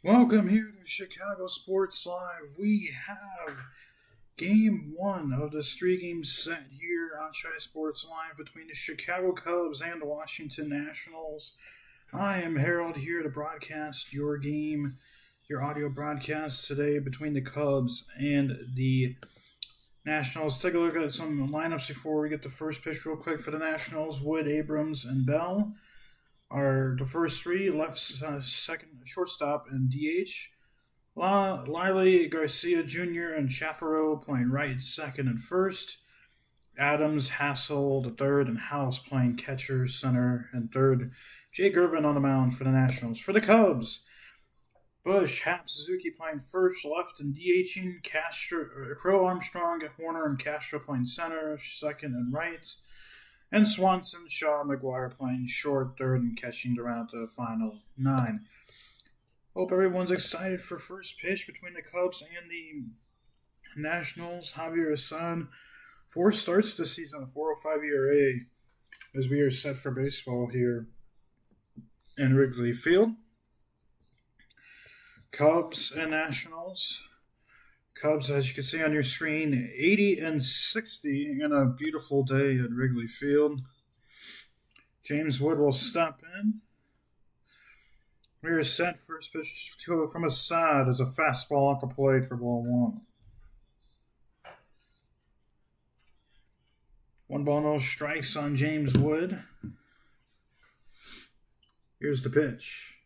Welcome here to Chicago Sports Live. We have game one of this three-game set here on Chi Sports Live between the Chicago Cubs and the Washington Nationals. I am Harold here to broadcast your game, your audio broadcast today between the Cubs and the Nationals. Take a look at some lineups before we get the first pitch real quick for the Nationals. Wood, Abrams, and Bell are the first three. Left, second, shortstop, and DH. Liley, Garcia Jr., and Chaparro playing right, second, and first. Adams, Hassel, the third, and House playing catcher, center, and third. Jake Irvin on the mound for the Nationals. For the Cubs, Bush, Happ, Suzuki playing first, left, and DHing. Crow, Armstrong, Horner, and Castro playing center, second, and right. And Swanson, Shaw, McGuire playing short, third, and catching to round out the final 9. Hope everyone's excited for first pitch between the Cubs and the Nationals. Javier Hassan, 4 starts this season, a 4.05 ERA, as we are set for baseball here in Wrigley Field. Cubs and Nationals. Cubs, as you can see on your screen, 80-60 in a beautiful day at Wrigley Field. James Wood will step in. We are set. First pitch from Assad as a fastball at the plate for ball 1. 1 ball, no strikes on James Wood. Here's the pitch.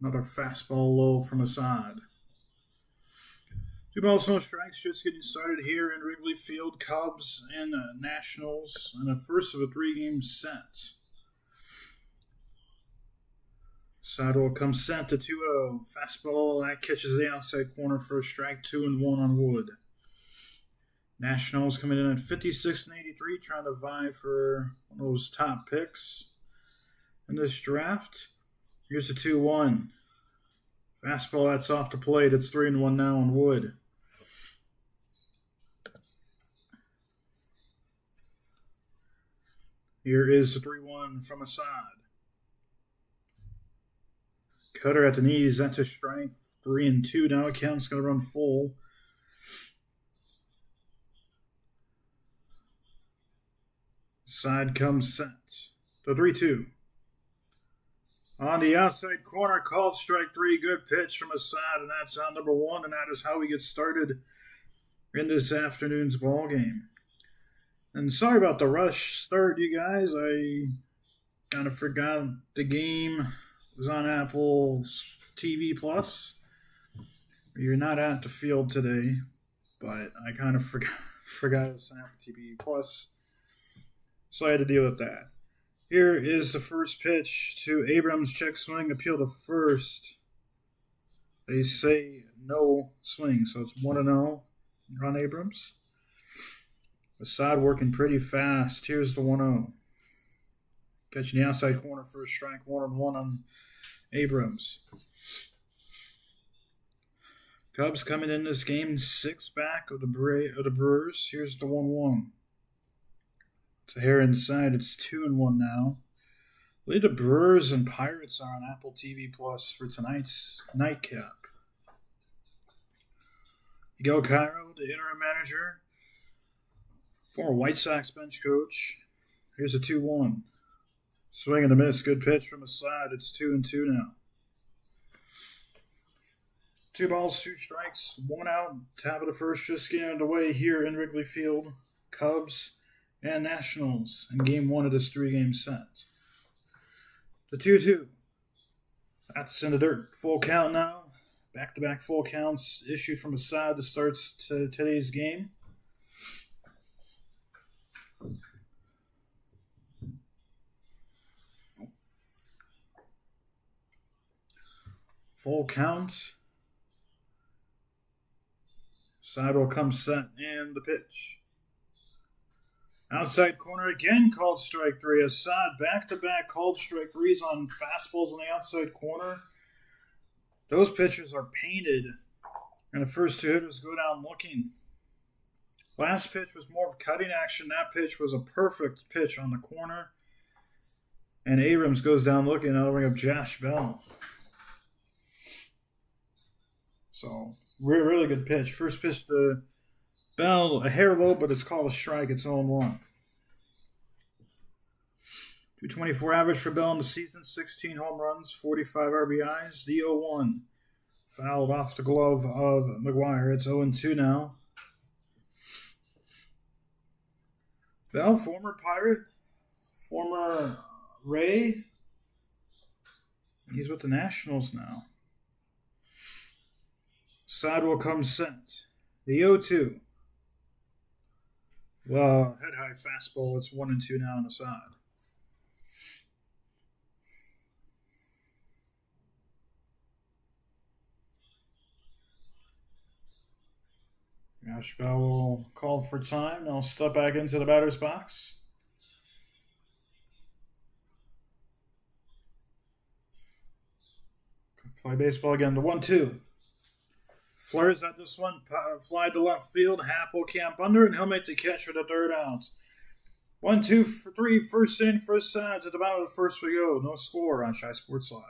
Another fastball low from Assad. 2 balls, no strikes, just getting started here in Wrigley Field. Cubs and Nationals in the first of a 3-game set. Sidewell comes set to 2-0. Fastball that catches the outside corner for a strike, 2-1 on Wood. Nationals coming in at 56-83, trying to vie for one of those top picks in this draft. Here's the 2-1. Fastball that's off the plate. It's 3-1 now on Wood. Here is the 3-1 from Assad. Cutter at the knees. That's a strike. 3-2. Now account's going to run full. Side comes set. The 3-2. On the outside corner, called strike 3. Good pitch from Assad, and that's on number 1, and that is how we get started in this afternoon's ball game. And sorry about the rush start, you guys. I kind of forgot the game was on Apple TV Plus. You're not at the field today, but I kind of forgot it's on Apple TV Plus, so I had to deal with that. Here is the first pitch to Abrams. Check swing, appeal to first. They say no swing, so it's 1-0 on Abrams. Assad working pretty fast. Here's the 1-0. Catching the outside corner for a strike, 1-1 on Abrams. Cubs coming in this game 6 back of the Brewers. Here's the 1-1. To hair inside, it's 2-1 now. I believe the Brewers and Pirates are on Apple TV Plus for tonight's nightcap. Miguel Cairo, the interim manager, former White Sox bench coach. Here's a 2-1. Swing and a miss. Good pitch from Assad. It's 2-2 now. 2 balls, 2 strikes, 1 out. Top of the first, just getting underway here in Wrigley Field. Cubs and Nationals in game 1 of this 3-game set. The 2-2. That's in the dirt. Full count now. Back-to-back full counts issued from Assad to start today's game. Full count. Sidewell comes set and the pitch. Outside corner again, called strike 3. Assad back-to-back called strike 3s on fastballs on the outside corner. Those pitchers are painted, and the first 2 hitters go down looking. Last pitch was more of cutting action. That pitch was a perfect pitch on the corner. And Abrams goes down looking. That'll bring up Josh Bell. So, really good pitch. First pitch to Bell, a hair low, but it's called a strike. It's 0-1. 224 average for Bell in the season, 16 home runs, 45 RBIs. The 0-1 fouled off the glove of McGuire. It's 0-2 now. Bell, former Pirate, former Ray. He's with the Nationals now. Sidewell comes sent. The 0-2. Well, head high fastball. It's 1-2 now on the side. Josh Bell will call for time. They'll step back into the batter's box. Play baseball again. The 1-2. Fleurs at this one. Fly to left field. Happ will camp under, and he'll make the catch for the third out. 1-2-3. First inning, first sides. At the bottom of the first we go. No score on Chi Sports Live.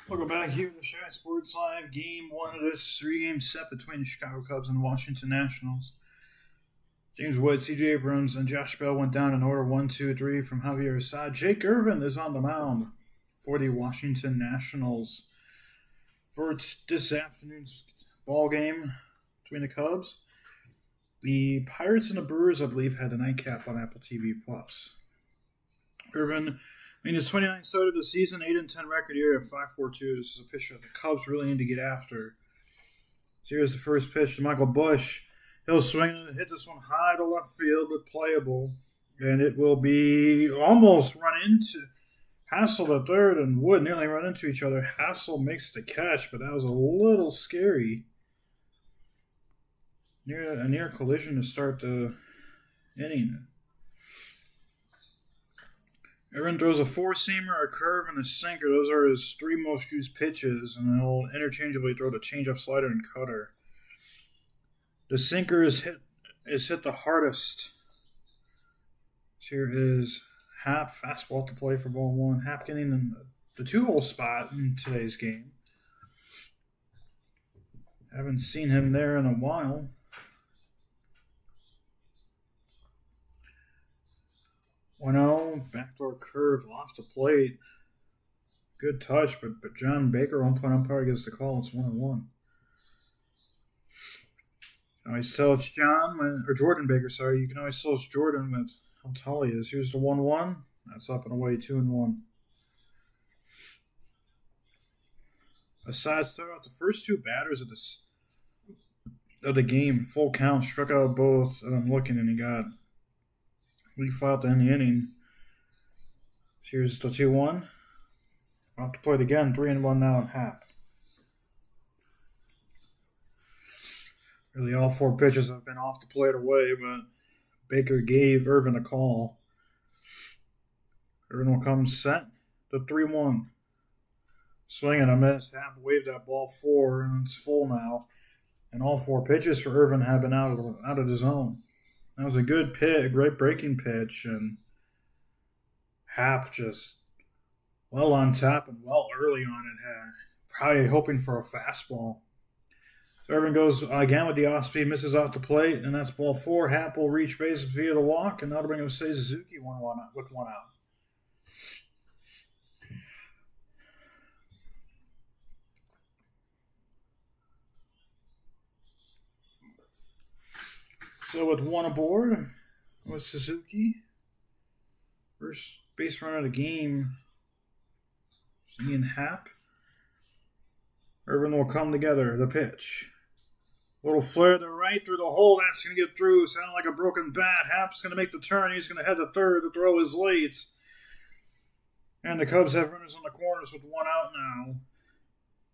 Welcome back here to Chi Sports Live, Game 1 of this 3-game set between the Chicago Cubs and the Washington Nationals. James Wood, C.J. Abrams, and Josh Bell went down in order 1, 2, 3 from Javier Assad. Jake Irvin is on the mound for the Washington Nationals for this afternoon's ball game between the Cubs. The Pirates and the Brewers, I believe, had a nightcap on Apple TV+. Irvin, his 29th start of the season, 8-10 record here at 5.42. This is a pitcher that the Cubs really need to get after. So here's the first pitch to Michael Busch. He'll swing and hit this one high to left field, but playable. And it will be almost run into Hassel at third, and Wood nearly run into each other. Hassel makes the catch, but that was a little scary. A near collision to start the inning. Aaron throws a four-seamer, a curve, and a sinker. Those are his three most used pitches, and he'll interchangeably throw the changeup, slider, and cutter. The sinker is hit the hardest. So here is Happ, fastball to play for ball one. Happ getting in the two-hole spot in today's game. Haven't seen him there in a while. Backdoor curve off the plate. Good touch, but John Baker, one-point umpire, gets the call. It's 1-1. You can always tell it's Jordan Baker, sorry. You can always tell it's Jordan with how tall he is. Here's the 1-1. That's up and away, 2-1. A side start out. The first two batters of the game, full count, struck out both. And I'm looking, and he got leaf out to end the inning. Here's the 2-1. Off to play it again. 3-1 now at Hap. Really, all four pitches have been off the plate away, but Baker gave Irvin a call. Irvin will come set. The 3-1. Swing and a miss. Hap waved that ball forward, and it's full now. And all four pitches for Irvin have been out of the zone. That was a good pitch, great breaking pitch, and Hap just well on top and well early on it. Probably hoping for a fastball. So Irvin goes again with the off-speed, misses off the plate, and that's ball 4. Hap will reach base via the walk, and that'll bring up Seiya Suzuki with one out. So with one aboard, with Suzuki, first base runner of the game, Ian Happ. Irvin will come together. The pitch. Little flare to the right through the hole. That's going to get through. Sounding like a broken bat. Happ's going to make the turn. He's going to head to third to throw his late. And the Cubs have runners on the corners with one out now.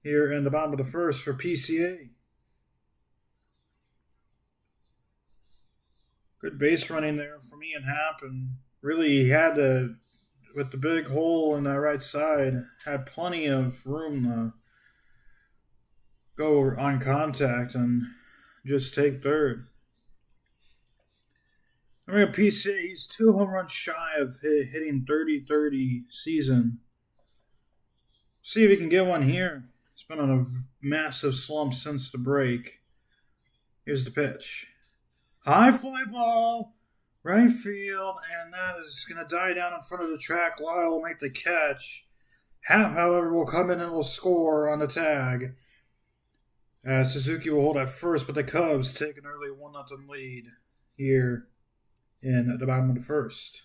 Here in the bottom of the first for PCA. Good base running there from Ian Happ, and really he had to, with the big hole in the right side, had plenty of room to go on contact and just take third. I mean, PCA, he's 2 home runs shy of hitting 30-30 season. See if he can get one here. He's been on a massive slump since the break. Here's the pitch. High fly ball, right field, and that is going to die down in front of the track. Lyle will make the catch. Hap, however, will come in and will score on the tag. Suzuki will hold at first, but the Cubs take an early 1-0 lead here in the bottom of the first.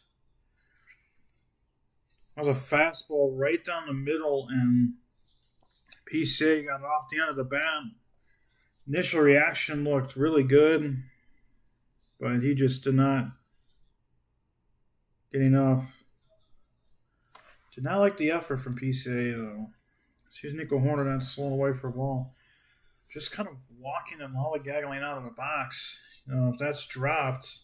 That was a fastball right down the middle, and PCA got off the end of the bat. Initial reaction looked really good, but he just did not get enough. Did not like the effort from PCA, though. Here's Nico Horner, that's slowing away for a ball. Just kind of walking and lollygaggling out of the box. You know, if that's dropped,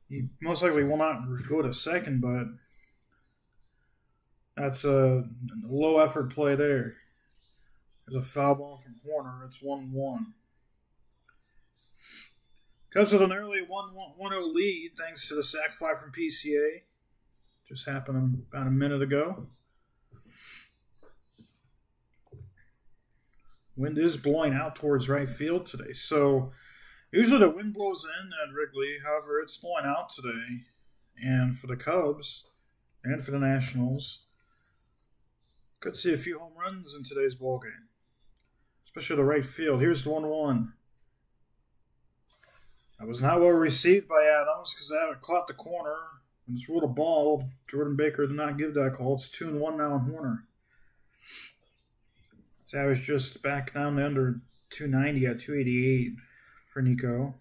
he most likely will not go to second, but that's a low effort play there. There's a foul ball from Horner. It's 1-1. Cubs with an early 1-0 lead thanks to the sac fly from PCA. Just happened about a minute ago. Wind is blowing out towards right field today. So usually the wind blows in at Wrigley. However, it's blowing out today. And for the Cubs and for the Nationals, could see a few home runs in today's ball game, especially the right field. Here's the 1-1. That was not well received by Adams because that caught the corner and just ruled a ball. Jordan Baker did not give that call. It's 2-1 now on Horner. Savage just back down to under 290 at 288 for Nico.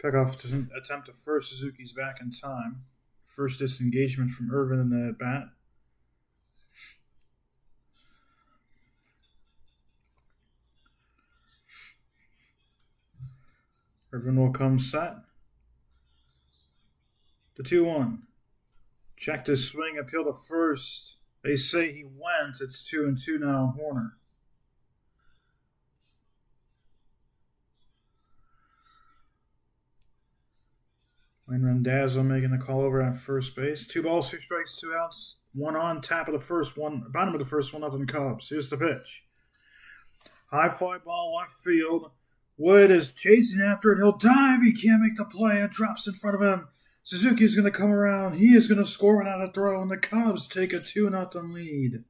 Pickoff attempt at first. Suzuki's back in time. First disengagement from Irvin in the bat. Irvin will come set. The 2-1. Checked his swing, appeal to first. They say he went. It's 2-2 now on Horner. Wayne Randazzo making the call over at first base. 2 balls, 2 strikes, 2 outs. 1 on, top of the first, bottom of the first, 1-0 Cubs. Here's the pitch. High fly ball, left field. Wood is chasing after it. He'll dive. He can't make the play. It drops in front of him. Suzuki's going to come around. He is going to score without a throw, and the Cubs take a 2-0 lead.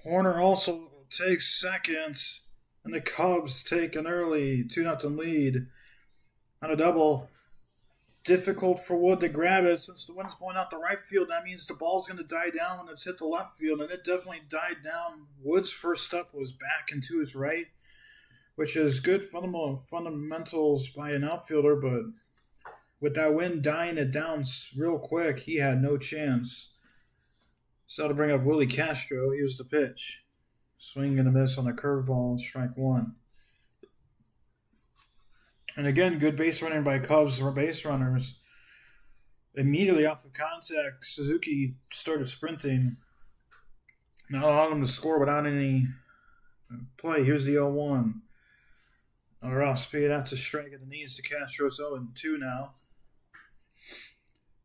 Horner also takes second, and the Cubs take an early 2-0 lead on a double. difficult for Wood to grab it since the wind's blowing out the right field. That means the ball's going to die down when it's hit the left field, and it definitely died down. Wood's first step was back and to his right, which is good fundamentals by an outfielder, but with that wind dying it down real quick, he had no chance. So to bring up Willie Castro, here's the pitch. Swing and a miss on the curveball, strike one. And again, good base running by Cubs or base runners. Immediately off of contact, Suzuki started sprinting. Not allowed him to score without any play. Here's the 0-1. Another off speed out to strike at the knees to Castro. It's 0-2 now.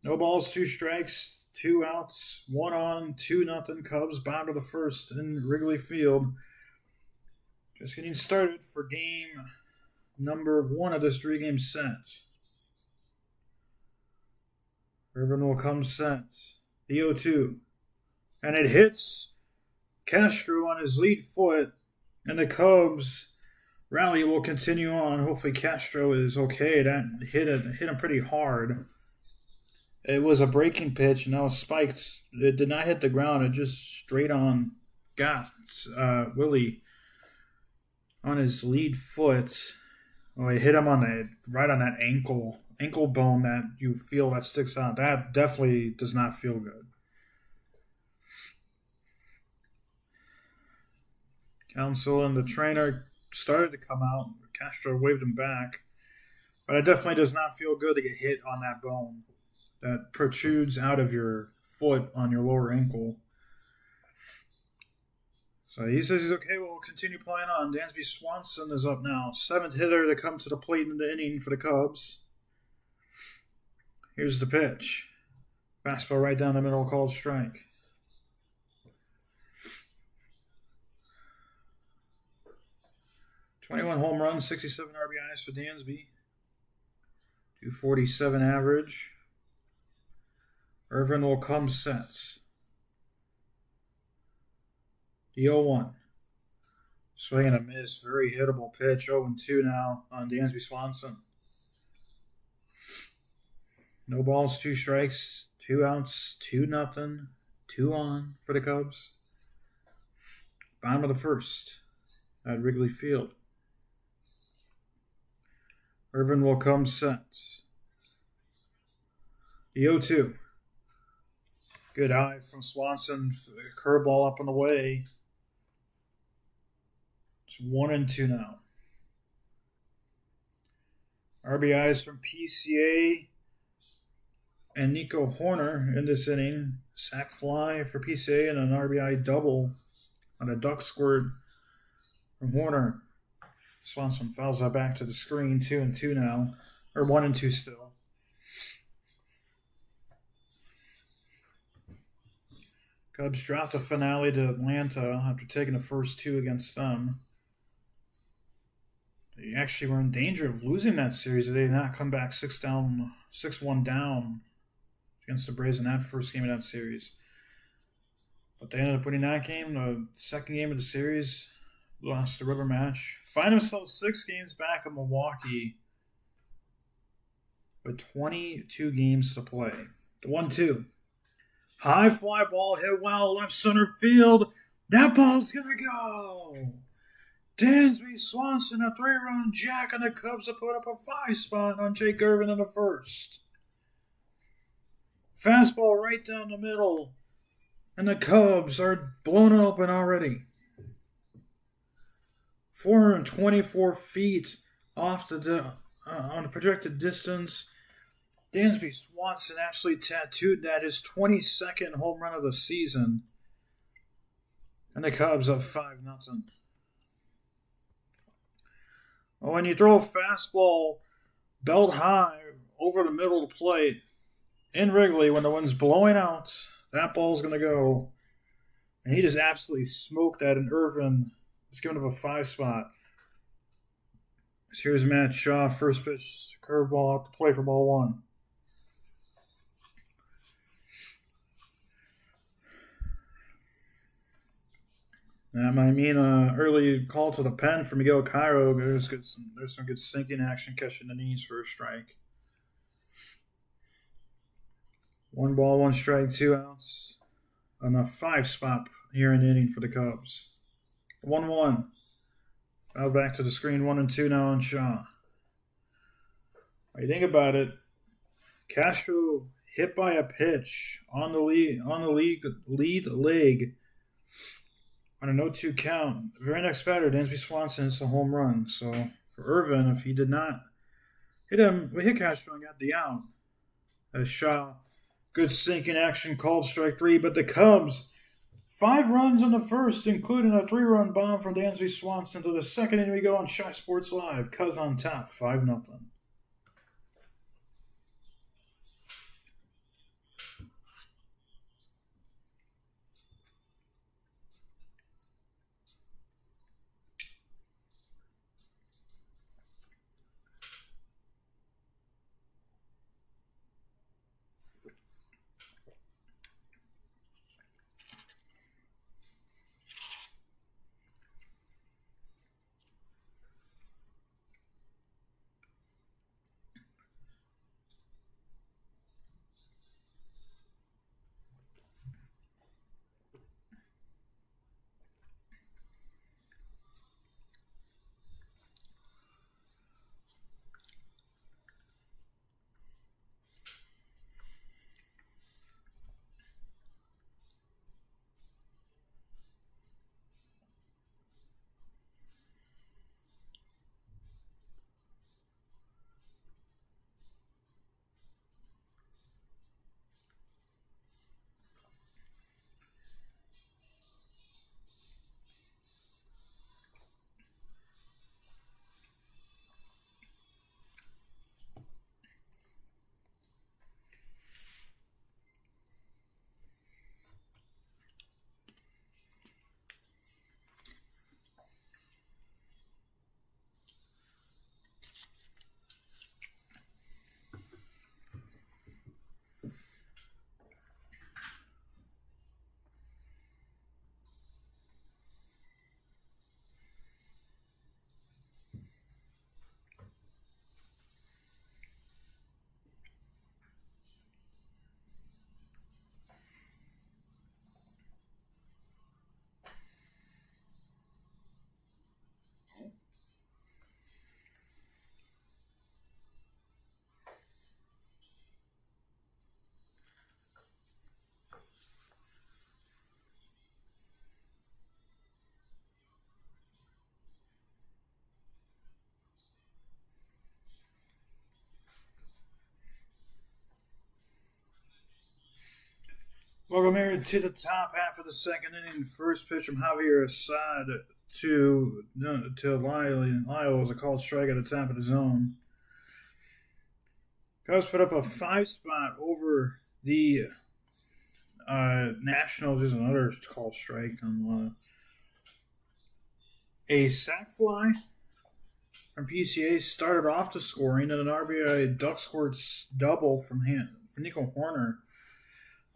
No balls, 2 strikes, 2 outs, 1 on, 2-0. Cubs bottom of the first in Wrigley Field. Just getting started for game number 1 of this 3-game set. Irvin will come set. The 0-2. And it hits Castro on his lead foot. And the Cubs rally will continue on. Hopefully Castro is okay. That hit him pretty hard. It was a breaking pitch and that was spiked. It did not hit the ground. It just straight on got Willie on his lead foot. Oh, he hit him right on that ankle bone that you feel that sticks out. That definitely does not feel good. Counsell and the trainer started to come out. Castro waved him back. But it definitely does not feel good to get hit on that bone that protrudes out of your foot on your lower ankle. So he says he's okay. We'll continue playing on. Dansby Swanson is up now. 7th hitter to come to the plate in the inning for the Cubs. Here's the pitch. Fastball right down the middle, called strike. .21 home runs, 67 RBIs for Dansby. .247 average. Irvin will come sets. The 0-1. Swing and a miss. Very hittable pitch. 0-2 now on Dansby Swanson. No balls, 2 strikes, 2 outs, 2-0. 2 on for the Cubs. Bottom of the first at Wrigley Field. Irvin will come set. The 0-2. Good eye from Swanson. Curveball up and away. It's 1-2 now. RBIs from PCA and Nico Horner in this inning. Sac fly for PCA and an RBI double on a duck squirt from Horner. Swanson fouls that back to the screen. 2-2 now. Or 1-2 still. Cubs dropped the finale to Atlanta after taking the first 2 against them. They actually were in danger of losing that series. They did not come back 6-1 down against the Braves in that first game of that series. But they ended up winning that game. The second game of the series, lost the rubber match. Find themselves 6 games back in Milwaukee with 22 games to play. The 1-2. High fly ball hit well left center field. That ball's going to go. Dansby Swanson, a 3-run jack, and the Cubs have put up a 5 spot on Jake Irvin in the first. Fastball right down the middle. And the Cubs are blown it open already. 424 feet off on the projected distance. Dansby Swanson absolutely tattooed that, his 22nd home run of the season. And the Cubs up 5-0. Well, when you throw a fastball belt high over the middle of the plate in Wrigley when the wind's blowing out, that ball's going to go. And he just absolutely smoked that, and Irvin is giving up a 5 spot. So here's Matt Shaw, first pitch, curveball out to play for ball 1. That might mean an early call to the pen for Miguel Cairo. There's some good sinking action, catching the knees for a strike. 1 ball, 1 strike, 2 outs on a 5 spot here in the inning for the Cubs. 1-1. Now back to the screen, 1-2 now on Shaw. When you think about it, Castro hit by a pitch on the lead leg on a 0-2 count. The very next batter, Dansby Swanson, hits a home run. So for Irvin, if he did not hit him, we hit Castro and got the out. As Shaw, good sinking action, called strike 3. But the Cubs, 5 runs in the first, including a 3-run bomb from Dansby Swanson. To the second inning we go on Shy Sports Live. Cubs on top, 5-0. Welcome here to the top half of the second inning. First pitch from Javier Assad to Lyle. And Lyle was a called strike at the top of the zone. Cubs put up a 5 spot over the Nationals. There's another called strike on a sac fly from PCA started off the scoring, and an RBI duck squirts double from Nico Horner.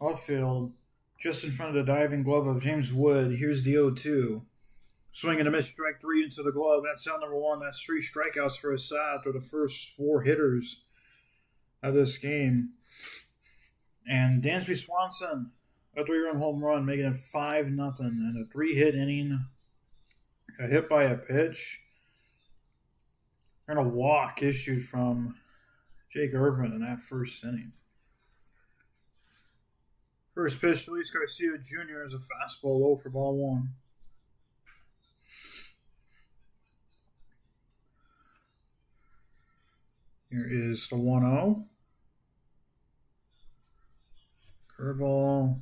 Outfield, just in front of the diving glove of James Wood. Here's the 0-2. Swing and a miss, strike 3 into the glove. That's out number 1. That's 3 strikeouts for Assad for the first 4 hitters of this game. And Dansby Swanson, a 3-run home run, making it 5-0. And a 3-hit inning. A hit by a pitch. And a walk issued from Jake Irvin in that first inning. First pitch, Luis Garcia Jr. is a fastball low for ball 1. Here is the 1-0. Curveball.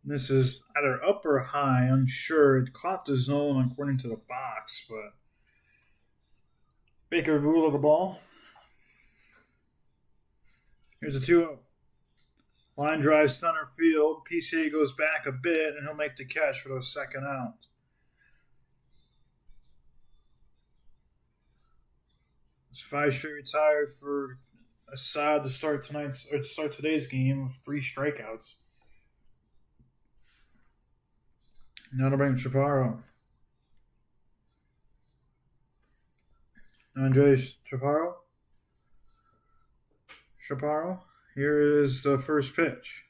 This is either up or high, unsure. It caught the zone according to the box, but Baker ruled the ball. Here's a 2-0. Line drive center field. PCA goes back a bit, and he'll make the catch for the second out. It's 5 straight retired for Assad to start today's game with 3 strikeouts. Now to bring Chaparro. Andres Chaparro. Here is the first pitch.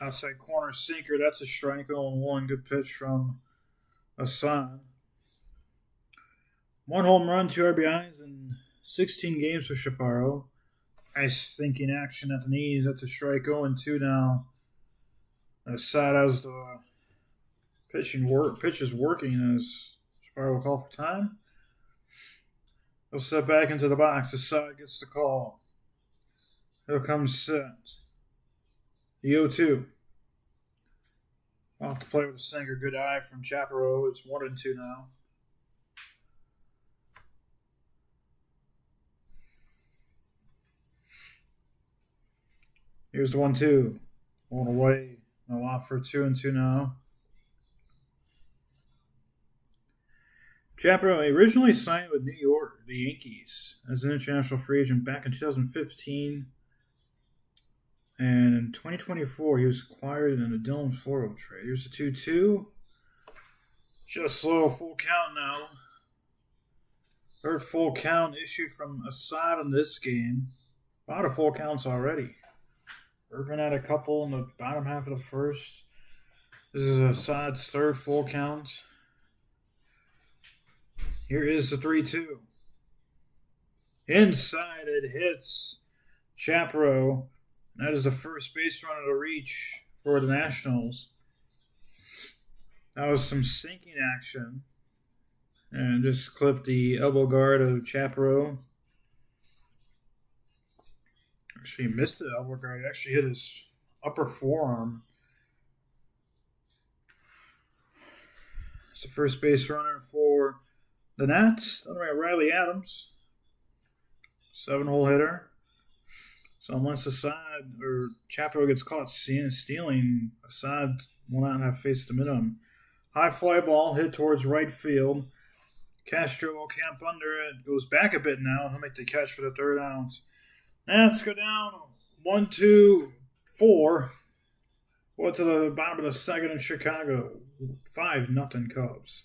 Outside corner sinker. That's a strike. 0-1. Good pitch from Assad. 1 home run, 2 RBIs, and 16 games for Chaparro. Nice thinking action at the knees. That's a strike. 0-2 now. Assad has the pitch is working as Chaparro will call for time. He'll step back into the box. Assad gets the call. Here comes set. The 0-2. Off the play with a sinker. Good eye from Chaparro. It's 1-2 now. Here's the 1-2. Going away. No offer. 2-2 now. Chaparro originally signed with New York, the Yankees, as an international free agent back in 2015. And in 2024, he was acquired in a Dylan Floro trade. Here's the 2-2. Just slow, full count now. Third full count issued from Assad in this game. A lot of full counts already. Irvin had a couple in the bottom half of the first. This is Assad's third full count. Here is the 3-2. Inside, it hits Chaparro. That is the first base runner to reach for the Nationals. That was some sinking action. And just clipped the elbow guard of Chaparro. Actually, he missed the elbow guard. He actually hit his upper forearm. It's the first base runner for the Nats. Wrigley Adams. 7-hole hitter. So unless Assad or Chaparro gets caught stealing, Assad will not have face to minimum. High fly ball hit towards right field. Castro will camp under it. Goes back a bit now. He'll make the catch for the third out. Nats go down 1-2-4. Well, to the bottom of the second in Chicago. 5-0 Cubs.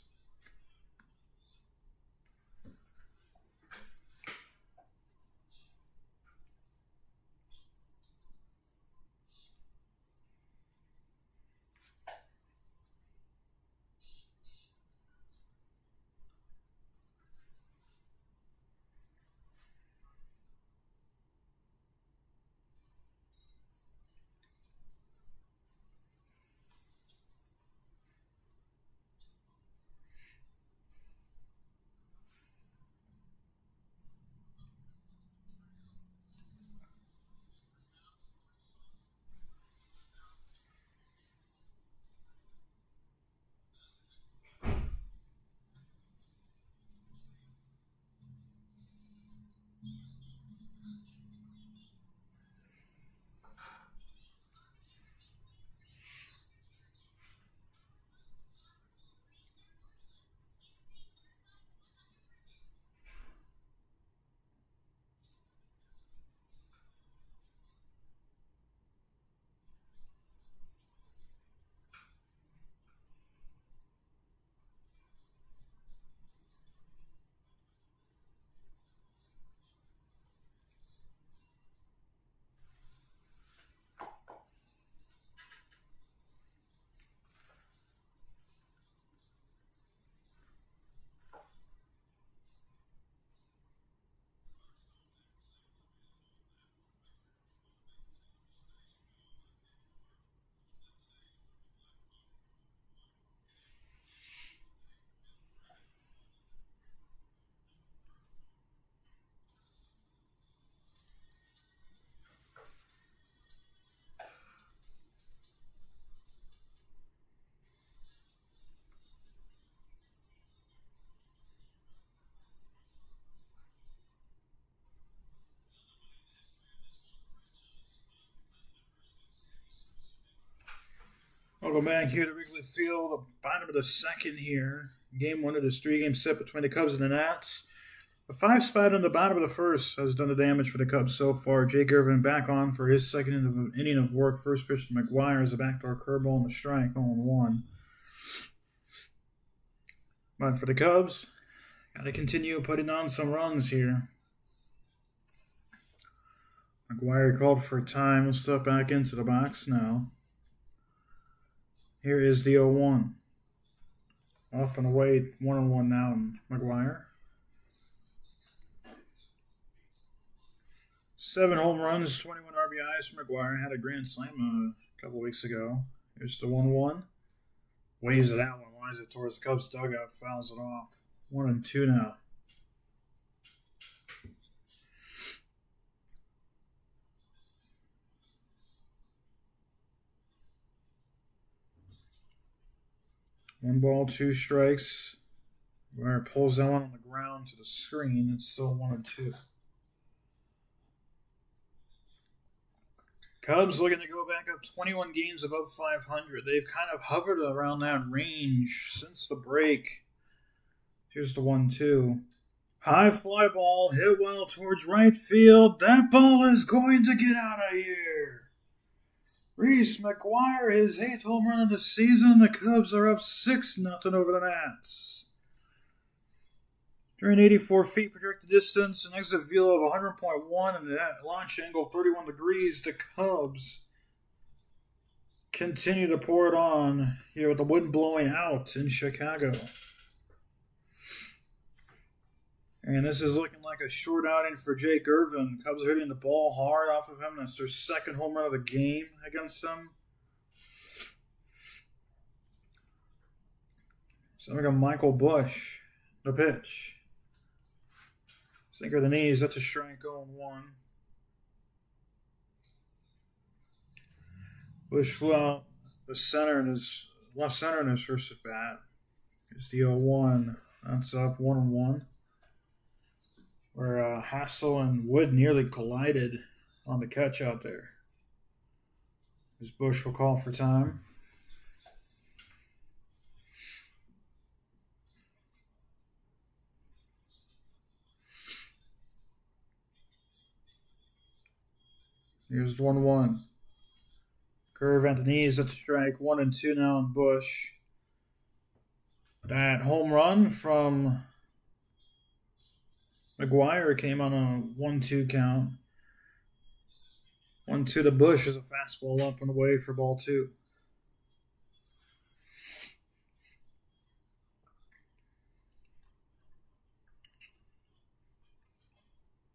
Welcome back here to Wrigley Field, the bottom of the second here. Game 1 of this 3-game set between the Cubs and the Nats. The 5 spot on the bottom of the first has done the damage for the Cubs so far. Jake Irvin back on for his second inning of work. First pitch to McGuire is a backdoor curveball and a strike, 0-1. But for the Cubs, got to continue putting on some runs here. McGuire called for time. We'll step back into the box now. Here is the 0-1. Off and away, 1-1 now, McGuire. 7 home runs, 21 RBIs for McGuire. Had a grand slam a couple weeks ago. Here's the 1-1. Waves it out, lines it towards the Cubs dugout, fouls it off. 1-2 now. One ball, 2 strikes. McGuire pulls that one on the ground to the screen. It's still 1-2. Cubs looking to go back up 21 games above 500. They've kind of hovered around that range since the break. Here's the 1-2. High fly ball, hit well towards right field. That ball is going to get out of here. Reese McGuire, his 8th home run of the season. The Cubs are up 6-0 over the Nats. 384 feet projected distance, an exit velo of 100.1, and a launch angle 31 degrees. The Cubs continue to pour it on here with the wind blowing out in Chicago. And this is looking like a short outing for Jake Irvin. Cubs are hitting the ball hard off of him. That's their 2nd home run of the game against them. So we got Michael Bush, the pitch. Sinker the knees, that's a strike, 0-1. Bush flew out the center in his left center in his first at bat. Here's the 0-1. That's up 1-1. Where Hassel and Wood nearly collided on the catch out there. As Bush will call for time. Here's the 1-1. Curve at the knees at the strike. 1-2 now on Bush. That home run from McGuire came on a 1-2 count. 1-2 to Bush is a fastball up and away for ball 2.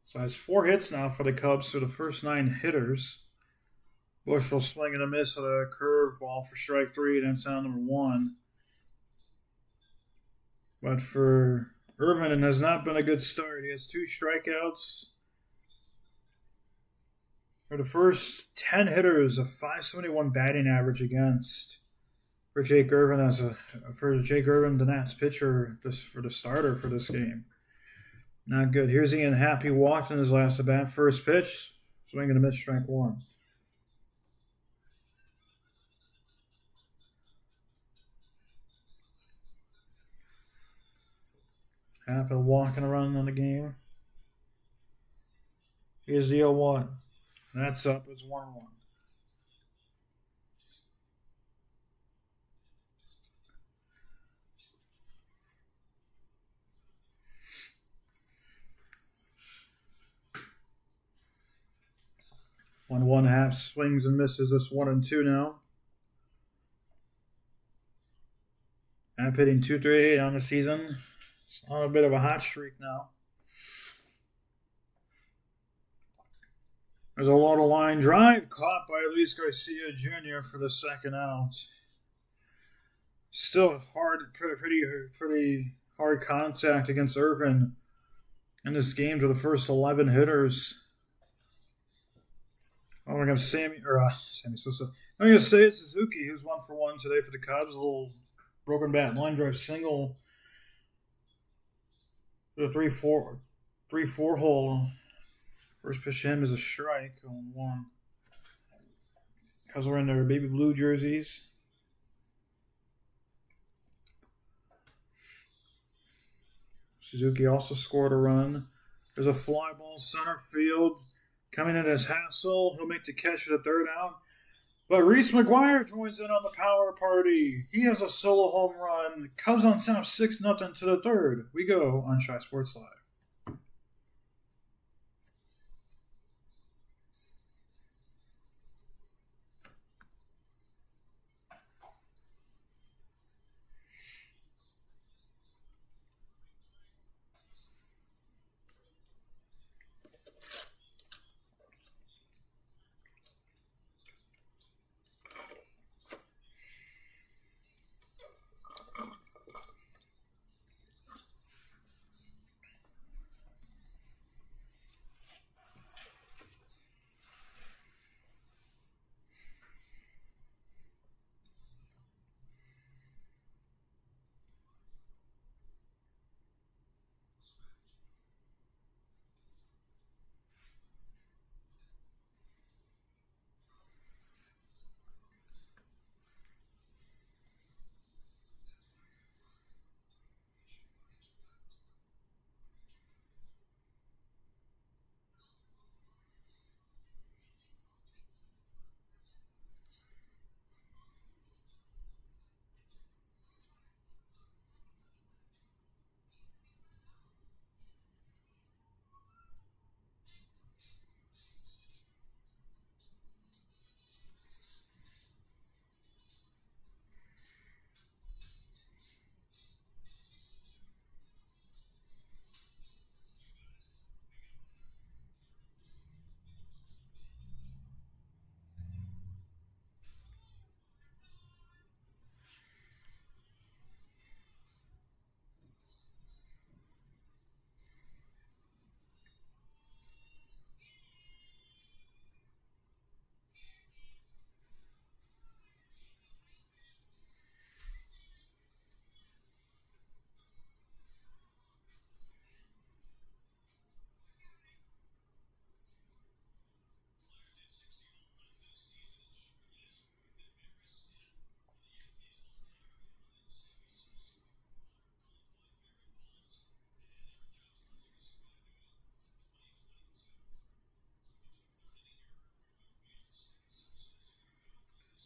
So that's 4 hits now for the Cubs through the first 9 hitters. Bush will swing and a miss at a curve ball for strike 3. That's out number 1. But for Irvin, it has not been a good start. He has 2 strikeouts. For the first 10 hitters, a .571 batting average against. For Jake Irvin, the Nats pitcher, for the starter for this game. Not good. Here's Ian Happ. Walked in his last at bat. First pitch, swinging a miss, strike 1. Happ walking around in the game. Here's the 0-1. That's up. It's 1-1. One half swings and misses. This 1-2 now. Happ hitting .238 on the season. It's on a bit of a hot streak now. There's a low line drive caught by Luis Garcia Jr. for the 2nd out. Still pretty hard contact against Irvin in this game to the first 11 hitters. Oh, we're going to Sammy Sosa. I'm going to say it's Suzuki, who's 1 for 1 today for the Cubs. A little broken bat line drive single. The 3-4 hole. First pitch to him is a strike on 1. Cubs are in their baby blue jerseys. Suzuki also scored a run. There's a fly ball center field. Coming in as Hassel. He'll make the catch for the 3rd out. But Reese McGuire joins in on the power party. He has a solo home run. Cubs on top 6-0 to the 3rd. We go on Chi Sports Live.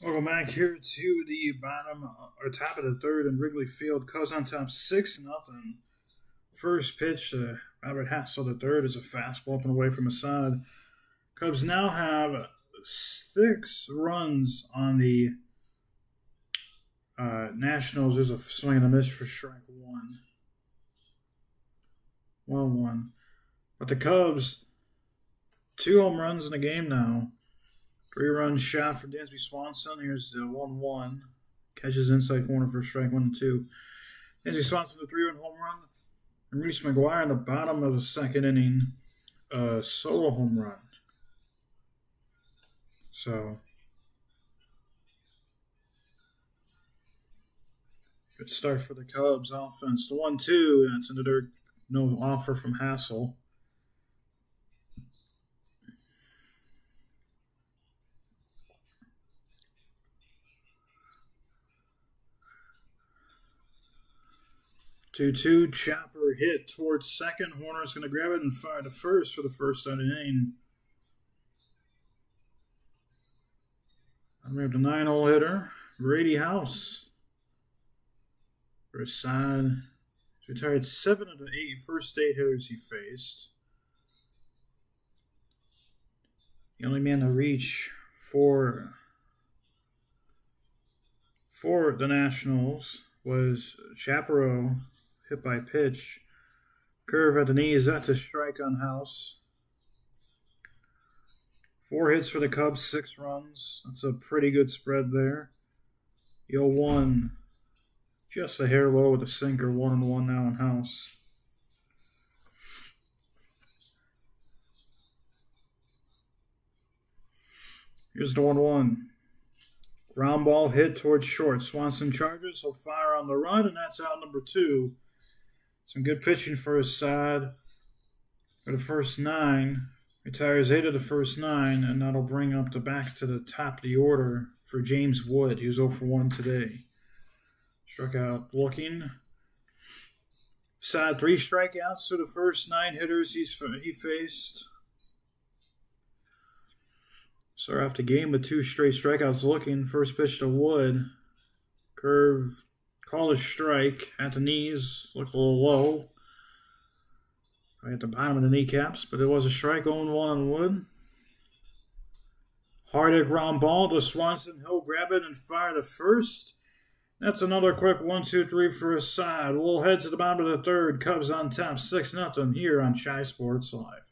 Welcome back here to the bottom or top of the third in Wrigley Field. Cubs on top 6-0. First pitch to Robert Hassel the third is a fastball up and away from his side. Cubs now have 6 runs on the Nationals. There's a swing and a miss for strike one. 1-1. But the Cubs, 2 home runs in the game now. 3-run shot for Dansby Swanson. Here's the 1-1. Catches inside corner for strike 1 and 2. Dansby Swanson, the 3-run home run. And Reese McGuire in the bottom of the second inning, solo home run. So, good start for the Cubs offense. The 1-2, and it's another no offer from Hassel. Two chopper hit towards second. Horner's going to grab it and fire to first for the first out of the inning. We have the 9-hole hitter, Brady House. For his side, he retired 7 of the 8 first 8 hitters he faced. The only man to reach for the Nationals was Chaparro. Hit by pitch. Curve at the knees. That's a strike on House. 4 hits for the Cubs, 6 runs. That's a pretty good spread there. The 0-1. Just a hair low with a sinker. 1-1 now in House. Here's the 1-1. Ground ball hit towards short. Swanson charges. He'll fire on the run, and that's out number 2. Some good pitching for his side for the first 9. Retires 8 of the first 9, and that'll bring up the back to the top of the order for James Wood. He was 0 for 1 today. Struck out looking. Side 3 strikeouts to the first 9 hitters he faced. Start off the game with 2 straight strikeouts looking. First pitch to Wood. Curve. Call a strike at the knees. Looked a little low. Right at the bottom of the kneecaps, but it was a strike. 0-1 on Wood. Hard hit ground ball to Swanson. He'll grab it and fire to first. That's another quick 1-2-3 for his side. We'll head to the bottom of the third. Cubs on top 6-0 here on Chi Sports Live.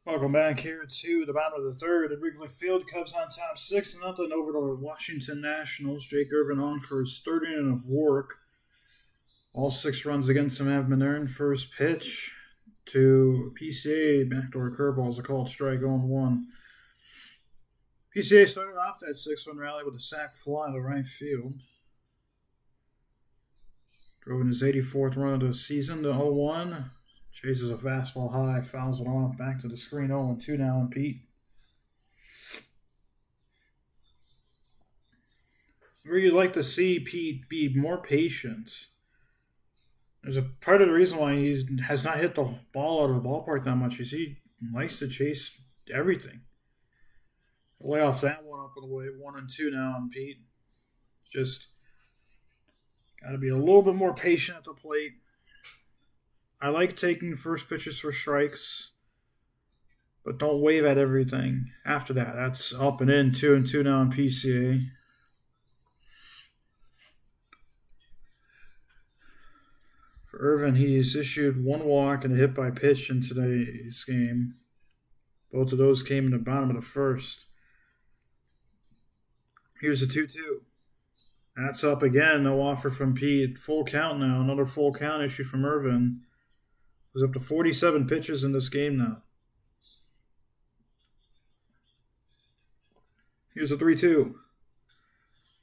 Welcome back here to the bottom of the third at Wrigley Field. Cubs on top 6-0 over the Washington Nationals. Jake Irvin on for his third inning of work. All 6 runs against him have been earned. First pitch to PCA, backdoor curveball is a called strike on 1. PCA started off that 6-run rally with a sac fly to right field. Drove in his 84th run of the season to 0-1. Chases a fastball high, fouls it off, back to the screen, 0-2 now on Pete. Where you'd like to see Pete be more patient. There's a part of the reason why he has not hit the ball out of the ballpark that much is he likes to chase everything. Lay off that one up and away, 1-2 now on Pete. Just got to be a little bit more patient at the plate. I like taking first pitches for strikes, but don't wave at everything after that. That's up and in, 2-2 now on PCA. For Irvin, he's issued 1 walk and a hit by pitch in today's game. Both of those came in the bottom of the first. Here's a 2-2. That's up again, no offer from Pete. Full count now, another full count issue from Irvin. He's up to 47 pitches in this game now. Here's a 3-2.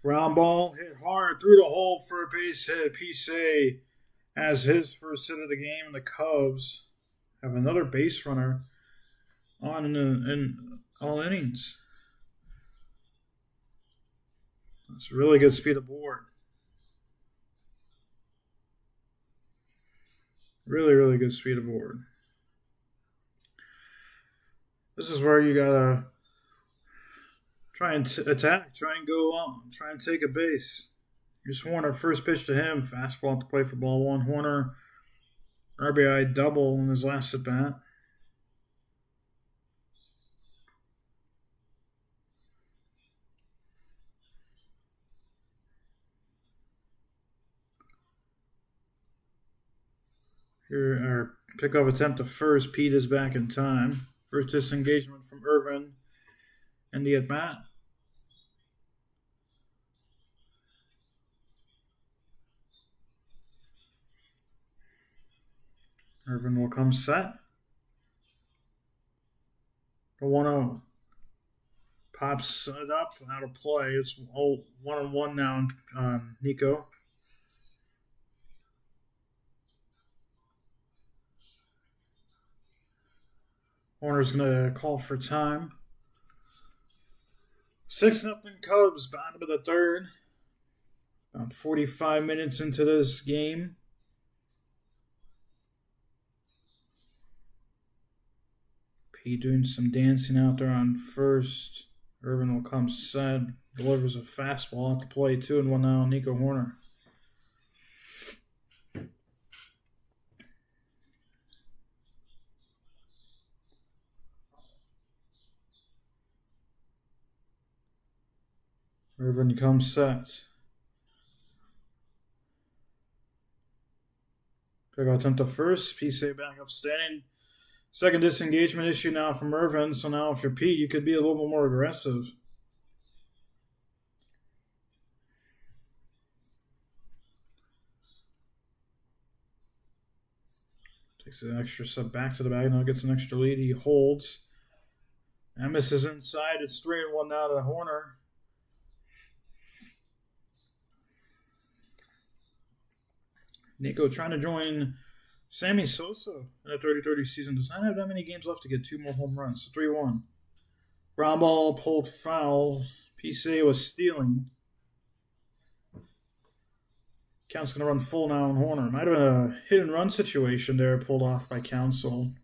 Ground ball, hit hard, through the hole for a base hit. Pise has his first hit of the game, and the Cubs have another base runner on in all innings. That's a really good speed aboard. Really, really good speed aboard. This is where you gotta try and attack, try and go on, try and take a base. Here's Horner, first pitch to him, fastball at the plate for ball 1. Horner, RBI double in his last at bat. Here, our pickoff attempt to first. Pete is back in time. First disengagement from Irvin and the at-bat. Irvin will come set. The 1-0. Pops it up, out of play. It's 1-1 now on Nico. Horner's going to call for time. 6-0 Cubs, bottom of the third. About 45 minutes into this game. Pete doing some dancing out there on first. Irvin will come set. Delivers a fastball at the plate. 2-1 now, Nico Horner. Irvin comes set. Pick out attempt to first. PCA back up standing. Second disengagement issue now from Irvin. So now if you're Pete, you could be a little bit more aggressive. Takes an extra step back to the bag. Now gets an extra lead. He holds. Amos is inside. It's 3-1 now to Horner. Nico trying to join Sammy Sosa in a 30-30 season. Does not have that many games left to get 2 more home runs. 3-1. Ground ball pulled foul. PCA was stealing. Count's going to run full now on Horner. Might have been a hit-and-run situation there pulled off by Counsell.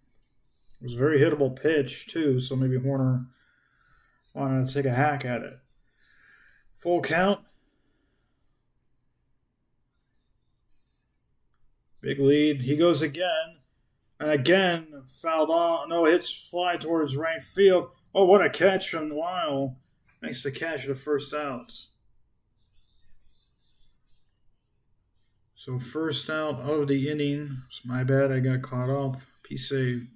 It was a very hittable pitch, too, so maybe Horner wanted to take a hack at it. Full count. Big lead. He goes again. And again, fouled off. No, hits fly towards right field. Oh, what a catch from Lyle. Makes the catch of the first out. So first out of the inning. It's my bad, I got caught up. PCA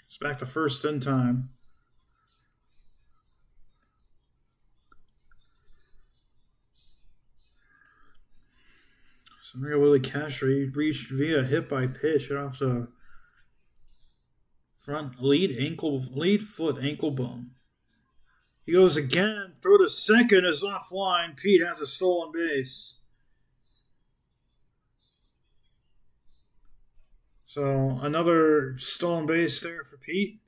It's back to first in time. So Willie Castro, he reached via hit by pitch off the front lead foot ankle bone. He goes again. Throw to second is offline. Pete has a stolen base. So another stolen base there for Pete.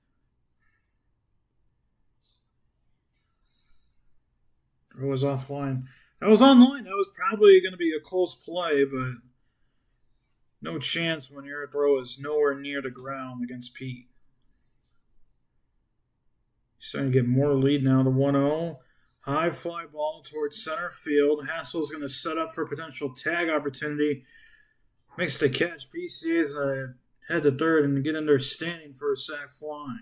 It was offline. That was online. That was probably going to be a close play, but no chance when your throw is nowhere near the ground against Pete. He's starting to get more lead now to 1-0. High fly ball towards center field. Hassel's going to set up for a potential tag opportunity. Makes the catch. PCA's going to head to third and get in there standing for a sac fly.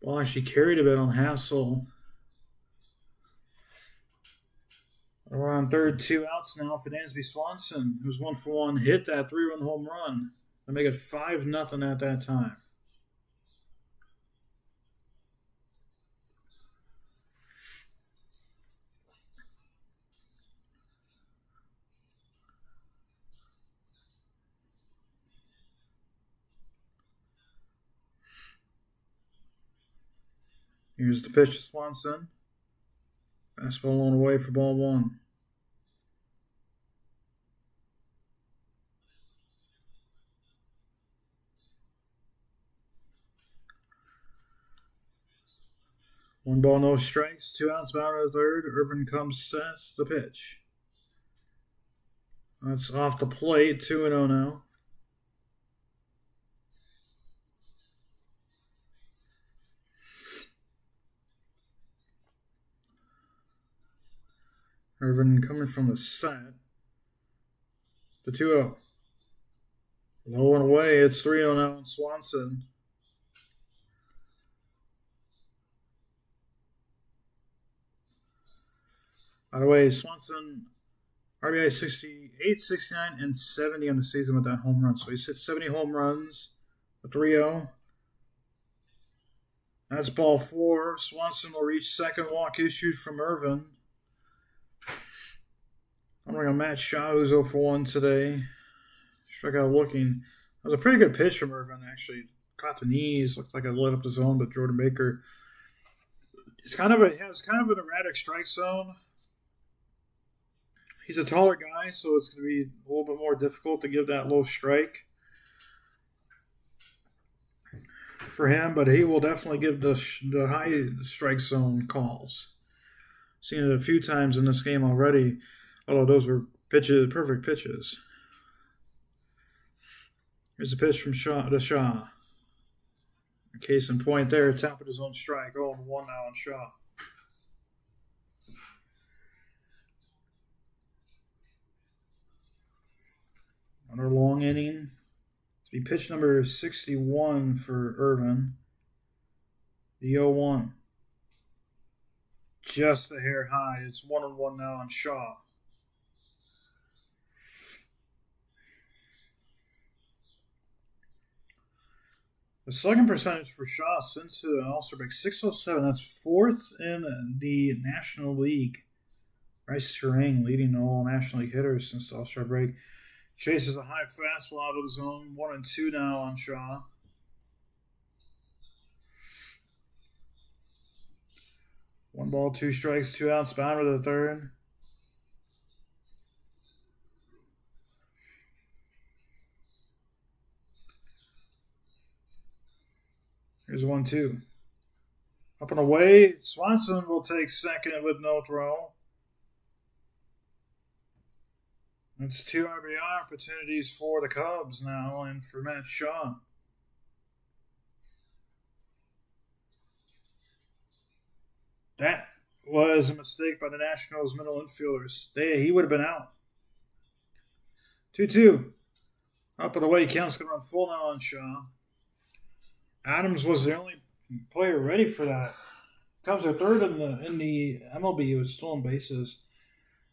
Ball actually carried a bit on Hassel. We're on third, 2 outs now for Dansby Swanson, who's 1-for-1, hit that 3-run home run to make it 5-0 at that time. Here's the pitch to Swanson. Fastball on away for ball 1. One ball, no strikes. 2 outs, bound to the third. Irvin comes, sets the pitch. That's off the plate. 2-0 now. Irvin coming from the set. The 2-0. Low and away. It's 3-0 now on Swanson. By the way, Swanson, RBI 68, 69, and 70 on the season with that home run. So he's hit 70 home runs. A 3-0. That's ball 4. Swanson will reach second, walk issued from Irvin. I'm going to Matt Shaw, who's 0-for-1 today. Struck out looking. That was a pretty good pitch from Irvin, actually. Caught the knees, looked like it lit up the zone, but Jordan Baker has kind of an erratic strike zone. He's a taller guy, so it's going to be a little bit more difficult to give that low strike for him, but he will definitely give the high strike zone calls. Seen it a few times in this game already, although those were pitches, perfect pitches. Here's a pitch from Shaw to Shaw. Case in point there, top of his own strike. 0-1 now on Shaw. Another long inning. It's be pitch number 61 for Irvin. The 0-1. Just a hair high. It's 1-1 now on Shaw. The slugging percentage for Shaw since the All-Star break, 607. That's 4th in the National League. Bryce Terang leading all National League hitters since the All-Star break. Chases a high fastball out of the zone. 1-2 now on Shaw. One ball, 2 strikes, 2 outs, bound to the third. Here's 1-2. Up and away. Swanson will take second with no throw. That's 2 RBI opportunities for the Cubs now and for Matt Shaw. That was a mistake by the Nationals middle infielders. He would have been out. 2-2. Up and away. Count's going to run full now on Shaw. Adams was the only player ready for that. Cubs are third in the MLB with stolen bases.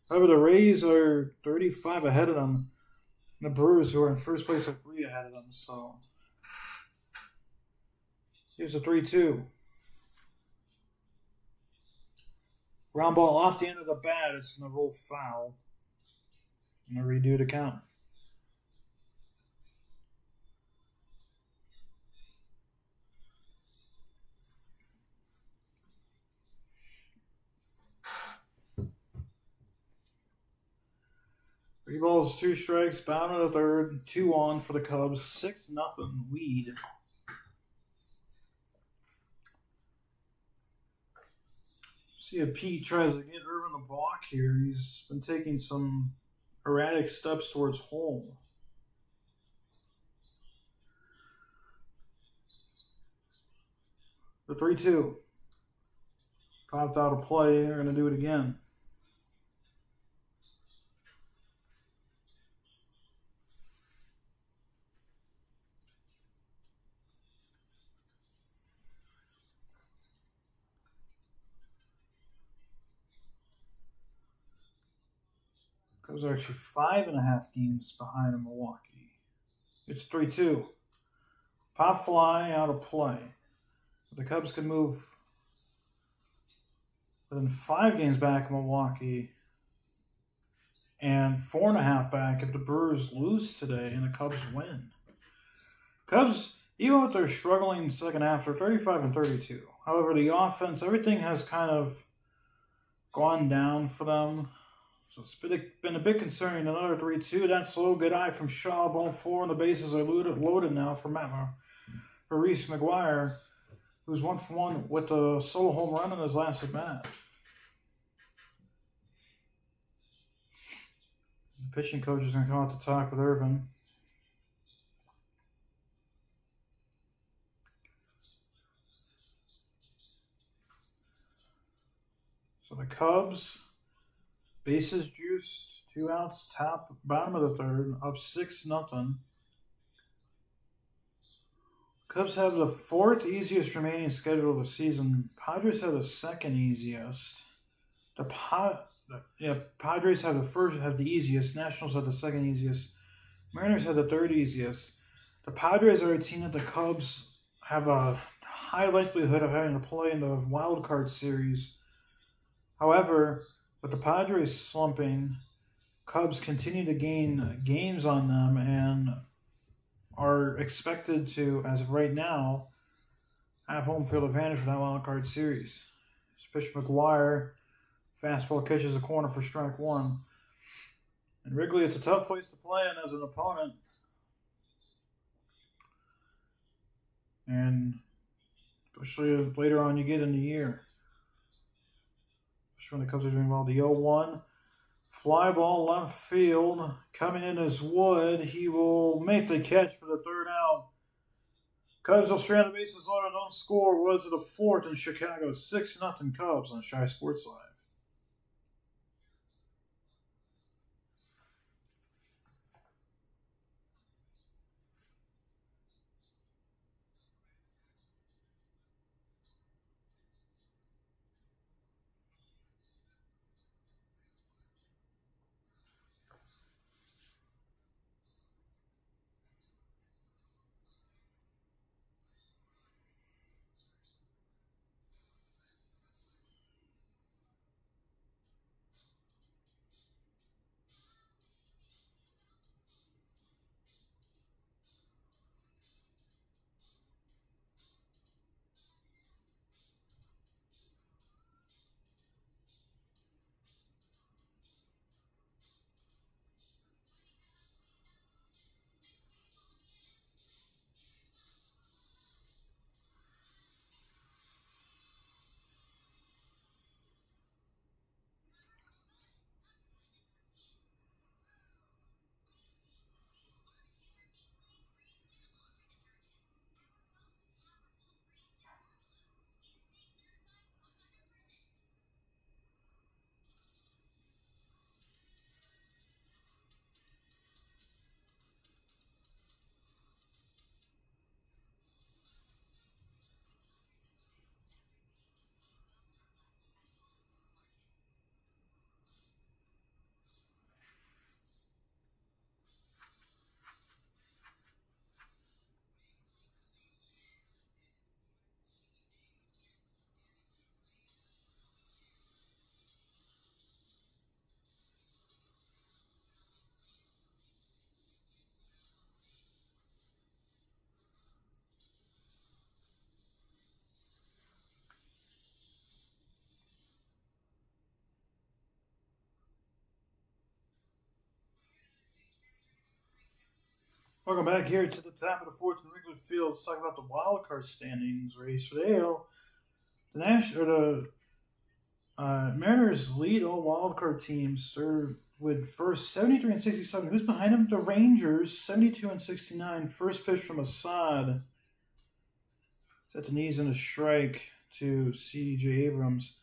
However, the Rays are 35 ahead of them. And the Brewers, who are in first place, are 3 ahead of them. So here's a 3-2. Ground ball off the end of the bat. It's going to roll foul. I'm going to redo the count. Three balls, 2 strikes, bottom of the third, 2 on for the Cubs, 6-0 lead. See if Pete tries to get Irvin the block here. He's been taking some erratic steps towards home. The 3-2. Popped out of play. They're going to do it again. Cubs are actually 5.5 games behind in Milwaukee. It's 3-2. Pop fly out of play. The Cubs can move within 5 games back in Milwaukee and 4.5 back if the Brewers lose today and the Cubs win. Cubs, even if they're struggling in the second half, they're 35-32. However, the offense, everything has kind of gone down for them. So it's been a bit concerning. Another 3-2. That slow good eye from Shaw. Ball 4, and the bases are loaded now for Reese McGuire, who's 1 for 1 with a solo home run in his last at bat. The pitching coach is going to come out to talk with Irvin. So the Cubs, bases juiced, 2 outs, bottom of the third, up 6-0. Cubs have the 4th easiest remaining schedule of the season. Padres have the 2nd easiest. Padres have the easiest. Nationals have the 2nd easiest. Mariners have the 3rd easiest. The Padres are a team that the Cubs have a high likelihood of having to play in the wild card series. However, with the Padres slumping, Cubs continue to gain games on them and are expected to, as of right now, have home field advantage for that wild card series. Pitch McGuire, fastball catches the corner for strike 1. And Wrigley, it's a tough place to play in as an opponent. And especially later on you get in the year. Especially when the Cubs are doing well. The 0-1. Fly ball left field. Coming in is Wood. He will make the catch for the 3rd out. Cubs will strand the bases loaded, don't score. Woods to the 4th in Chicago. 6-0 Cubs on Shy Sports Live. Welcome back here to the top of the fourth in Wrigley Field. Let's talk about the wild card standings race for the AL. The Mariners lead all wild card teams. They're with first 73 and 67. Who's behind them? The Rangers 72 and 69. First pitch from Assad. Set the knees in a strike to C.J. Abrams.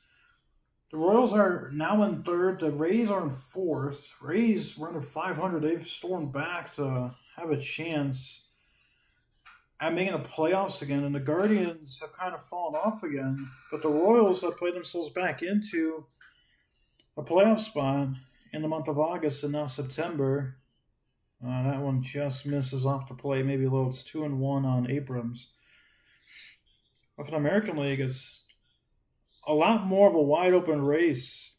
The Royals are now in third. The Rays are in fourth. Rays were under 500. They've stormed back to have a chance at making the playoffs again. And the Guardians have kind of fallen off again. But the Royals have played themselves back into a playoff spot in the month of August and now September. That one just misses off the plate. Maybe a little. It's 2-1 on Abrams. But for the American League, it's a lot more of a wide open race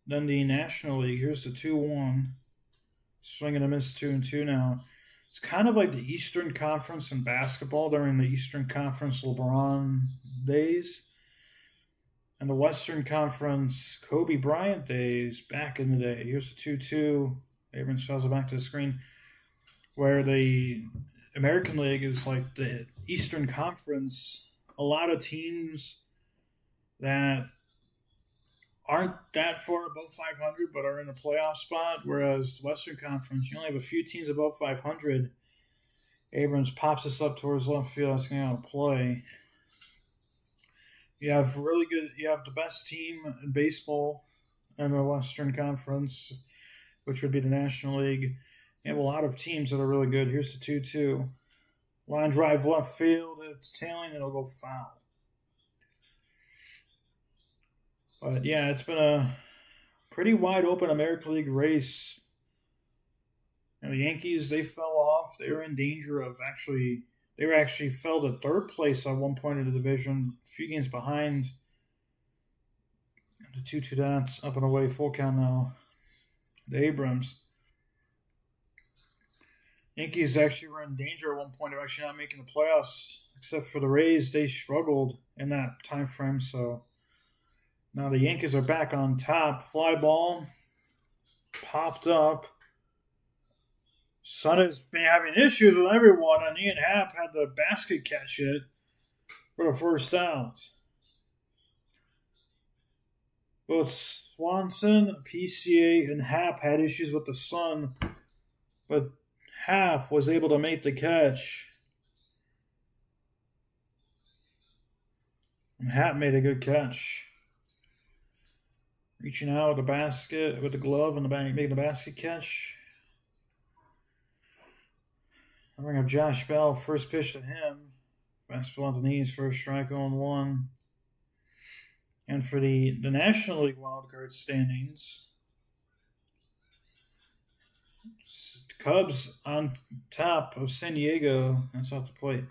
than the National League. Here's the 2-1. Swing and a miss 2-2 now. It's kind of like the Eastern Conference in basketball during the Eastern Conference LeBron days and the Western Conference Kobe Bryant days back in the day. Here's the 2-2. Abrams throws it back to the screen, where the American League is like the Eastern Conference. A lot of teams that aren't that far above 500 but are in a playoff spot, whereas the Western Conference, you only have a few teams above 500. Abrams pops this up towards left field. That's going to play. You have the best team in baseball in the Western Conference, which would be the National League. You have a lot of teams that are really good. Here's the 2-2. Line drive left field. It's tailing. It'll go foul. But yeah, it's been a pretty wide open American League race. And the Yankees, they fell off. They were in danger of they fell to third place at one point in the division, a few games behind. The 2-2 dots, up and away, full count now. The Abrams. Yankees actually were in danger at one point of actually not making the playoffs, except for the Rays. They struggled in that time frame, so now the Yankees are back on top. Fly ball popped up. Sun has been having issues with everyone, and Ian Happ had the basket catch it for the first out. Both Swanson, PCA, and Happ had issues with the Sun, but Happ was able to make the catch. And Happ made a good catch. Reaching out with the basket, with the glove and the bag, making the basket catch. I bring up Josh Bell, first pitch to him. Basketball on the knees, first strike, 0-1. And for the National League wildcard standings, Cubs on top of San Diego. That's off the plate.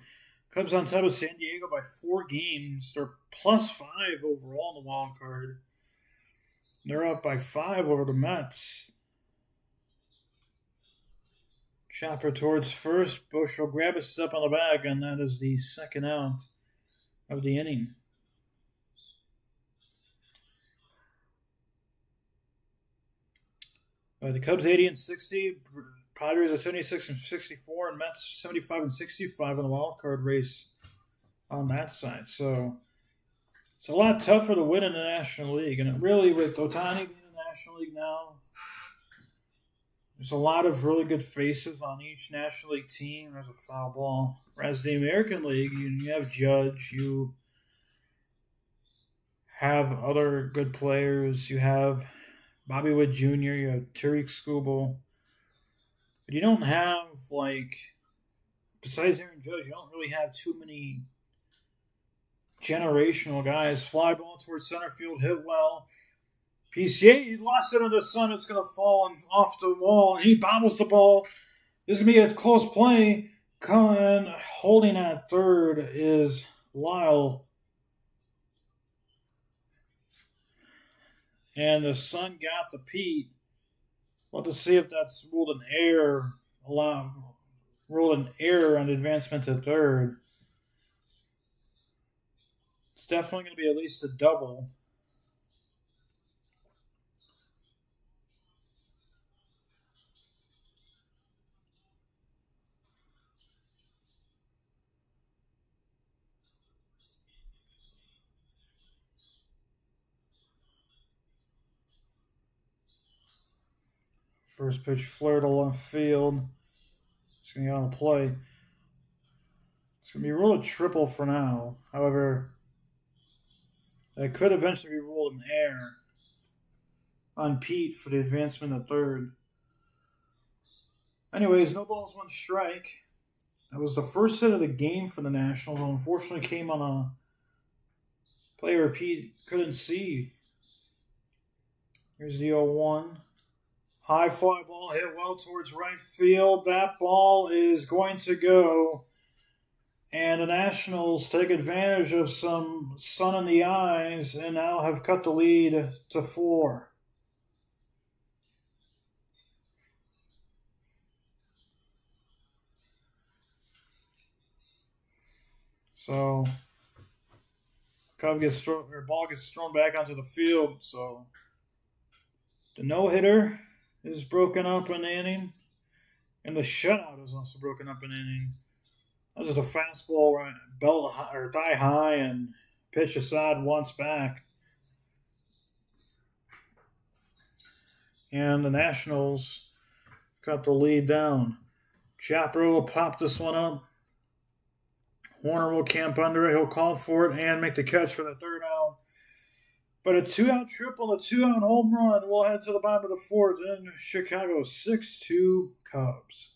Cubs on top of San Diego by 4 games. They're +5 overall in the wild card. They're up by 5 over the Mets. Chopper towards first. Bush will grab a step on the bag, and that is the second out of the inning. The Cubs 80 and 60. Padres are 76 and 64, and Mets 75 and 65 in the wild card race on that side. So it's a lot tougher to win in the National League. And it really, with Ohtani being in the National League now, there's a lot of really good faces on each National League team. There's a foul ball. Whereas the American League, you have Judge, you have other good players, you have Bobby Witt Jr., you have Tariq Skubal. But you don't have, besides Aaron Judge, you don't really have too many generational guys. Fly ball towards center field, hit well. PCA, he lost it in the sun. It's going to fall off the wall. And he bobbles the ball. This is going to be a close play. Coming, holding at third is Lyle. And the Sun got the Pete. We'll have to see if that's ruled an error. Ruled an error on advancement to third. It's definitely going to be at least a double. First pitch flare to left field. It's going to get on the play. It's going to be ruled a triple for now. However, that could eventually be ruled an error on Pete for the advancement to third. Anyways, no balls, one strike. That was the first hit of the game for the Nationals. Unfortunately, came on a player Pete couldn't see. Here's the 0-1. High fly ball hit well towards right field. That ball is going to go. And the Nationals take advantage of some sun in the eyes and now have cut the lead to 4. So, ball gets thrown back onto the field. So, the no-hitter is broken up in the inning, and the shutout is also broken up in the inning. That was just a fastball, right, belt or thigh high, and pitch aside once back. And the Nationals cut the lead down. Chapper will pop this one up. Warner will camp under it. He'll call for it and make the catch for the third out. But a 2-out triple, a 2-out home run will head to the bottom of the fourth in Chicago. 6-2 Cubs.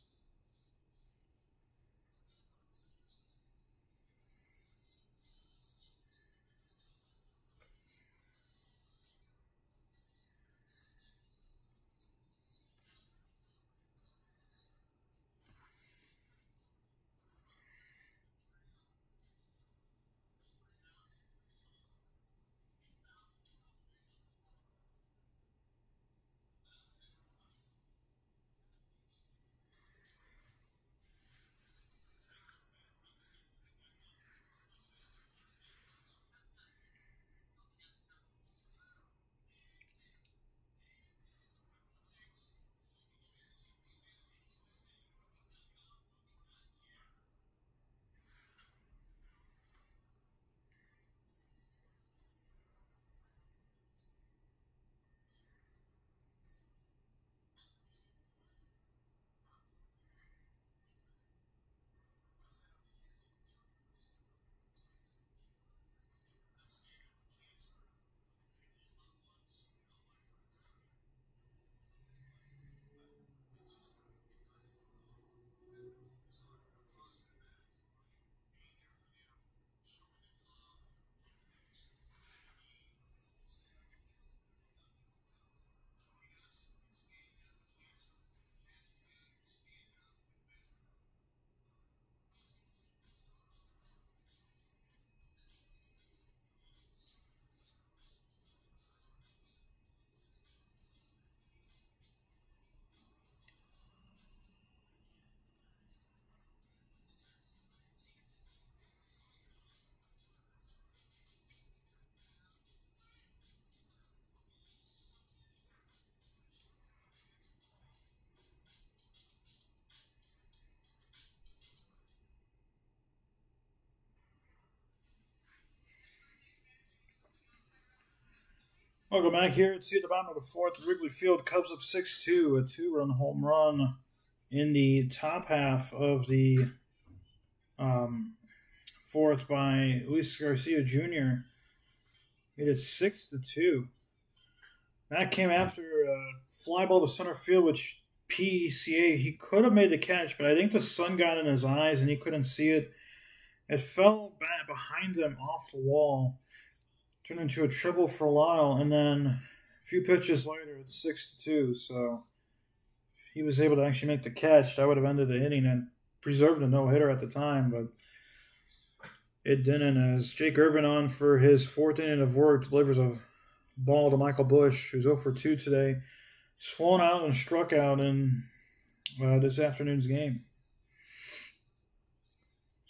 Welcome back here to the bottom of the fourth. Wrigley Field, Cubs up 6-2, a 2-run home run in the top half of the fourth by Luis Garcia Jr. It is 6-2. That came after a fly ball to center field, which PCA, he could have made the catch, but I think the sun got in his eyes and he couldn't see it. It fell back behind him off the wall. Turned into a triple for a while, and then a few pitches later, it's 6-2. So if he was able to actually make the catch, that would have ended the inning and preserved a no-hitter at the time, but it didn't. As Jake Irvin on for his fourth inning of work delivers a ball to Michael Busch, who's 0 for 2 today. He's flown out and struck out in this afternoon's game.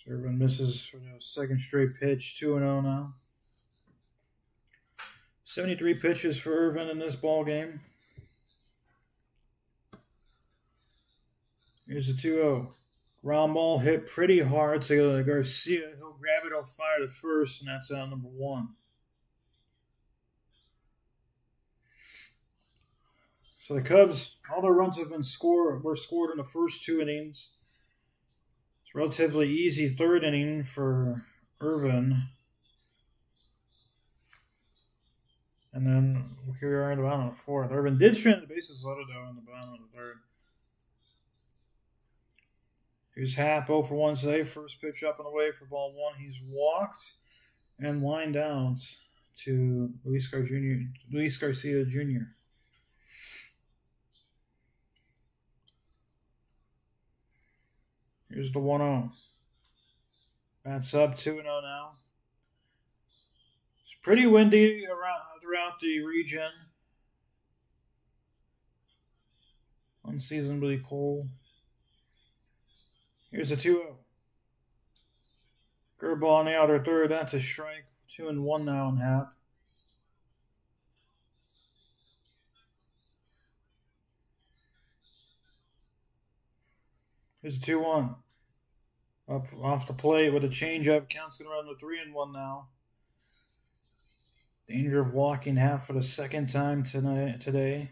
So Irvin misses for the second straight pitch, 2-0 now. 73 pitches for Irvin in this ball game. Here's the 2-0. Ground ball hit pretty hard to Garcia. He'll grab it, he'll fire to first, and that's out number 1. So the Cubs, all their runs were scored in the first 2 innings. It's a relatively easy third inning for Irvin. And then here we are in the bottom of the fourth. Irvin did strand the bases loaded though in the bottom of the third. Here's Happ 0 for 1 today. First pitch up and away for ball 1. He's walked and lined out to Luis Garcia Jr. Here's the 1-0. Bats up 2-0 now. It's pretty windy throughout the region. Unseasonably cold. Here's the 2-0. Curveball on the outer third. That's a strike. 2-1 now in Happ. Here's the 2-1. Up off the plate with a changeup. Count's going to run to 3-1 now. Danger of walking Happ for the second time today.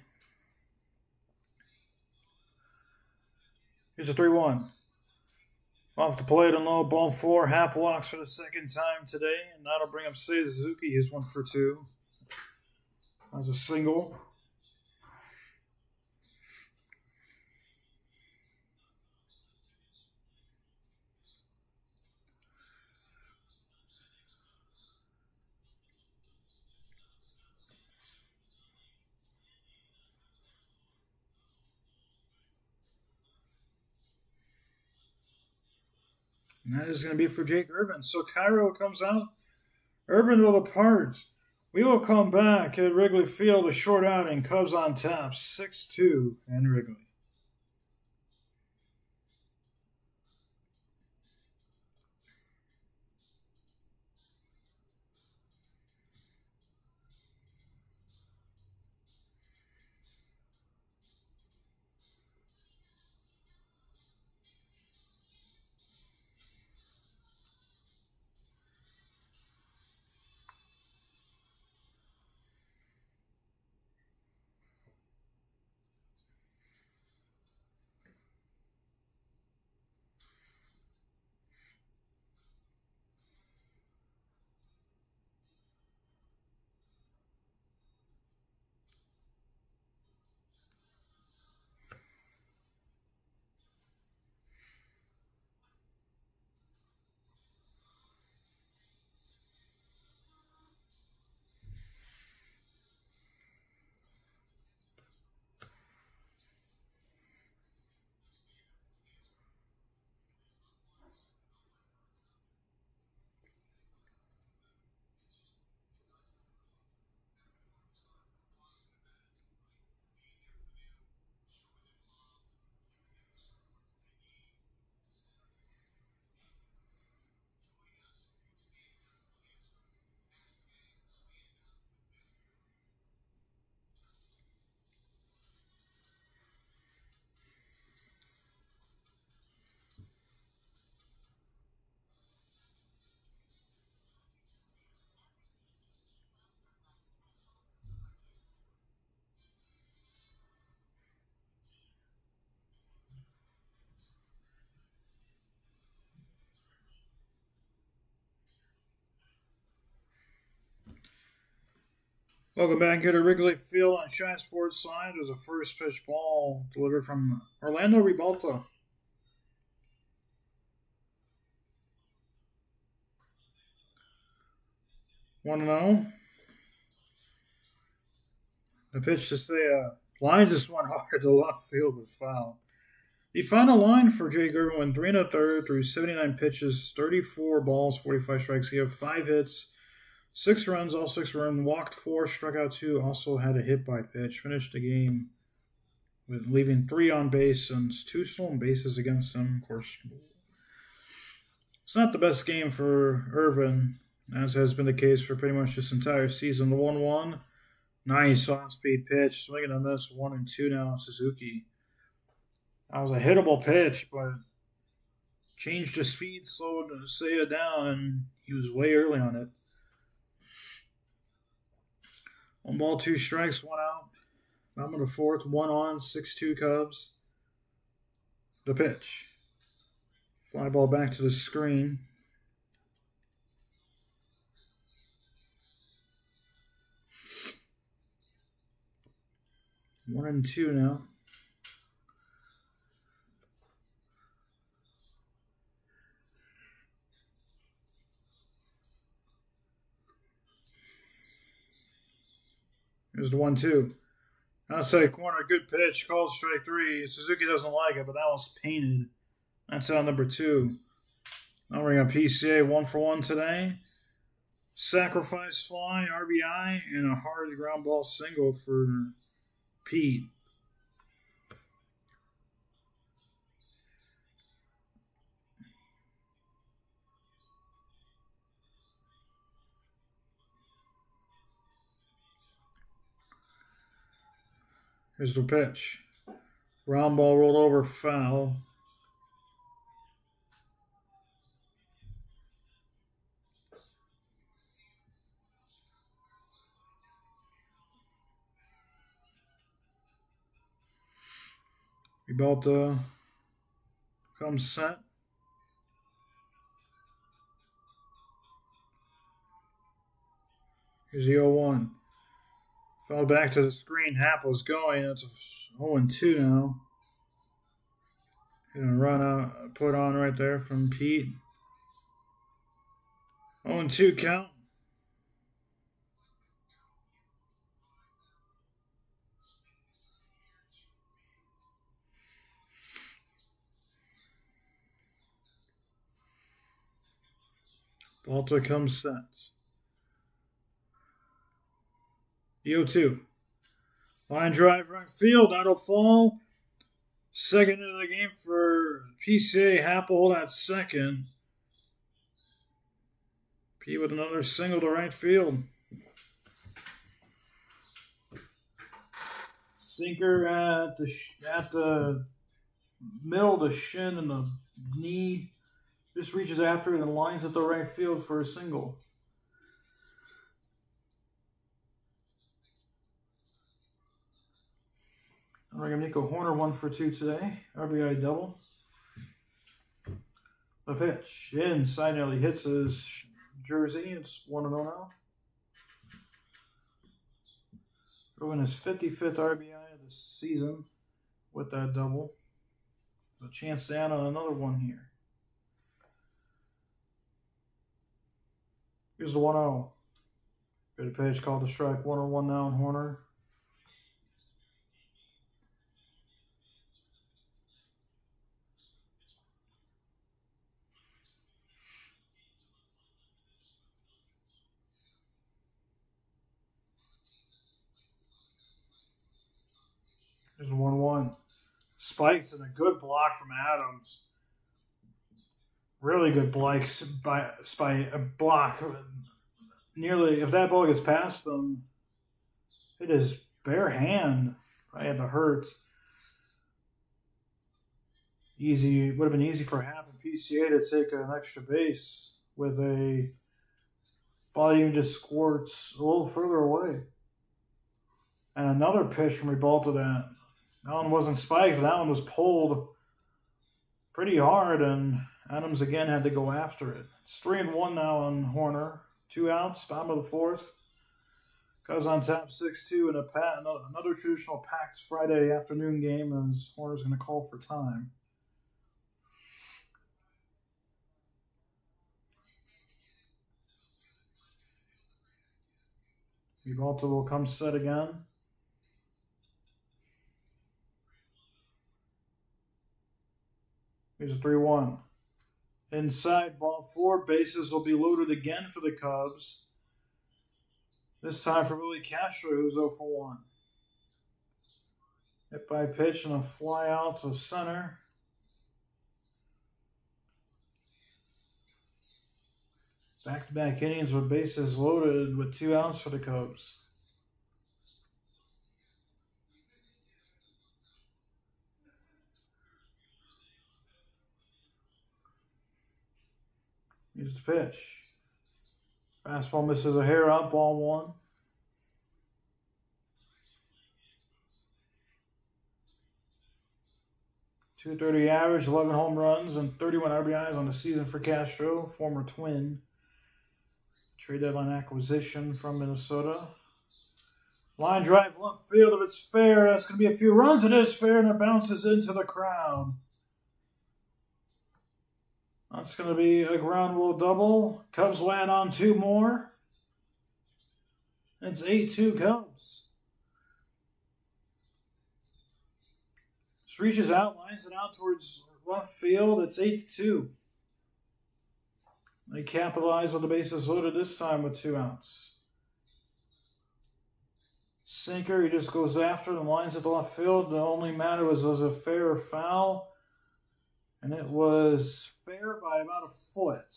Here's a 3-1. Off the plate and low, ball 4. Happ walks for the second time today, and that'll bring up Seiya Suzuki. He's 1 for 2. That's a single. And that is going to be for Jake Irvin. So Cairo comes out. Irvin will depart. We will come back at Wrigley Field, a short outing. Cubs on top, 6-2 in Wrigley. Welcome back here to Wrigley Field on Shy Sports Side. There's a first pitch ball delivered from Orlando Ribalta. 1-0. The pitch to say lines just went hard to left field with foul. The final line for Jake Irvin went 3 1/3 through 79 pitches, 34 balls, 45 strikes. He had 5 hits, 6 runs, all 6 were in, walked 4, struck out 2, also had a hit by pitch. Finished the game with leaving 3 on base and 2 stolen bases against him. Of course, it's not the best game for Irvin, as has been the case for pretty much this entire season. The 1-1, nice off-speed pitch, swinging on this 1-2 now, Suzuki. That was a hittable pitch, but changed the speed, slowed Seiya down, and he was way early on it. 1 ball, 2 strikes, 1 out. Bottom of the fourth, 1 on, 6-2 Cubs. The pitch. Fly ball back to the screen. One and two now. Here's the 1-2. Outside corner, good pitch. Called strike three. Suzuki doesn't like it, but that one's painted. That's out number 2. Now we're going to PCA 1 for 1 today. Sacrifice fly, RBI, and a hard ground ball single for Pete. Here's the pitch. Round ball rolled over, foul. Ribalta comes set. Here's the 0-1. Fell back to the screen. Happ was going. It's 0-2 now. Gonna run out, put on right there from Pete. 0-2 count. Balta comes set. The 0-2. Line drive right field. That'll fall. Second of the game for PCA. Happel at second. Pete with another single to right field. Sinker at the middle of the shin and the knee. Just reaches after it and lines at the right field for a single. We're going to make a Horner 1 for 2 today. RBI double. The pitch. Inside nearly hits his jersey. It's 1-0 now. Throwing his 55th RBI of the season with that double. There's a chance to add on another one here. Here's the 1-0. Good pitch, called a strike. 1-1 now on Horner. Here's the 1-1. Spiked and a good block from Adams. Really good block by a block. Nearly, if that ball gets past them, it is bare hand. I had to hurt. Easy, would have been easy for Happ and PCA to take an extra base with a ball that even just squirts a little further away. And another pitch from Ribalta that one wasn't spiked, but that one was pulled pretty hard, and Adams again had to go after it. It's 3-1 now on Horner. 2 outs, bottom of the fourth. Cubs on top 6-2 in another traditional packed Friday afternoon game as Horner's going to call for time. Ribalta will come set again. Here's a 3-1. Inside, ball 4. Bases will be loaded again for the Cubs. This time for Willie Castro, who's 0 for 1. Hit by pitch and a fly out to center. Back-to-back innings with bases loaded with 2 outs for the Cubs. Here's the pitch. Fastball misses a hair out, ball 1. .230 average, 11 home runs, and 31 RBIs on the season for Castro, former Twin. Trade deadline acquisition from Minnesota. Line drive left field. If it's fair, that's going to be a few runs. It is fair, and it bounces into the crowd. That's going to be a ground rule double. Cubs land on 2 more. It's 8-2 Cubs. This reaches out, lines it out towards left field. It's 8-2. They capitalize with the bases loaded this time with 2 outs. Sinker, he just goes after the lines at the left field. The only matter was it fair or foul? And it was fair by about a foot.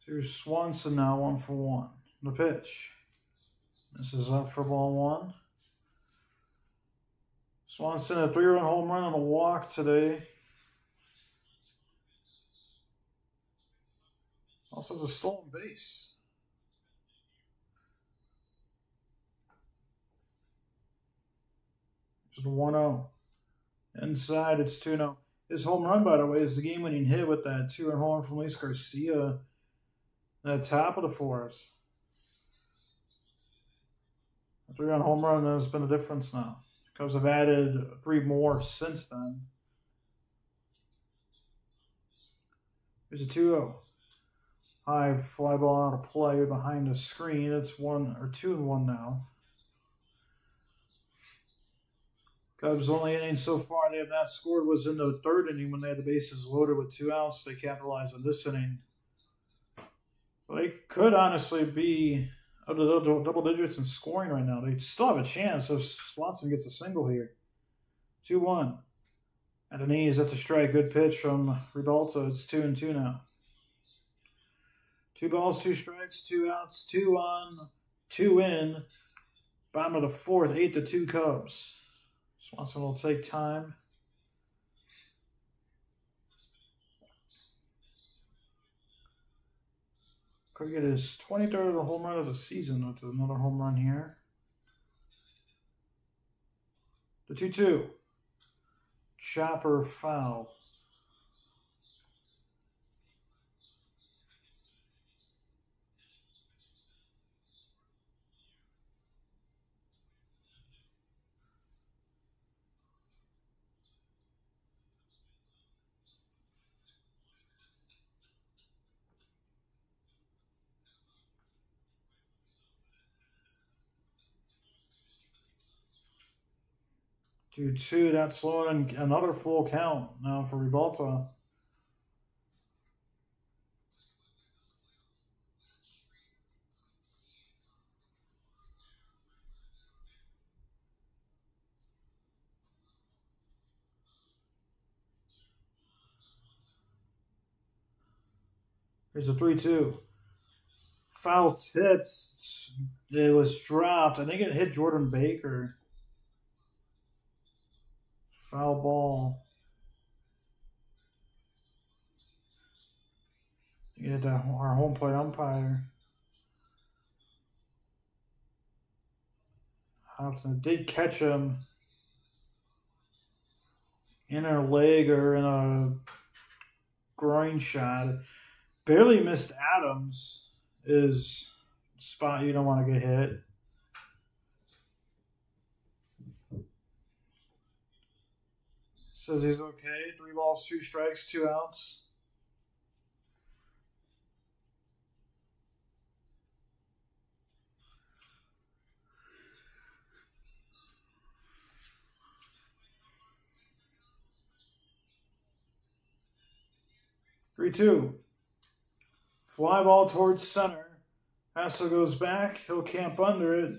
Here's Swanson now, 1-for-1. The pitch. This is up for ball 1. Swanson, a 3-run home run and a walk today. Also has a stolen base. Just 1-0. Inside, it's 2-0. His home run, by the way, is the game-winning hit with that 2-run home run from Luis Garcia at the top of the 4th. A 3-run home run has been the difference now. Cubs have added 3 more since then. Here's a 2-0. High fly ball out of play behind the screen. It's 2-1 now. Cubs' only inning so far they have not scored was in the 3rd inning when they had the bases loaded with 2 outs. They capitalized on this inning. They could honestly be up to double digits in scoring right now. They still have a chance if Swanson gets a single here. 2-1. At the knees, at the strike. Good pitch from Ribalta. It's 2-2 now. 2 balls, 2 strikes, 2 outs, 2 on, 2 in. Bottom of the 4th, 8-2 Cubs. Swanson will take time. Could get his 23rd home run of the season with another home run here. The 2-2. Chopper foul. Two, that's slow, and another full count now for Ribalta. Here's a 3-2. Foul tipped. It was dropped. I think it hit Jordan Baker. Foul ball. You get our home plate umpire. Hobson did catch him in her leg or in a groin shot. Barely missed Adams is spot you don't want to get hit. Says he's okay. 3 balls, 2 strikes, 2 outs. Three-two. Fly ball towards center. Hassel goes back. He'll camp under it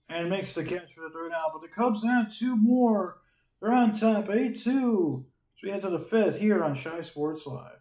and makes the catch for the 3rd out. But the Cubs add 2 more. They're on top, 8-2. So we head to the 5th here on Shy Sports Live.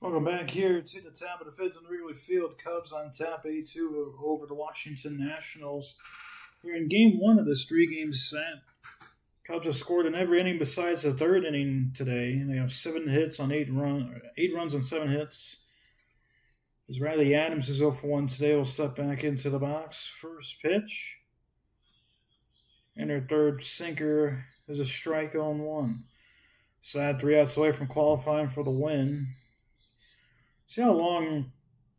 Welcome back here to the top of the fifth in Wrigley Field. Cubs on top 8-2 over the Washington Nationals. Here in game one of this three-game set. Cubs have scored in every inning besides the third inning today. They have 7 hits on 8 runs on 7 hits. As Riley Adams is 0 for 1 today, will step back into the box. First pitch. And their third sinker is a strike on 1. Sad 3 outs away from qualifying for the win. See how long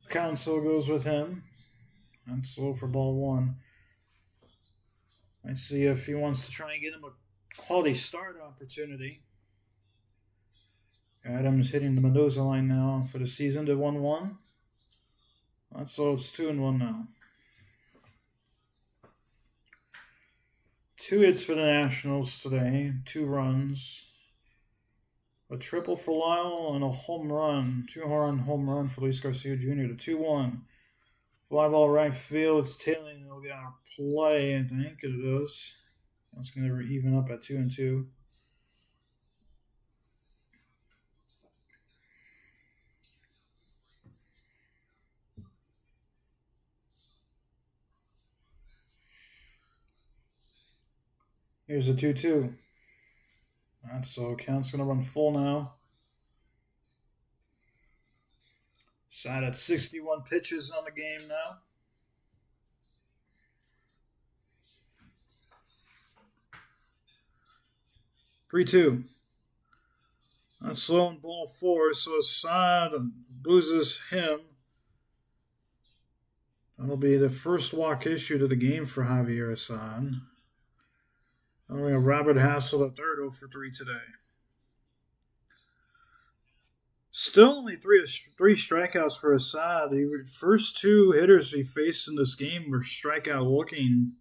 Council goes with him. That's low for ball 1. Let's see if he wants to try and get him a quality start opportunity. Adams hitting the Mendoza line now for the season to 1-1. So it's 2-1 now. 2 hits for the Nationals today, 2 runs. A triple for Lyle and a home run. 2-run home run for Luis Garcia Jr. to 2-1. Fly ball right field. It's tailing. It'll get a play, I think it is. That's going to even up at 2-2. Here's a 2-2. So count's going to run full now. Side at 61 pitches on the game now. Three-two. That's low on ball 4, so Assad loses him. That'll be the first walk issued of the game for Javier Assad. We have Robert Hassel at third, 0 for 3 today. Still only three strikeouts for Assad. The first 2 hitters he faced in this game were strikeout looking.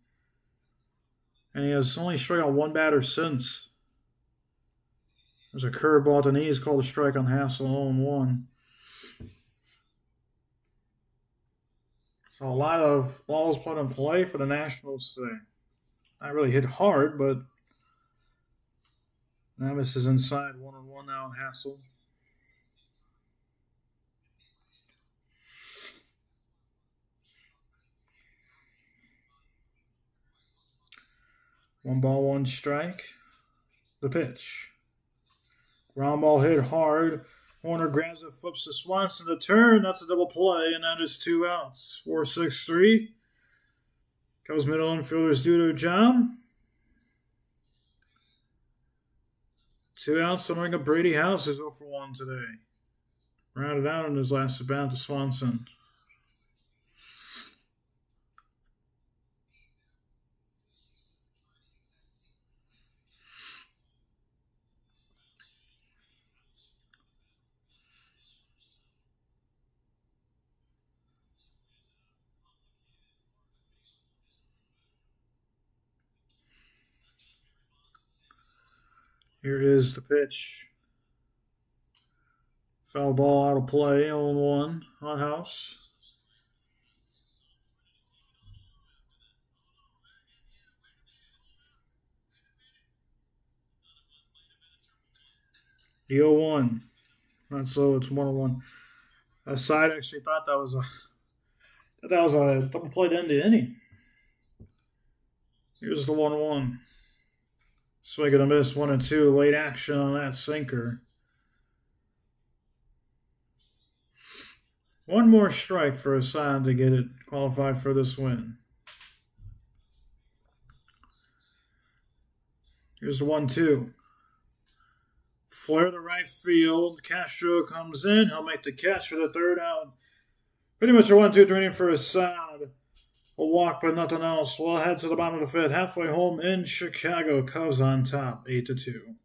And he has only struck out 1 batter since. There's a curveball at the knees called a strike on Hassel, 0-1. So a lot of balls put in play for the Nationals today. Not really hit hard, but Navis is inside 1-1 now on Hassel. One ball, 1 strike. The pitch. Ground ball hit hard. Horner grabs it, flips to Swanson to turn. That's a double play, and that is 2 outs. 4-6-3. Cubs middle infielders do their job. 2 outs. Something of Brady House is 0 for 1 today. Rounded out in his last at bat to Swanson. Here is the pitch. Foul ball out of play, 0-1 on House. The 0-1. Not so, it's 1-1. Side actually thought that was a double play to end the inning. Here's the 1-1. Swing and a miss, 1-2. Late action on that sinker. 1 more strike for Assad to get it qualified for this win. Here's the 1-2. Flare to right field. Castro comes in. He'll make the catch for the 3rd out. Pretty much a 1-2 inning for Assad. A walk, but nothing else. We'll head to the bottom of the 5th. Halfway home in Chicago. Cubs on top, 8-2.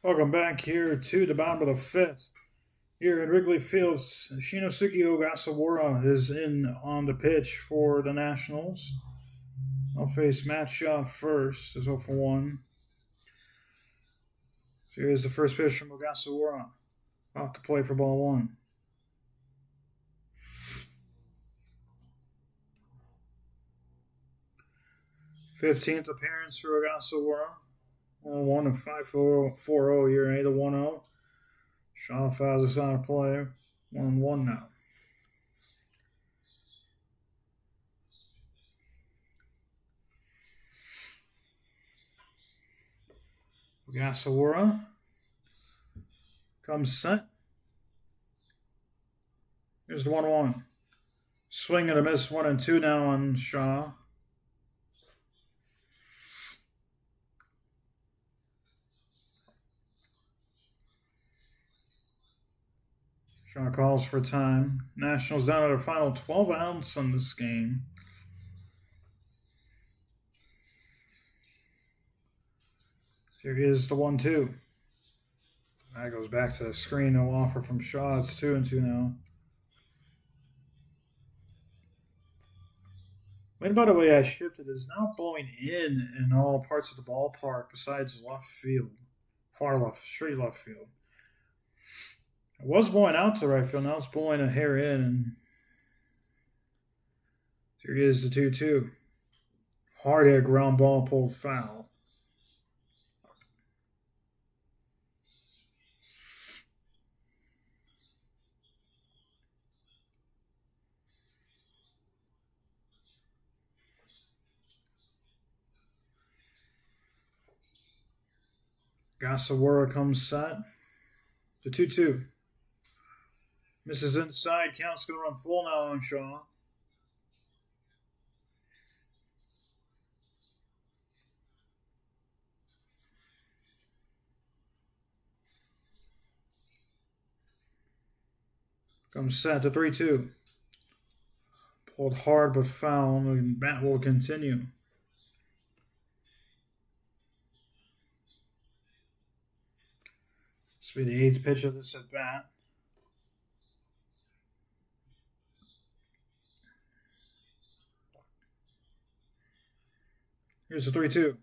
Welcome back here to the bottom of the fifth. Here at Wrigley Field, Shinosuke Ogasawara is in on the pitch for the Nationals. I'll face Matt Shaw first, as 0 for 1. Here's the first pitch from Ogasawara. Off to play for ball 1. Fifteenth appearance for Ogasawara. 1 and 5-4-0 here, 8-1-0. Shaw fouls us out of play. 1-1 now. Ogasawara comes set. Here's the 1-1. Swing and a miss, 1-2 now on Shaw. Shaw calls for time. Nationals down to their final 12 outs on this game. Here is the 1-2. That goes back to the screen. No offer from Shaw. It's 2-2 now. Wind, by the way, I shifted is now blowing in all parts of the ballpark besides left field. Far left, straight left field. It was blowing out to right field. Now it's blowing a hair in. And here is the 2-2. Hard hit ground ball pulled foul. Gasawara comes set. The 2-2. Misses inside. Count's going to run full now on Shaw. Comes set to 3-2. Pulled hard but foul. And bat will continue. This will be the 8th pitch of this at bat. Here's the 3-2.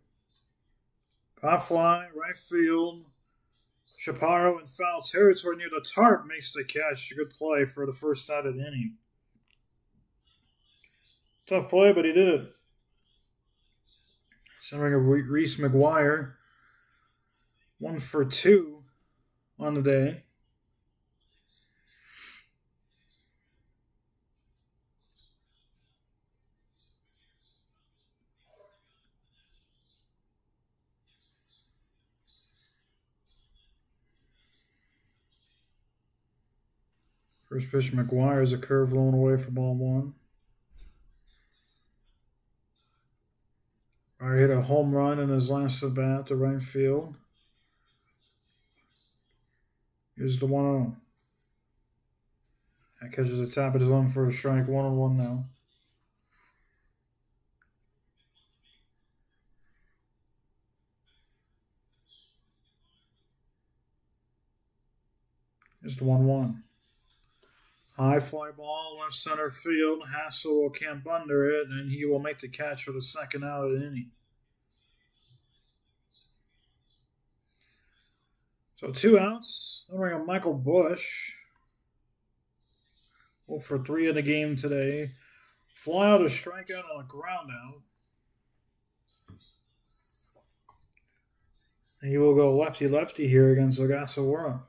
Pop fly, right field. Chaparro in foul territory near the tarp makes the catch. Good play for the first out of the inning. Tough play, but he did it. Centering of Reese McGuire. 1 for 2 on the day. First pitch, McGuire is a curve blown away for ball 1. McGuire hit a home run in his last at bat to right field. Here's the 1-0. That catches the top of his zone for a strike. 1-1 now. Here's the 1-1. High fly ball, left center field. Hassel will camp under it, and he will make the catch for the second out of the inning. So 2 outs. Then we're going to Michael Bush. 0 for 3 in the game today. Fly out a strikeout on a ground out. And he will go lefty-lefty here against Ogasawara.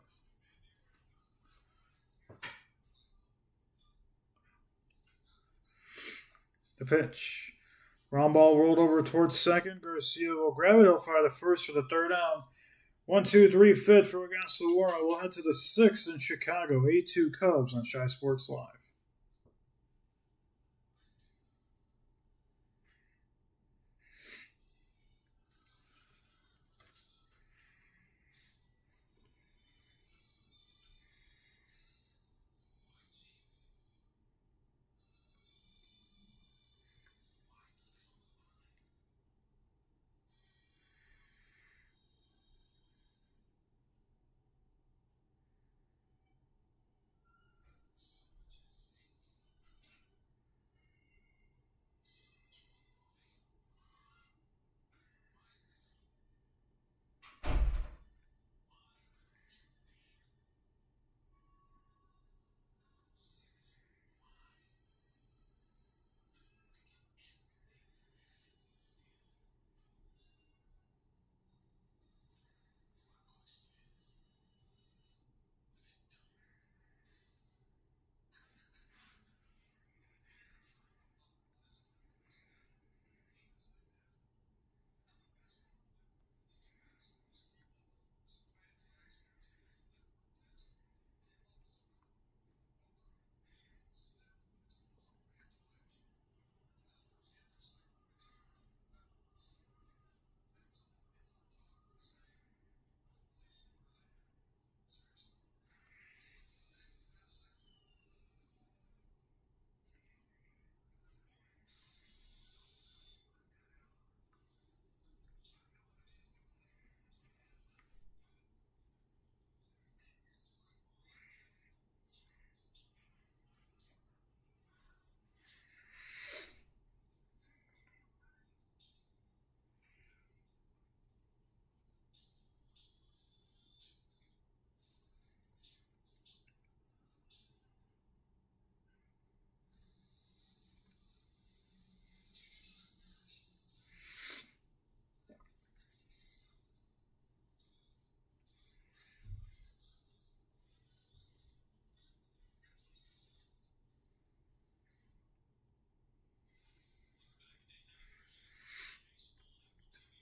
The pitch. Ground ball rolled over towards second. Garcia will grab it. He'll fire the first for the third out. 1-2-3 fit for Ogasawara. We'll head to the 6th in Chicago. 8-2 Cubs on Shy Sports Live.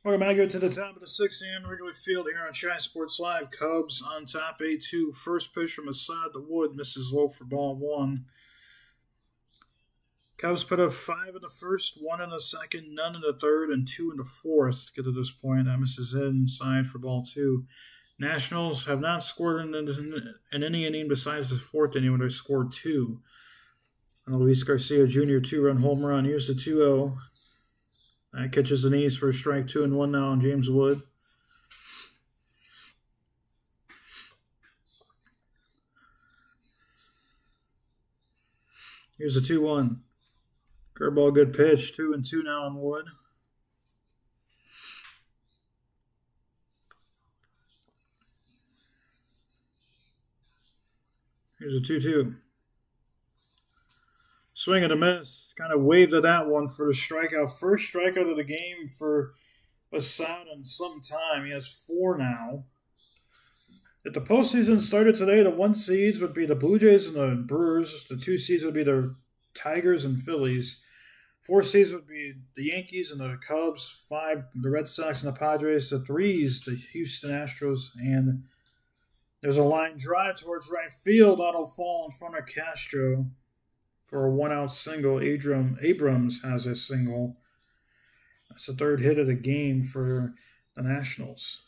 Welcome back to the top of the 6th inning, Wrigley Field here on Tri Sports Live. Cubs on top 8-2. First pitch from Assad to Wood, misses low for ball 1. Cubs put up 5 in the first, 1 in the second, none in the third, and 2 in the fourth. Get to this point, that misses inside for ball 2. Nationals have not scored in any inning besides the 4th inning when they scored 2. And Luis Garcia Jr. 2-run home run. Here's the 2-0. That catches the knees for a strike. 2-1 now on James Wood. Here's the 2-1. Curveball, good pitch. 2-2 now on Wood. Here's a 2-2. Swing and a miss. Kind of waved at that one for the strikeout. First strikeout of the game for Assad in some time. He has 4 now. If the postseason started today, the 1 seeds would be the Blue Jays and the Brewers. The 2 seeds would be the Tigers and Phillies. 4 seeds would be the Yankees and the Cubs. 5, the Red Sox and the Padres. The 3s, the Houston Astros. And there's a line drive towards right field. That'll fall in front of Castro for a 1-out single. Abrams has a single. That's the 3rd hit of the game for the Nationals.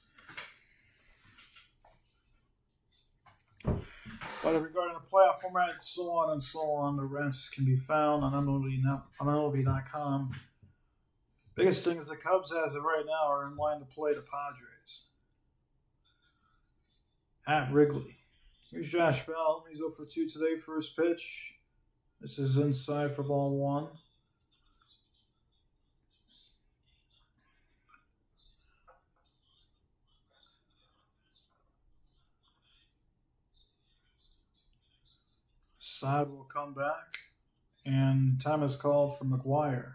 But regarding the playoff format, so on and so on, the rest can be found on MLB.com. Biggest thing is the Cubs, as of right now, are in line to play the Padres at Wrigley. Here's Josh Bell. He's 0 for 2 today. First pitch. This is inside for ball 1. Side will come back, and time is called for McGuire.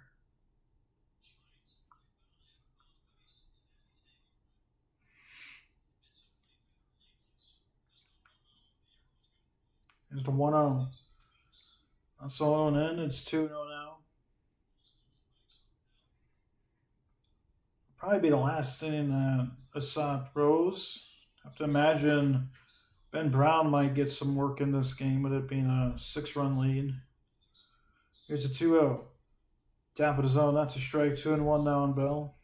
Here's the 1-0. That's all in. It's 2-0 now. Probably be the last inning that Assad throws. I have to imagine Ben Brown might get some work in this game with it being a 6-run lead. Here's a 2-0. Tap of the zone. That's a strike. 2-1 now on Bell.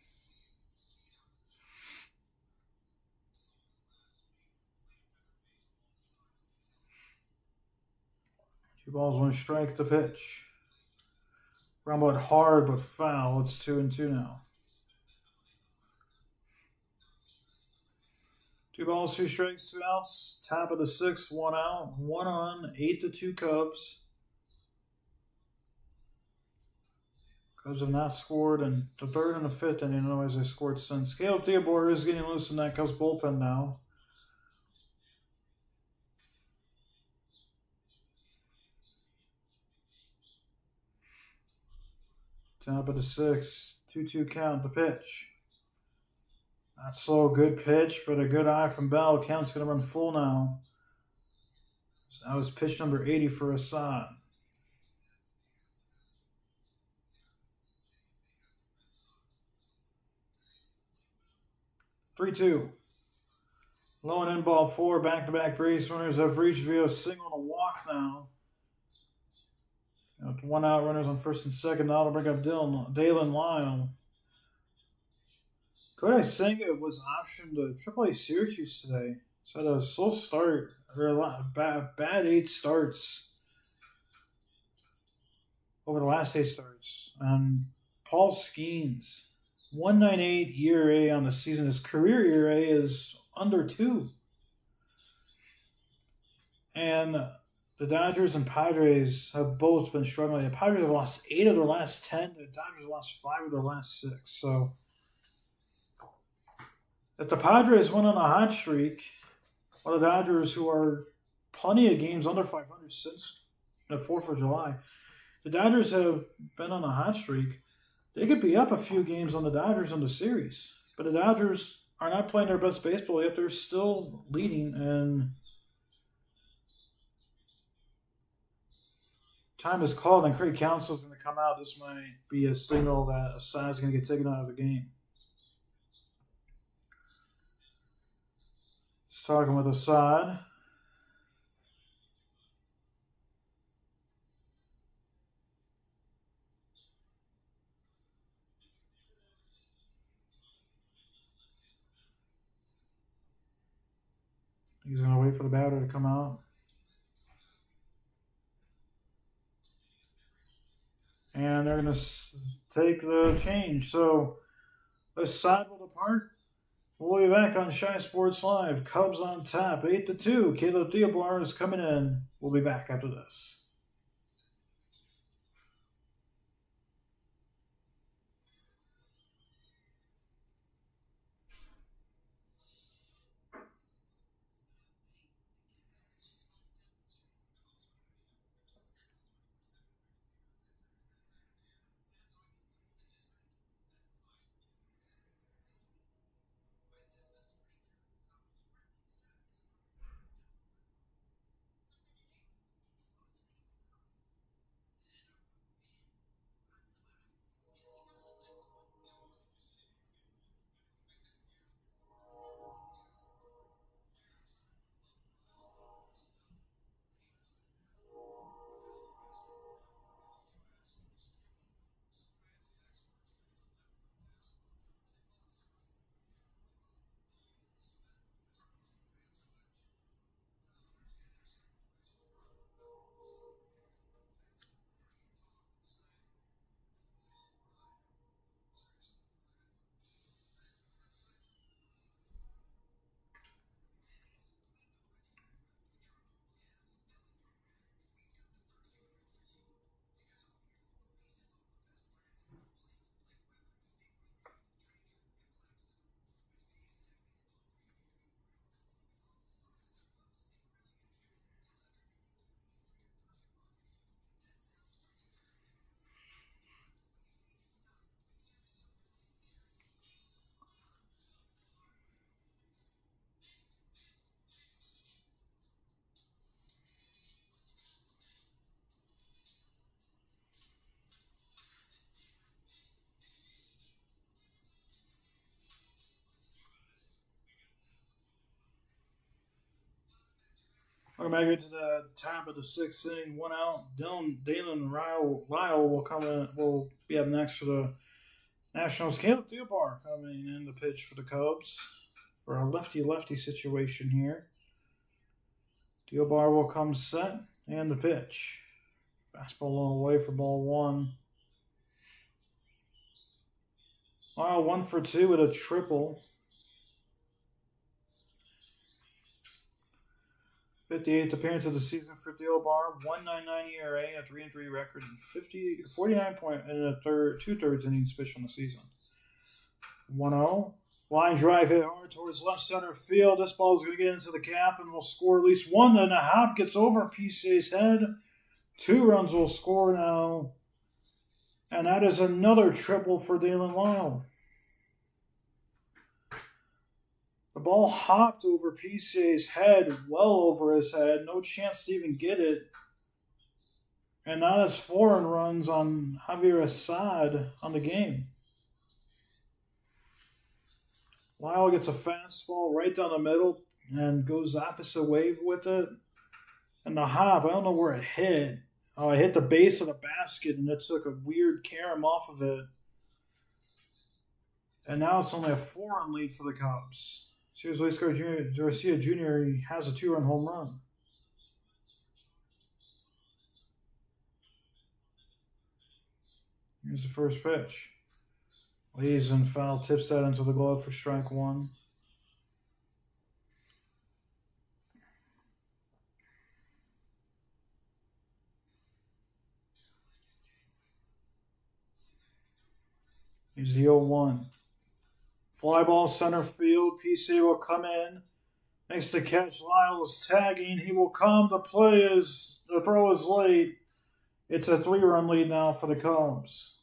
Two balls, 1 strike. The pitch. Ground ball hard but foul. It's 2-2 now. 2 balls, 2 strikes, 2 outs. Top of the 6th, 1 out, 1 on, 8-2 Cubs. Cubs have not scored in the 3rd and the 5th inning, otherwise they scored since. Caleb Theobor is getting loose in that Cubs bullpen now. Top of the 6th, 2-2 count, the pitch. Not so good pitch, but a good eye from Bell. Count's going to run full now. So that was pitch number 80 for Assad. (3-2). Low and in ball 4. Back-to-back base runners have reached via a single and a walk now. 1 out, runners on 1st and 2nd. Now to bring up Dalen Lyle. Kodai Senga was optioned to AAA Syracuse today. So had a slow start, or a lot bad 8 starts over the last 8 starts. And Paul Skeens, 1.98 ERA on the season. His career ERA is under 2. And the Dodgers and Padres have both been struggling. The Padres have lost 8 of their last 10. The Dodgers have lost 5 of their last 6. So if the Padres went on a hot streak, or the Dodgers, who are plenty of games under 500 since the 4th of July, the Dodgers have been on a hot streak. They could be up a few games on the Dodgers in the series. But the Dodgers are not playing their best baseball yet. They're still leading, and time is called, and Craig Counsell's going to come out. This might be a signal that Assad's going to get taken out of the game. talking with Assad. He's going to wait for the batter to come out. And they're going to take the change. So Assad will depart. We'll be back on Shy Sports Live. Cubs on top, 8-2. Caleb Theobar is coming in. We'll be back after this. Welcome back here to the top of the 6th inning. 1 out. Dalen Lyle will come in. Will be up next for the Nationals. Caleb Theobar coming in to pitch for the Cubs for a lefty-lefty situation here. Theobar will come set and the pitch. Fastball long away for ball 1. Lyle 1 for 2 with a triple. 58th appearance of the season for Theobar. 1.99 ERA, a 3-3 record, and 49 point in a 2/3 innings pitched on the season. 1-0. Line drive hit hard towards left center field. This ball is going to get into the gap and will score at least 1. And a hop gets over PCA's head. 2 runs will score now. And that is another triple for Dalen Lyle. The ball hopped over PCA's head, well over his head. No chance to even get it. And now that's 4 runs on Javier Assad on the game. Lyle gets a fastball right down the middle and goes opposite wave with it. And the hop, I don't know where it hit. Oh, it hit the base of the basket and it took a weird carom off of it. And now it's only a 4-run lead for the Cubs. Here's Luis Garcia Jr. He has a 2-run home run. Here's the first pitch. Leaves and foul, tips that into the glove for strike 1. Here's the 0-1. Fly ball center field. PC will come in. Makes the catch. Lyle is tagging. He will come. The throw is late. It's a 3-run lead now for the Cubs.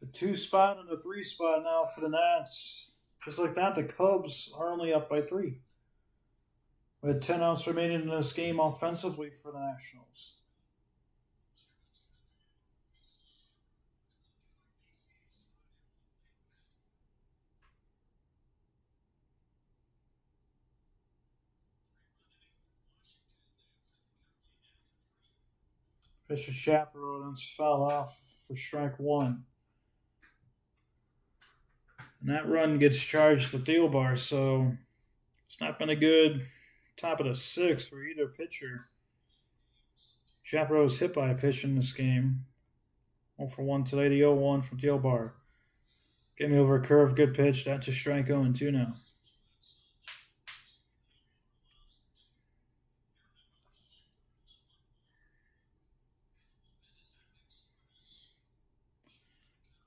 The 2 spot and the 3 spot now for the Nats. Just like that, the Cubs are only up by 3. With 10 outs remaining in this game offensively for the Nationals. Pitch to Chaparro, then foul off for strike one. And that run gets charged to Thielbar, so it's not been a good top of the sixth for either pitcher. Chaparro was hit by a pitch in this game. 1 for 1 today, the 0-1 from Thielbar. Get me over a curve, good pitch. That's a strike 0-2 now.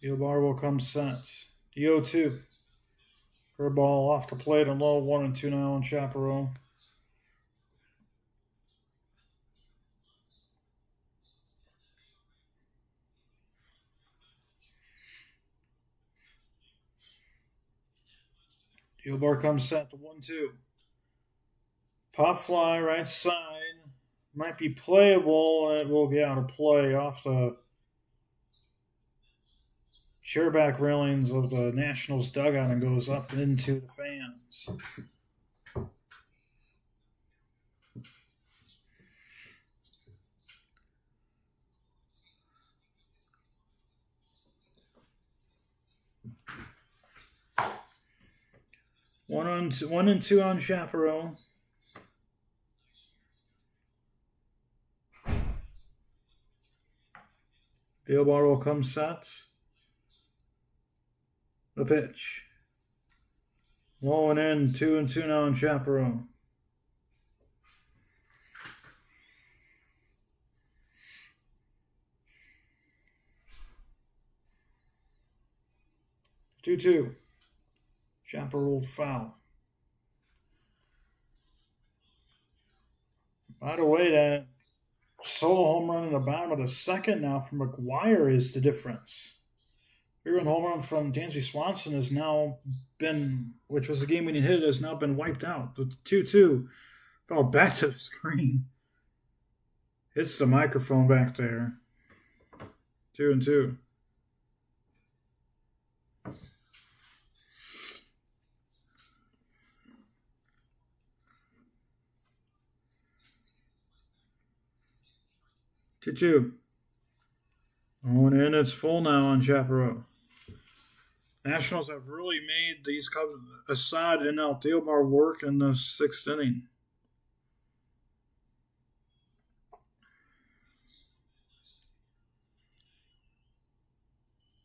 Thielbar will come set. The 0-2. Curveball off the plate and low, 1-2 now on Chaparro. Thielbar comes set to 1-2. Pop fly right side. Might be playable, and it will get out of play off the chairback railings of the Nationals dugout and goes up into the fans. One and two on Chaparro. Thielbar will come set. The pitch. Low and in, 2-2 now on Chaparro. Two. Chaparro foul. By the way, that solo home run in the bottom of the second now from McGuire is the difference. Three-run home run from Dansby Swanson has now been, which was the game when he hit it, has now been wiped out. The 2-2 fell back to the screen. Hits the microphone back there. 2-2. Two. Going in, it's full now on Chaparro. Nationals have really made these Cubs, Assad and now Thielbar, work in the sixth inning.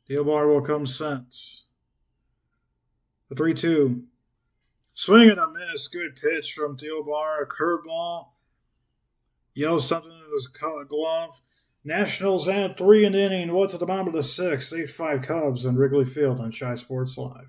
Thielbar will come set. The 3-2. Swing and a miss. Good pitch from Thielbar. A curveball. Yells something in his glove. Nationals add 3 in the inning. What's at the bottom of the sixth? 8-5 Cubs in Wrigley Field on Chi Sports Live.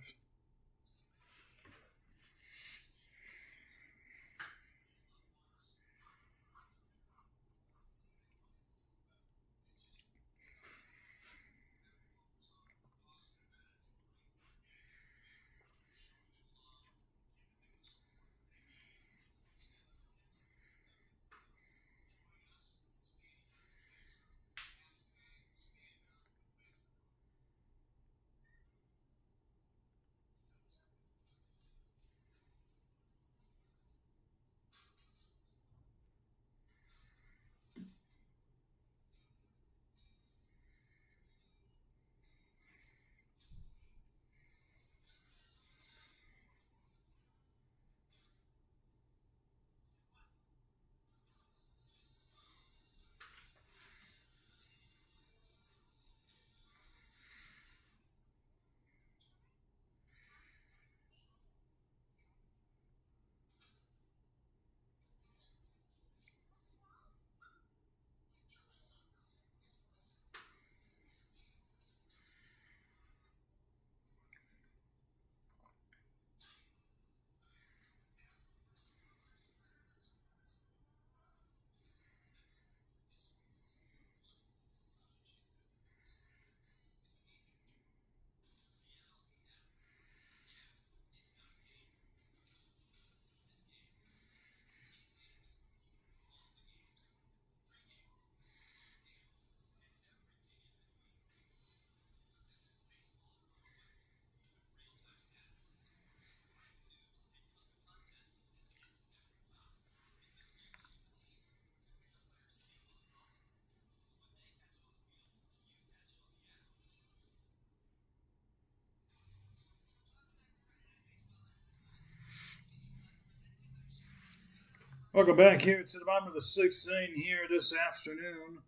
Welcome back here to the bottom of the sixth inning here this afternoon.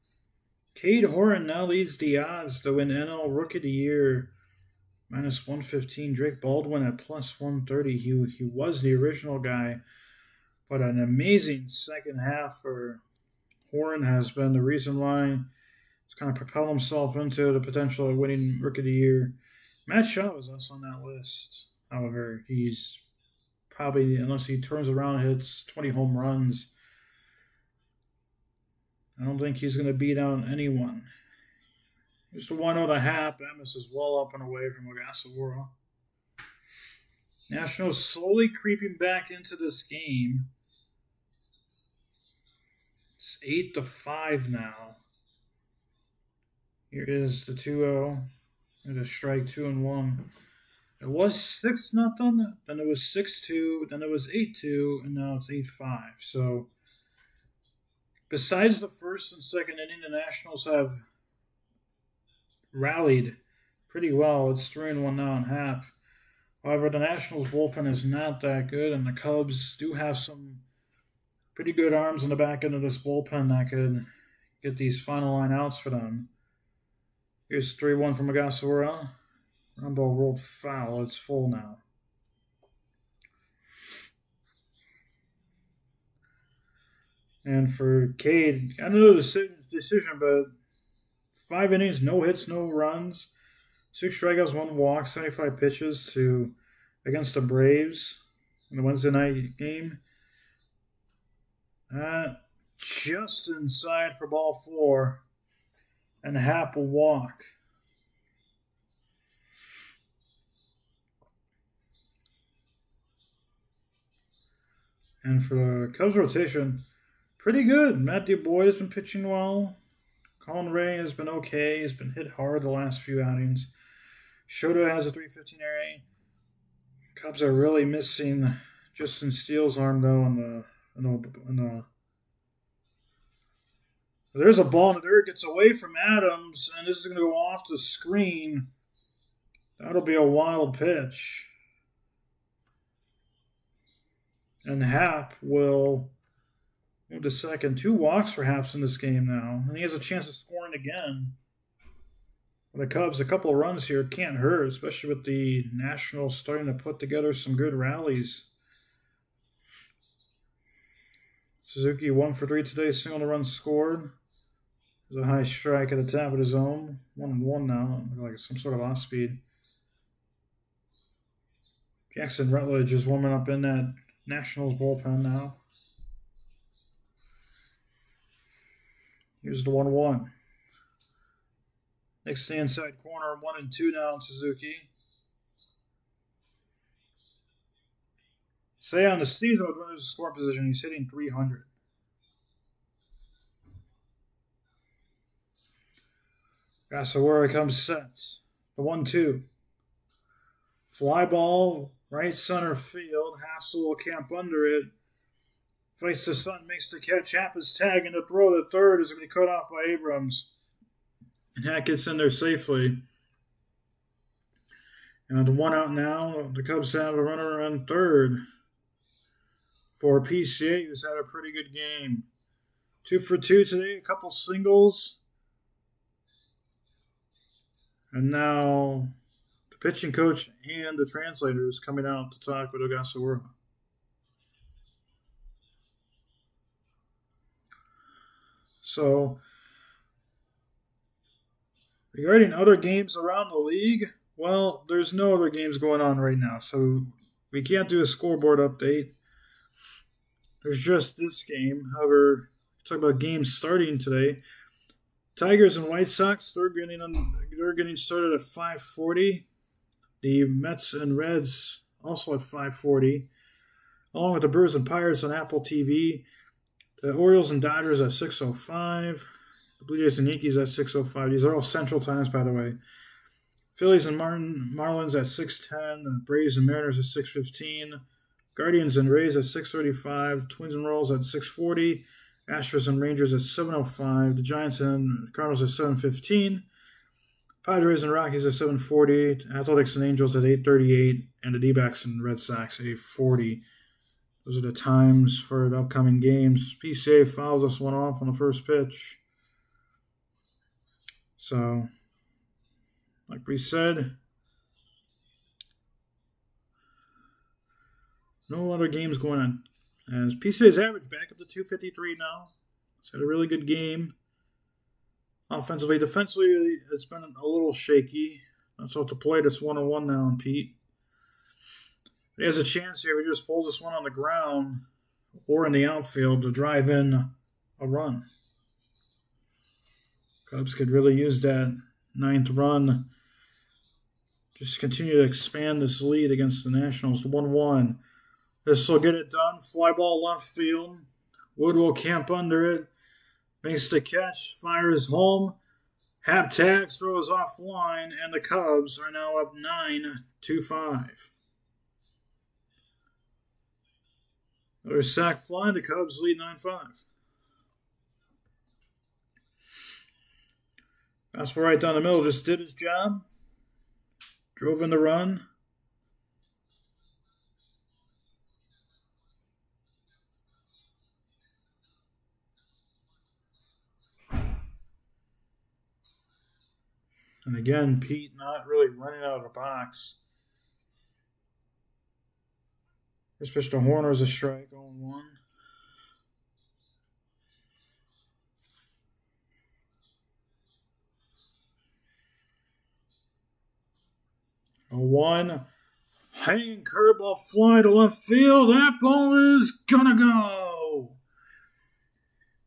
Cade Horan now leads the odds to win NL Rookie of the Year. Minus 115. Drake Baldwin at plus 130. He was the original guy. But an amazing second half for Horan has been the reason why he's kind of propelled himself into the potential of winning Rookie of the Year. Matt Shaw is also on that list. However, he's probably, unless he turns around and hits 20 home runs, I don't think he's going to beat out anyone. Just a 1-0 Hap. Emmis is well up and away from Ogasawara. Nationals slowly creeping back into this game. It's 8-5 now. Here is the 2-0. There's a strike, 2-1. It was 6-0, then it was 6-2, then it was 8-2, and now it's 8-5. So, besides the first and second inning, the Nationals have rallied pretty well. It's 3-1 now in Hap. However, the Nationals bullpen is not that good, and the Cubs do have some pretty good arms on the back end of this bullpen that could get these final line outs for them. Here's 3-1 from Ogasawara. Ground ball rolled foul. It's full now. And for Cade, I know the decision, but 5 innings, no hits, no runs, 6 strikeouts, 1 walk, 75 pitches against the Braves in the Wednesday night game. Just inside for ball 4, and Hap will walk. And for the Cubs rotation, pretty good. Matt DuBois has been pitching well. Colin Ray has been okay. He's been hit hard the last few outings. Shota has a 3.15 ERA. Cubs are really missing Justin Steele's arm, though, in the there's a ball in the dirt, gets away from Adams, and this is going to go off the screen. That'll be a wild pitch. And Hap will move to second. 2 walks for Haps in this game now. And he has a chance of scoring again. For the Cubs, a couple of runs here can't hurt, especially with the Nationals starting to put together some good rallies. Suzuki 1 for 3 today, single run scored. There's a high strike at the top of the zone. 1-1 now, like some sort of off speed. Jackson Rutledge is warming up in that Nationals bullpen now. Here's the 1-1. Next to the inside corner, 1-2 now in Suzuki. Say on the season with runners in scoring position, he's hitting 300. Ogasawara comes set. The 1-2. Fly ball, right center field. Hassel will camp under it. Fights the sun, makes the catch. Hap is tagging the throw to third is going to be cut off by Abrams. And Hack gets in there safely. And 1 out now. The Cubs have a runner on third. For PCA, who's had a pretty good game. 2 for 2 today, a couple singles. And now the pitching coach and the translator is coming out to talk with Ogasawara. So, regarding other games around the league, well, there's no other games going on right now. So, we can't do a scoreboard update. There's just this game. However, talk about games starting today. Tigers and White Sox, they're getting started at 5:40. The Mets and Reds also at 5:40. Along with the Brewers and Pirates on Apple TV. The Orioles and Dodgers at 6:05. The Blue Jays and Yankees at 6:05. These are all Central Times, by the way. Phillies and Marlins at 6:10. The Braves and Mariners at 6:15. Guardians and Rays at 6:35. Twins and Royals at 6:40. Astros and Rangers at 7:05. The Giants and Cardinals at 7:15. Padres and Rockies at 7:40. Athletics and Angels at 8:38. And the D-backs and Red Sox at 8:40. Those are the times for the upcoming games. PCA fouls this one off on the first pitch. So, like we said, no other games going on. As PCA's average back up to 253 now. It's had a really good game. Offensively, defensively, it's been a little shaky. That's off the plate. It's 1-1 now, and Pete. He has a chance here. He just pulls this one on the ground or in the outfield to drive in a run. Cubs could really use that ninth run. Just continue to expand this lead against the Nationals. 1-1. This will get it done. Fly ball left field. Wood will camp under it. Makes the catch. Fires home. Hap tags, throws offline, and the Cubs are now up 9-5. Another sac fly. The Cubs lead 9-5. Fastball right down the middle just did his job. Drove in the run. And again, Pete not really running out of the box. This pitch to Horner is a strike, 0-1. 0-1. Hanging curveball fly to left field. That ball is gonna go.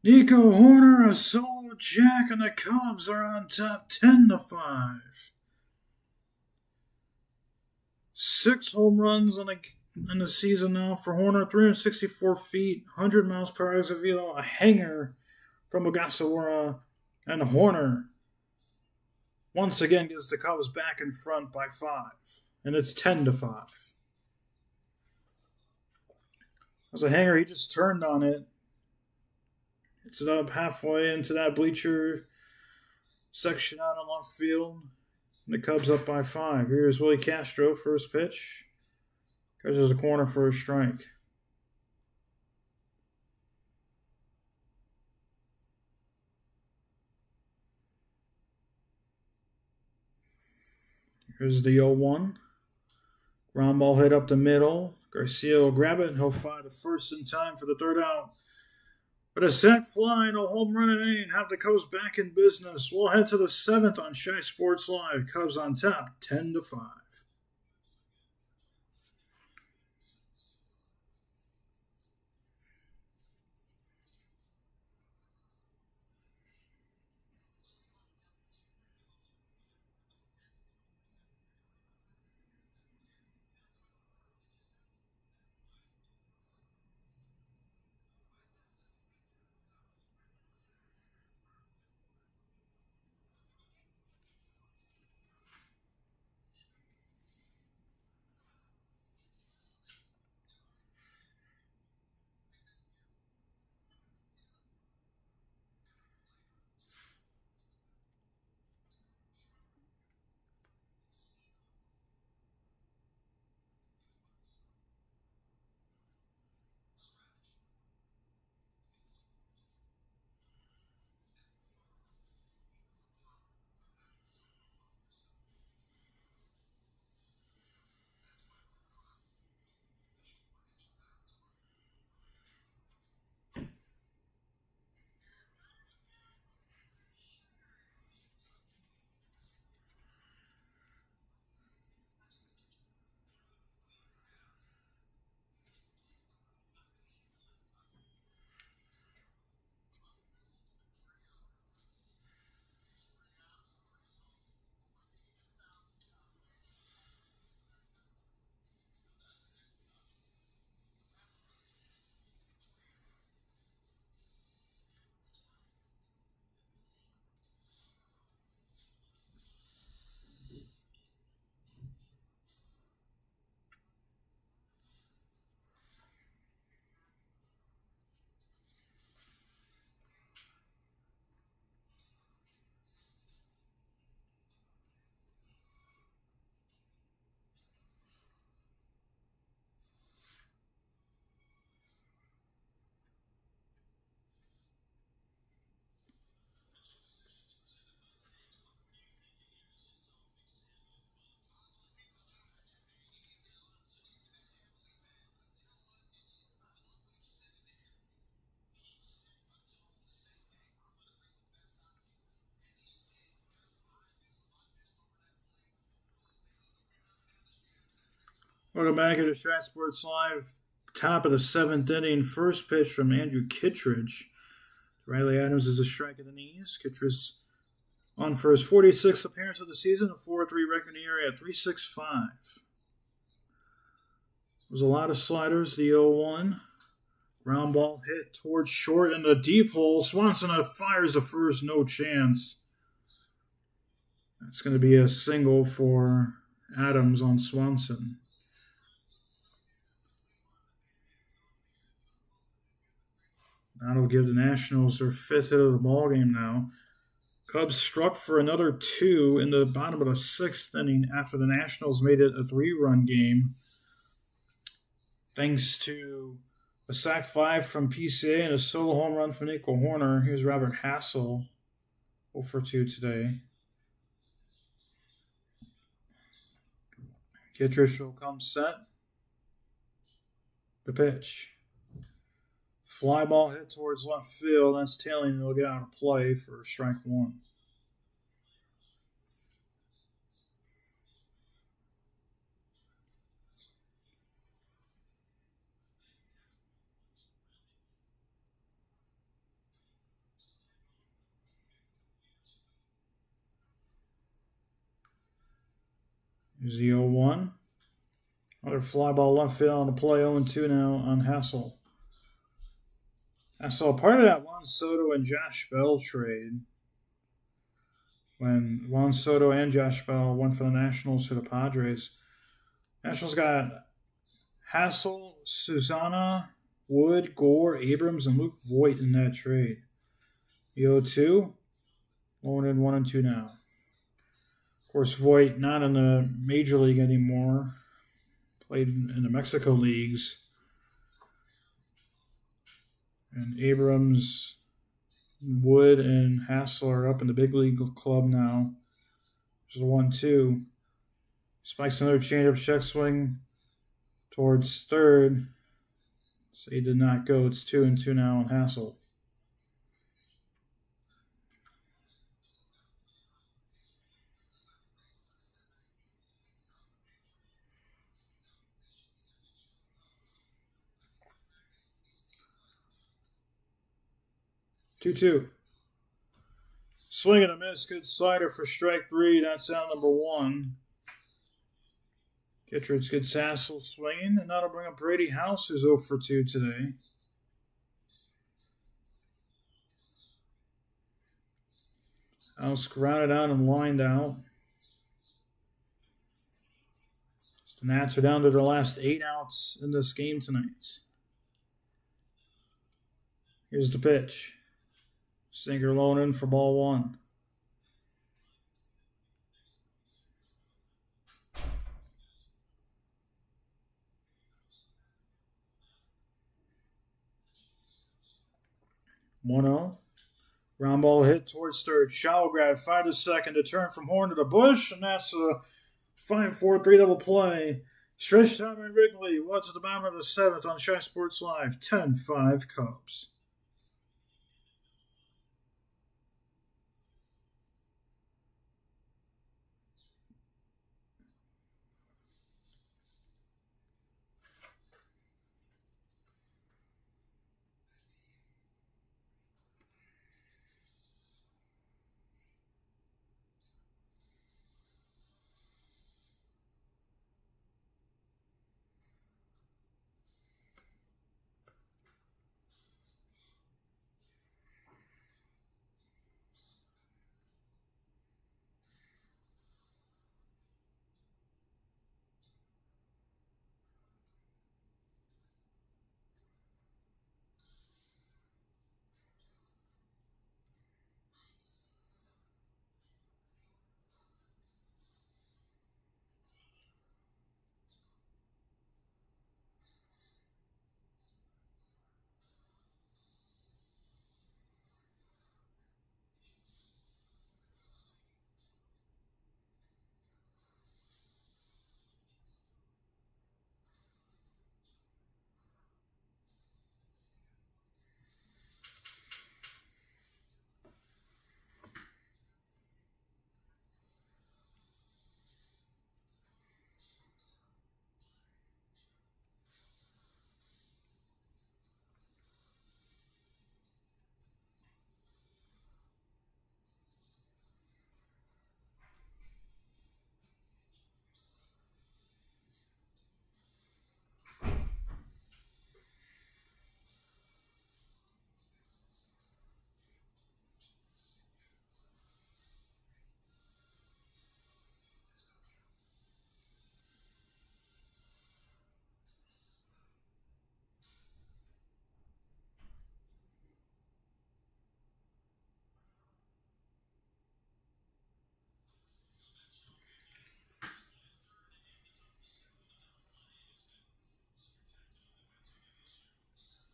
Nico Horner, a solo jack, and the Cubs are on top 10-5. 6 home runs in the season now for Horner. 364 feet, 100 miles per hour exit velo, a hanger from Ogasawara, and Horner once again gets the Cubs back in front by 5, and it's 10-5. As a hanger, he just turned on it. It's up halfway into that bleacher section out on left field. And the Cubs up by 5. Here's Willie Castro, first pitch. Catches a corner for a strike. Here's the 0-1. Ground ball hit up the middle. Garcia will grab it, and he'll fly to first in time for the third out. But a sac fly, no home run inning, have the Cubs back in business. We'll head to the 7th on Shy Sports Live. Cubs on top, 10-5. Welcome back to Strat Sports Live. Top of the 7th inning. First pitch from Andrew Kittredge. Riley Adams is a strike at the knees. Kittredge on for his 46th appearance of the season, a 4.3 record ERA at 3.65. There's a lot of sliders. The 0-1. Round ball hit towards short in the deep hole. Swanson fires the first, no chance. That's going to be a single for Adams on Swanson. That'll give the Nationals their 5th hit of the ballgame now. Cubs struck for another 2 in the bottom of the 6th inning after the Nationals made it a 3-run game. Thanks to a sac fly from PCA and a solo home run from Nico Horner. Here's Robert Hassel, 0 for 2 today. Kittredge will come set. The pitch. Fly ball hit towards left field. That's tailing. It'll get out of play for strike 1. Here's the 0-1. Another fly ball left field on the play. 0-2 now on Hassel. Hassel, part of that Juan Soto and Josh Bell trade, when Juan Soto and Josh Bell went for the Nationals to the Padres. Nationals got Hassel, Susana, Wood, Gore, Abrams, and Luke Voigt in that trade. The 0-2, lowered in 1-2 now. Of course, Voigt not in the major league anymore. Played in the Mexico leagues. And Abrams, Wood, and Hassel are up in the big league club now. There's a 1-2. Spikes another changeup, check swing towards third. So he did not go. It's 2-2 now on Hassel. Two. Swing and a miss. Good slider for strike 3. That's out number 1. Kittredge gets Hassel swinging, and that'll bring up Brady House, who's 0 for 2 today. House grounded out and lined out. The Nats are down to their last 8 outs in this game tonight. Here's the pitch. Sinker low in for ball 1. Ground ball hit towards third. Shallow grab, 5 to second. To turn from Horn to the bush, and that's a 5-4-3 double play. Stretch time in Wrigley. What's at the bottom of the 7th on Shy Sports Live. 10-5 Cubs.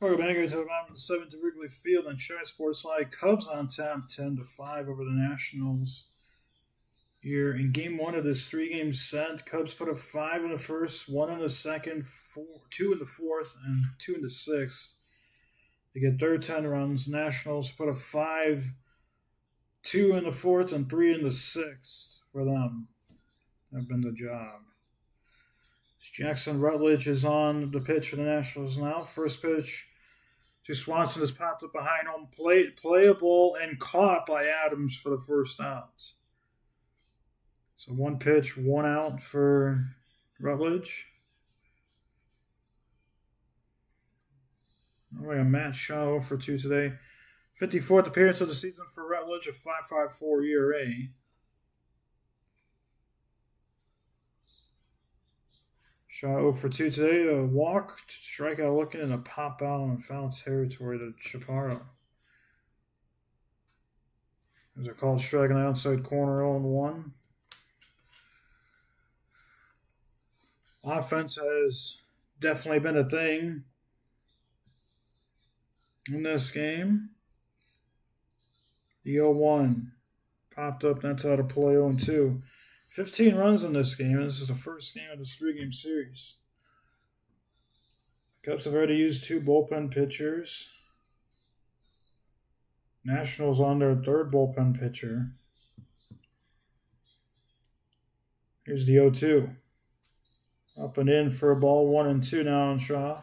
Welcome back to the bottom of the seventh at Wrigley Field on Shy Sports Live. Cubs on top 10-5 over the Nationals. Here in game one of this three-game set, Cubs put up 5 in the first, 1 in the second, 2 in the fourth, and 2 in the sixth. They get their 10 runs. Nationals put up 5, 2 in the fourth, and 3 in the sixth for them. That's been the job. Jackson Rutledge is on the pitch for the Nationals now. First pitch to Swanson is popped up behind home plate, playable and caught by Adams for the first out. So one pitch, 1 out for Rutledge. We got Matt Shaw for 2 today. 54th appearance of the season for Rutledge, a 5.54 ERA. Shaw 0 for 2 today. A walk, strikeout looking, and a pop out on foul territory to Chaparro. There's a called strike on the outside corner, 0-1. Offense has definitely been a thing in this game. The 0-1 popped up, that's out of play, 0-2. 15 runs in this game. This is the first game of this three-game series. Cubs have already used 2 bullpen pitchers. Nationals on their third bullpen pitcher. Here's the 0-2. Up and in for a ball, 1-2 now on Shaw.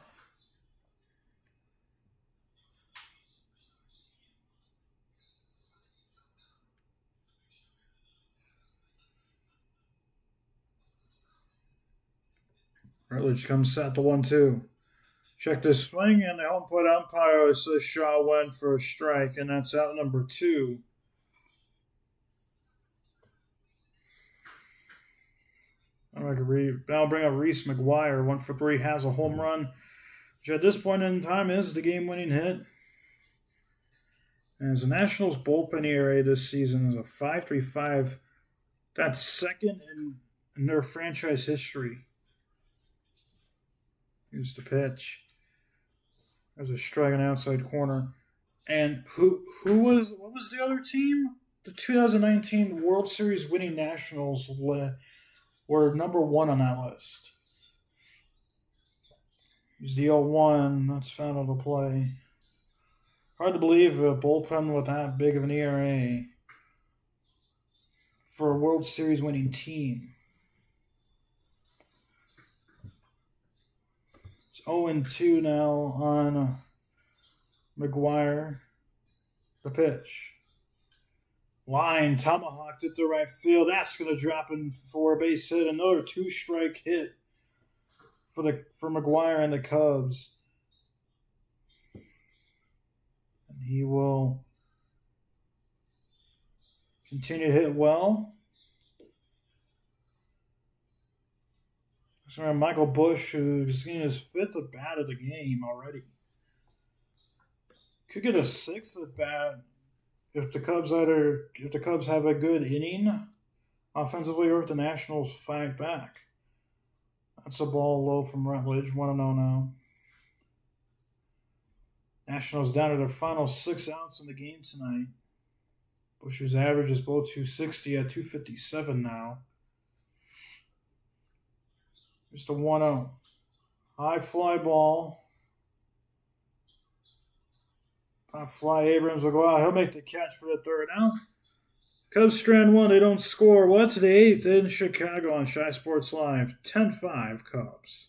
Rutledge comes set to 1-2. Check this swing, and the home plate umpire says Shaw went for a strike, and that's out number 2. I'll bring up Reese McGuire. 1 for 3, has a home run, which at this point in time is the game-winning hit. And the Nationals' bullpen ERA this season is a 5.35. That's second in their franchise history. Here's the pitch. There's a strike on the outside corner. And what was the other team? The 2019 World Series winning Nationals were number 1 on that list. Here's the 0-1. That's foul on the play. Hard to believe a bullpen with that big of an ERA for a World Series winning team. It's 0-2 now on McGuire. The pitch. Line, tomahawked it to right field. That's going to drop in for a base hit. Another 2-strike hit for McGuire and the Cubs. And he will continue to hit well. So Michael Busch, who's getting his 5th at bat of the game already. Could get a 6th at bat if the Cubs have a good inning offensively, or if the Nationals fight back. That's a ball low from Rutledge, 1-0 now. Nationals down to their final 6 outs in the game tonight. Busch's average is below 260 at 257 now. Just a 1-0. High fly ball. Pop fly, Abrams will go out. He'll make the catch for the 3rd out. Cubs strand 1, they don't score. Well, it's the 8th in Chicago on Shy Sports Live. 10-5 Cubs.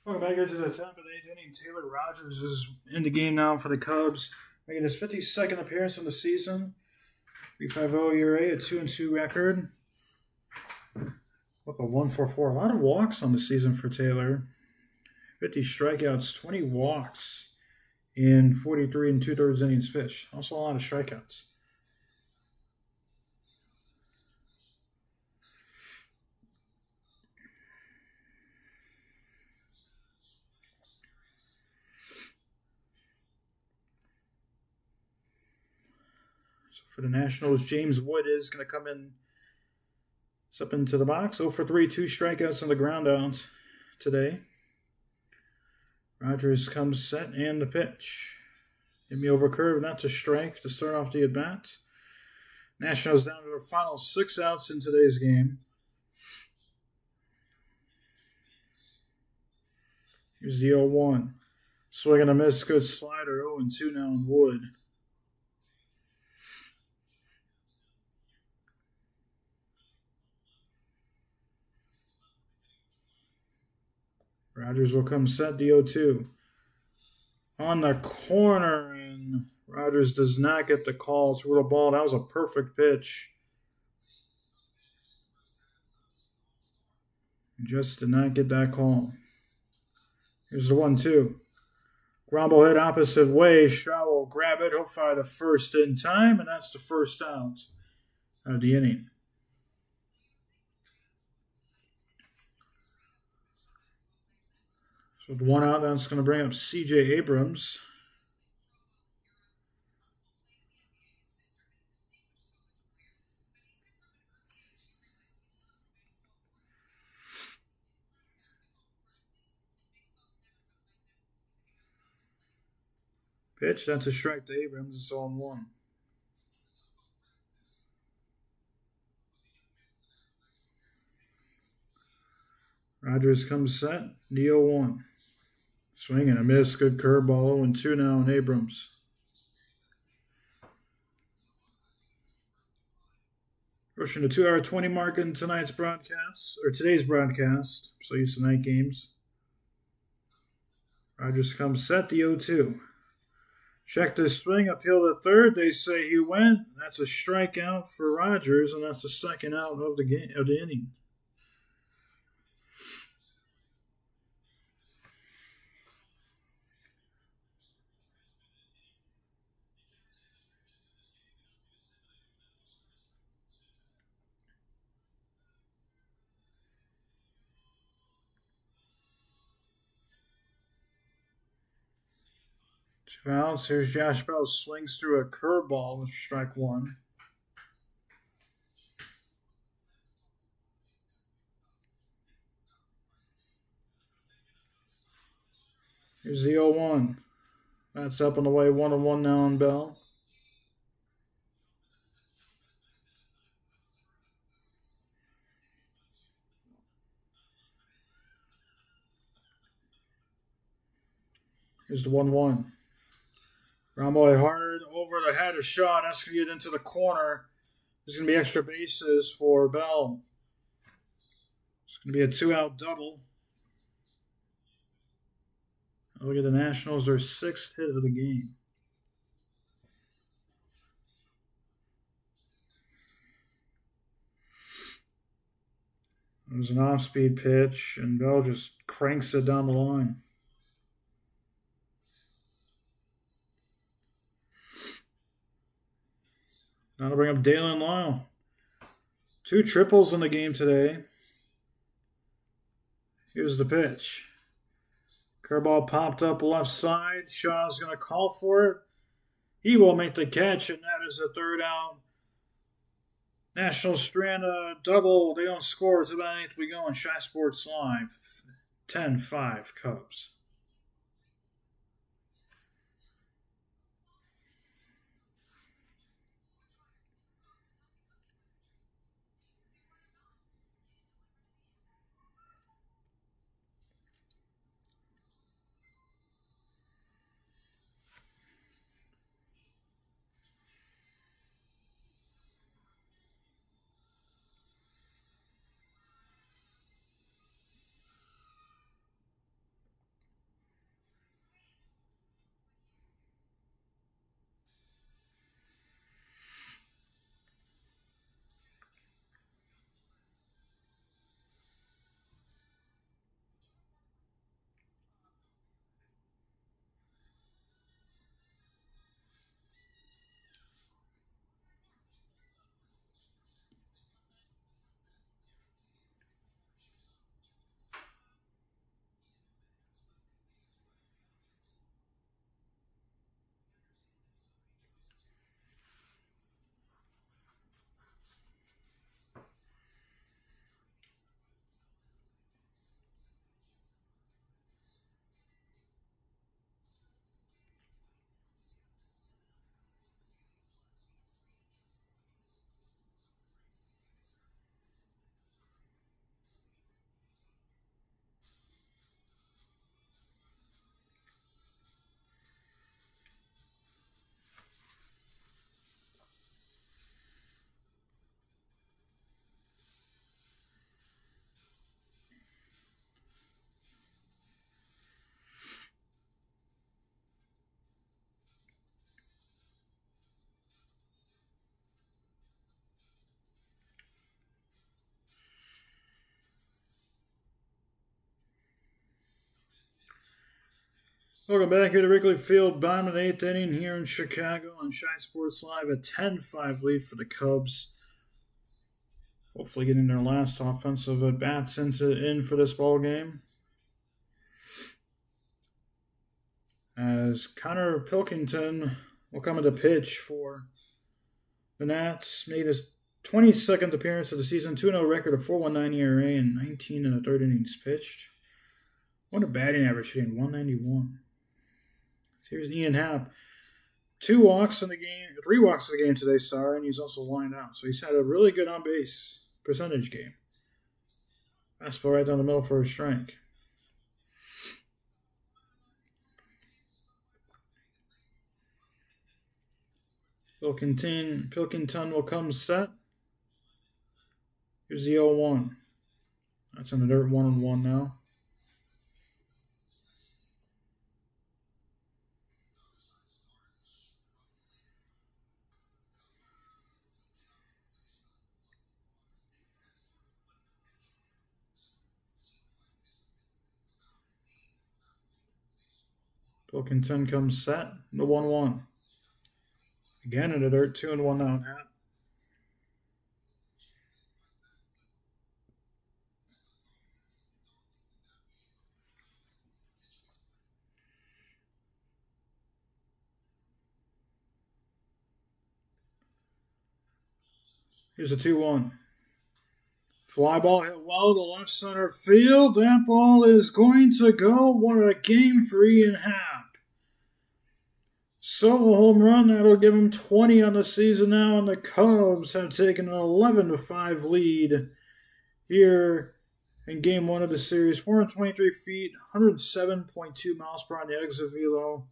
Welcome back into the top of the 8th inning. Taylor Rogers is in the game now for the Cubs, making his 52nd appearance in the season. 3.50 ERA, a 2-2 record. Up a 1.44. A lot of walks on the season for Taylor. 50 strikeouts, 20 walks in 43 and 2/3 innings pitched. Also a lot of strikeouts. For the Nationals, James Wood is going to come in, step into the box. 0 for 3, 2 strikeouts on the ground out today. Rogers comes set and the pitch. Hit me over curve, not to strike to start off the at-bat. Nationals down to their final 6 outs in today's game. Here's the 0-1. Swing and a miss, good slider. 0-2 now in Wood. Rogers will come set, the 0-2. On the corner, and Rogers does not get the call through the ball. That was a perfect pitch. Just did not get that call. Here's the 1-2. Ground ball hit opposite way. Shaw will grab it. He'll fire the first in time, and that's the first out of the inning. So with 1 out, that's going to bring up C.J. Abrams. Pitch, that's a strike to Abrams. It's 0-1. Rogers comes set, the 0-1. Swing and a miss, good curveball. 0-2 now in Abrams. Pushing the 2-hour 20 mark in today's broadcast. So used to night games. Rogers comes set, the 0-2. Check this swing, appeal to third. They say he went. That's a strikeout for Rogers, and that's the second out of the inning. Two outs. Here's Josh Bell. Swings through a curveball with strike 1. Here's the 0-1. That's up and away. 1-1 now on Bell. Here's the 1-1. Ground ball hard over the head of Shaw. That's going to get into the corner. There's going to be extra bases for Bell. It's going to be a 2-out double. Look at the Nationals, their 6th hit of the game. It was an off-speed pitch, and Bell just cranks it down the line. Now to bring up Dalen Lyle. 2 triples in the game today. Here's the pitch. Curveball popped up left side. Shaw's going to call for it. He will make the catch, and that is the 3rd out. Nationals strand a double. They don't score. It's about 8th we go on Shy Sports Live. 10-5 Cubs. Welcome back here to Wrigley Field. Bottom of the 8th inning here in Chicago on Shy Sports Live. A 10-5 lead for the Cubs. Hopefully getting their last offensive at-bats in for this ball game. As Connor Pilkington will come into pitch for the Nats. Made his 22nd appearance of the season. 2-0 record of 4.19 ERA and 19 in the third innings pitched. What a batting average hitting 191. Here's Ian Happ. 3 walks in the game today, and he's also lined out. So he's had a really good on-base percentage game. Fastball right down the middle for a strike. Pilkington will come set. Here's the 0-1. That's in the dirt, 1-1 now. Pilkington comes set. The 1-1. Again in the dirt, 2-1 now. Here's a 2-1. Fly ball hit well to left center field. That ball is going to go. What a game for Ian Happ. Solo home run. That'll give him 20 on the season now. And the Cubs have taken an 11-5 lead here in game 1 of the series. 423 feet, 107.2 miles per hour on the exit velo.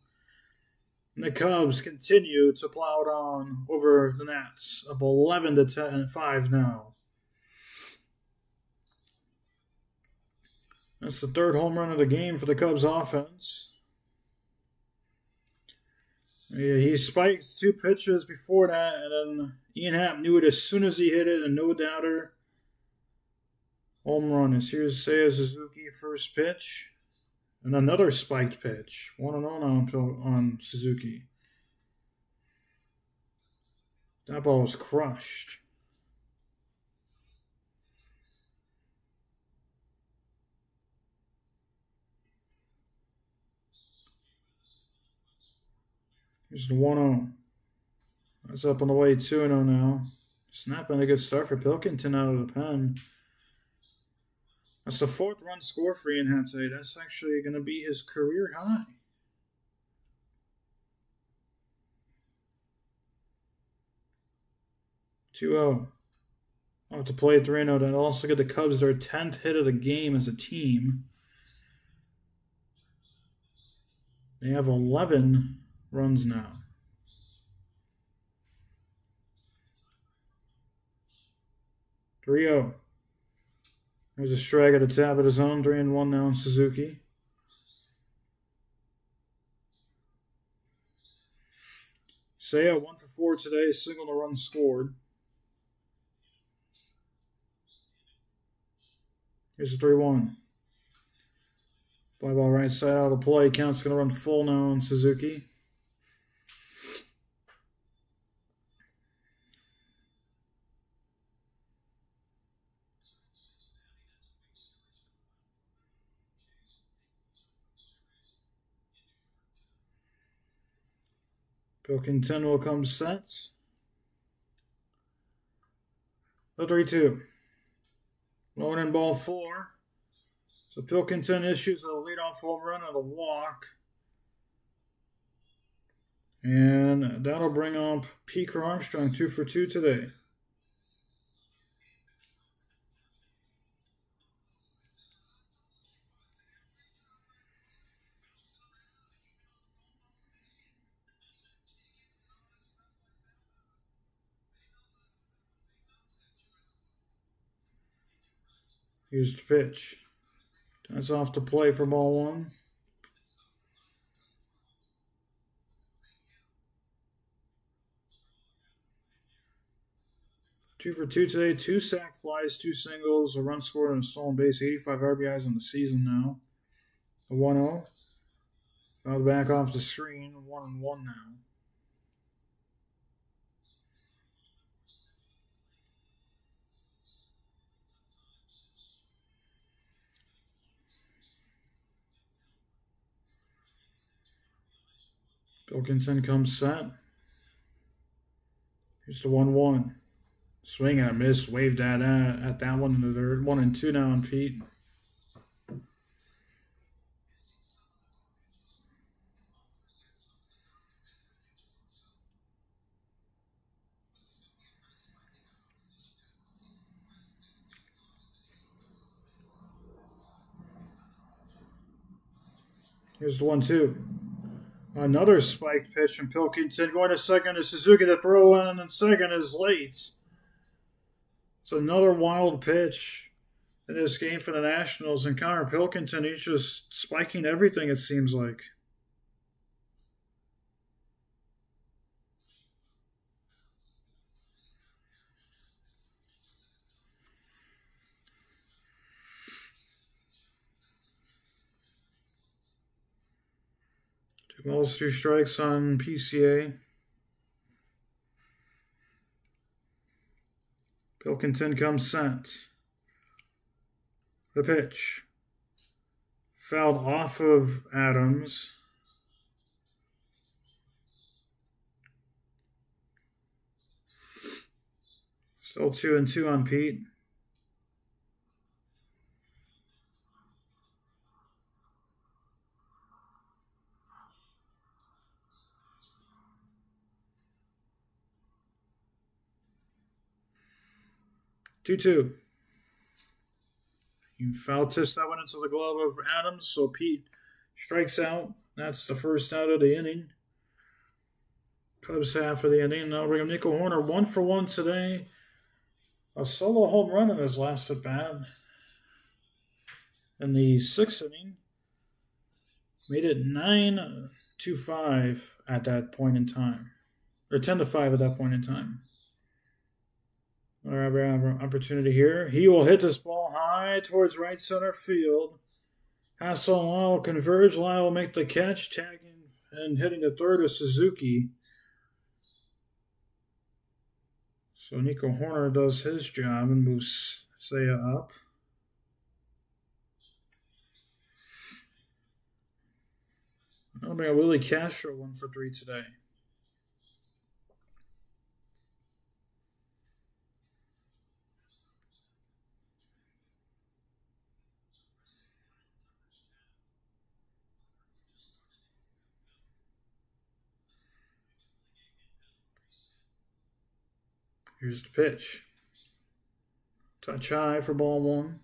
And the Cubs continue to plow it on over the Nats. Up 11-5 now. That's the 3rd home run of the game for the Cubs offense. Yeah, he spiked 2 pitches before that, and then Ian Happ knew it as soon as he hit it, and no doubter. Home run is here's Seiya Suzuki, first pitch. And another spiked pitch. 1-0 now on Suzuki. That ball was crushed. Here's the 1-0. That's up on the way, 2-0 now. Snapping a good start for Pilkington out of the pen. That's the 4th run score for Ian Happ today. That's actually going to be his career high. 2-0. Off to play 3-0. That'll also get the Cubs their 10th hit of the game as a team. They have 11 runs now. There's a strike at the top of the zone. 3-1 now on Suzuki. Seiya 1 for 4 today. Single to run scored. Here's a 3-1. Fly ball right side out of play. Count's going to run full now on Suzuki. Pilkington will come sets. The 3-2. Low in ball 4. So Pilkington issues a leadoff home run and a walk. And that'll bring up Peaker Armstrong 2 for 2 today. Here's the pitch. That's off the play for ball 1. Two for 2 today. 2 sac flies, 2 singles, a run scored, and a stolen base. 85 RBIs on the season now. A 1-0. Fouled back off the screen. 1-1 now. Pilkington comes set. Here's the 1-1. Swing and a miss. Waved at that one in the third. 1-2 now on Pete. Here's the 1-2. Another spiked pitch from Pilkington. Going to second is Suzuki to throw in, and second is late. It's another wild pitch in this game for the Nationals. And Connor Pilkington, he's just spiking everything, it seems like. Two balls, 2 strikes on PCA. Pilkington comes set. The pitch. Fouled off of Adams. Still 2-2 on Pete. Two. You foul tips that one into the glove of Adams, so Pete strikes out. That's the first out of the inning. Cubs half of the inning. Now bring him Nico Horner 1-for-1 today. A solo home run in his last at bat. In the 6th inning, made it 9-5 at that point in time, or 10-5 at that point in time. Another opportunity here. He will hit this ball high towards right center field. Hassel and Lyle will converge. Lyle will make the catch, tagging and hitting the third is Suzuki. So Nico Horner does his job and moves Seiya up. I'll bring a Willie Castro 1-for-3 today. Here's the pitch. Touch high for ball 1.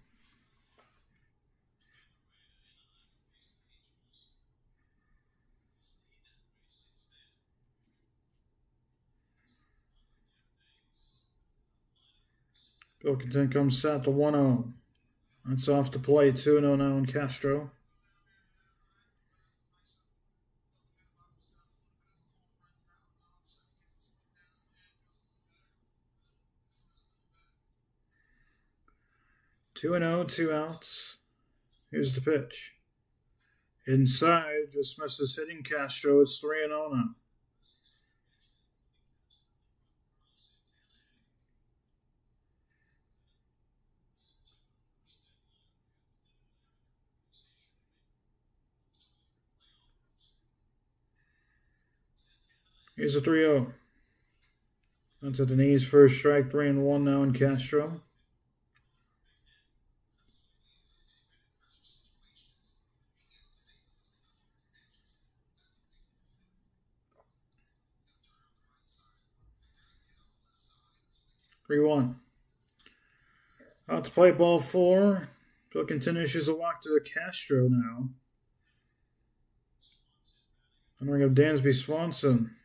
Pilkington comes set to 1-0. That's off the plate. 2-0 now on Castro. Two and 0, 2 outs. Here's the pitch. Inside, just misses hitting Castro. It's 3-0 now. Here's a 3-0. That's at the knees, first strike, 3-1 now in Castro. One. Out to play ball 4. Pilkington issues a walk to Castro now. Honoring of Dansby Swanson.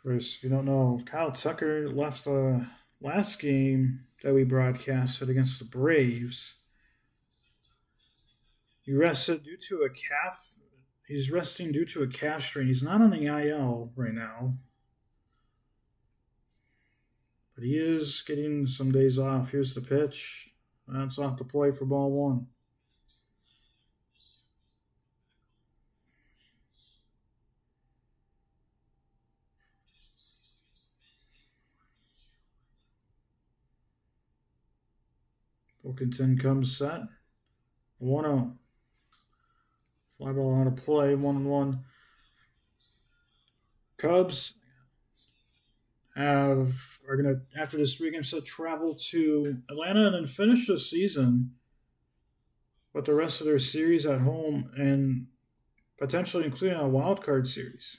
First, if you don't know, Kyle Tucker left the last game that we broadcasted against the Braves. He rested due to a calf. He's resting due to a calf strain. He's not on the IL right now. but he is getting some days off. Here's the pitch. That's off the play for ball one. Wilkinson comes set. 1-0. Fly ball out of play. 1-1. Cubs are going to, after this 3-game set, travel to Atlanta and then finish the season with the rest of their series at home and potentially including a wild card series.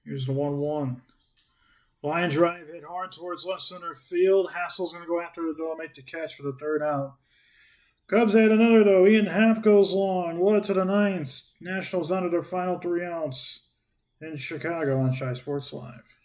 Here's the 1-1. Line drive hit hard towards left center field. Hassel's going to go after the door, make the catch for the third out. Cubs add another, though. Ian Happ goes long. Wood to the ninth. Nationals under their final 3 outs in Chicago on Shy Sports Live.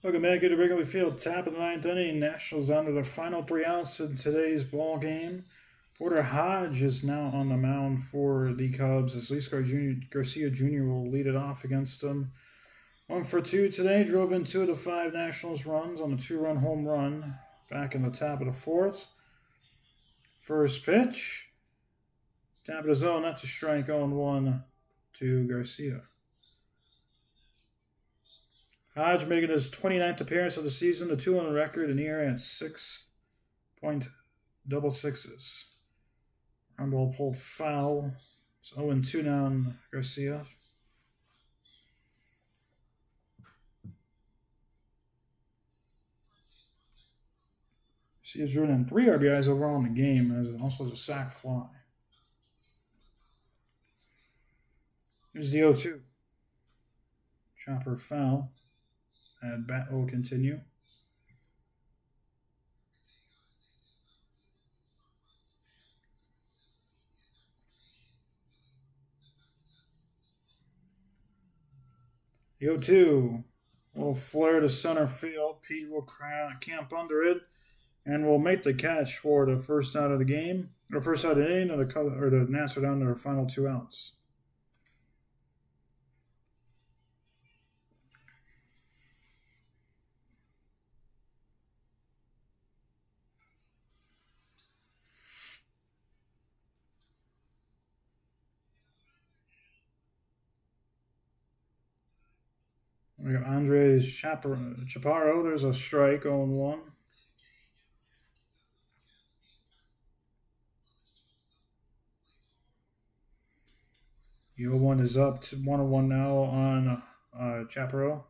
Welcome back into Wrigley Field. Top of the ninth inning. Nationals under the final 3 outs in today's ball game. Porter Hodge is now on the mound for the Cubs as Luis Garcia Jr. will lead it off against them. 1 for 2 today. Drove in 2 of the 5 Nationals runs on a 2-run home run back in the top of the 4th. First pitch. Top of the zone. That's a strike. 0-1 to Garcia. Hodge making his 29th appearance of the season, the 2-1 record, and ERA at 6.66. Ground ball pulled foul. It's 0-2 now on Garcia. Garcia's running 3 RBIs overall in the game, and also has a sac fly. Here's the 0-2. Chopper foul. And bat will continue. The 0-2. Little flare to center field. Pete will camp under it and will make the catch for the first out of the game. Or first out of the inning, or the Nats are down to their final 2 outs. We got Andres Chaparro. There's a strike on 1. The 0-1 is up to 1-1 now on Chaparro.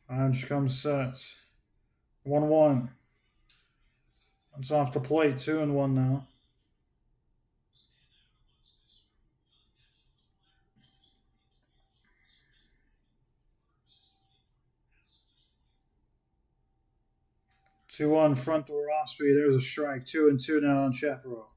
Hodge comes set. 1-1. It's off the plate. 2-1 now. Two on front door off speed. There's a strike. 2-2 now on Chaparro.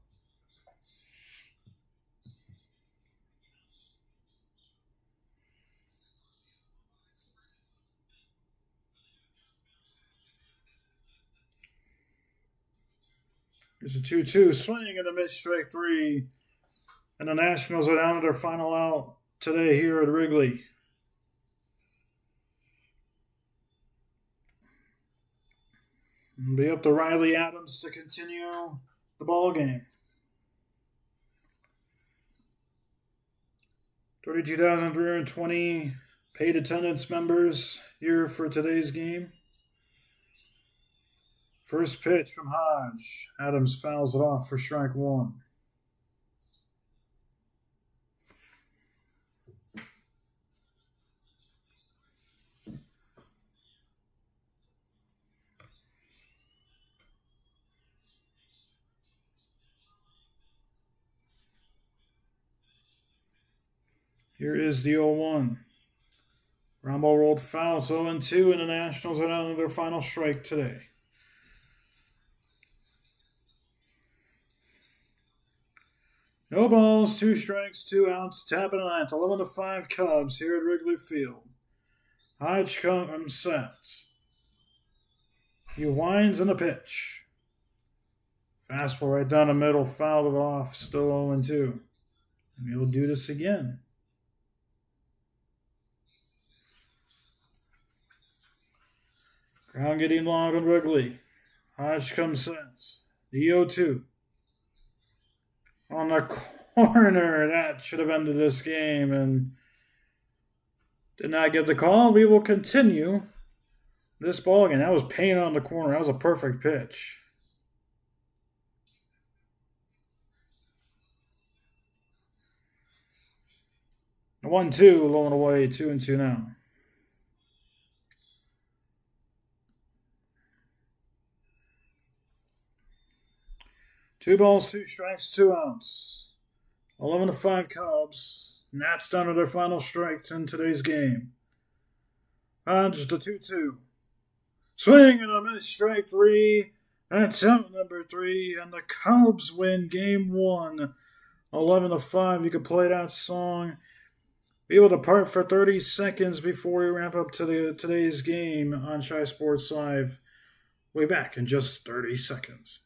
There's a 2-2 swing and a missed strike 3. And the Nationals are down to their final out today here at Wrigley. It'll be up to Riley Adams to continue the ball game. 32,320 paid attendance members here for today's game. First pitch from Hodge. Adams fouls it off for strike 1. Here is the 0-1. Ground ball rolled foul. It's 0-2, and the Nationals are down to their final strike today. No balls, 2 strikes, 2 outs. Tapping the ninth. 11-5 Cubs here at Wrigley Field. Hodge comes set. He winds in the pitch. Fastball right down the middle, fouled it off. Still 0-2. And he'll do this again. Ground getting long on Wrigley. Hodge comes set. The 0-2. On the corner. That should have ended this game and did not get the call. We will continue this ball game. That was pain on the corner. That was a perfect pitch. The 1-2, low and away. 2-2 now. Two balls, 2 strikes, 2 outs. 11-5 Cubs. Nats down to their final strike in today's game. Hodge the 2-2. Swing and a miss, strike 3. That's out number 3. And the Cubs win game 1. 11-5. You can play that song. Be able to part for 30 seconds before we wrap up today's game on Shy Sports Live. We'll be back in just 30 seconds.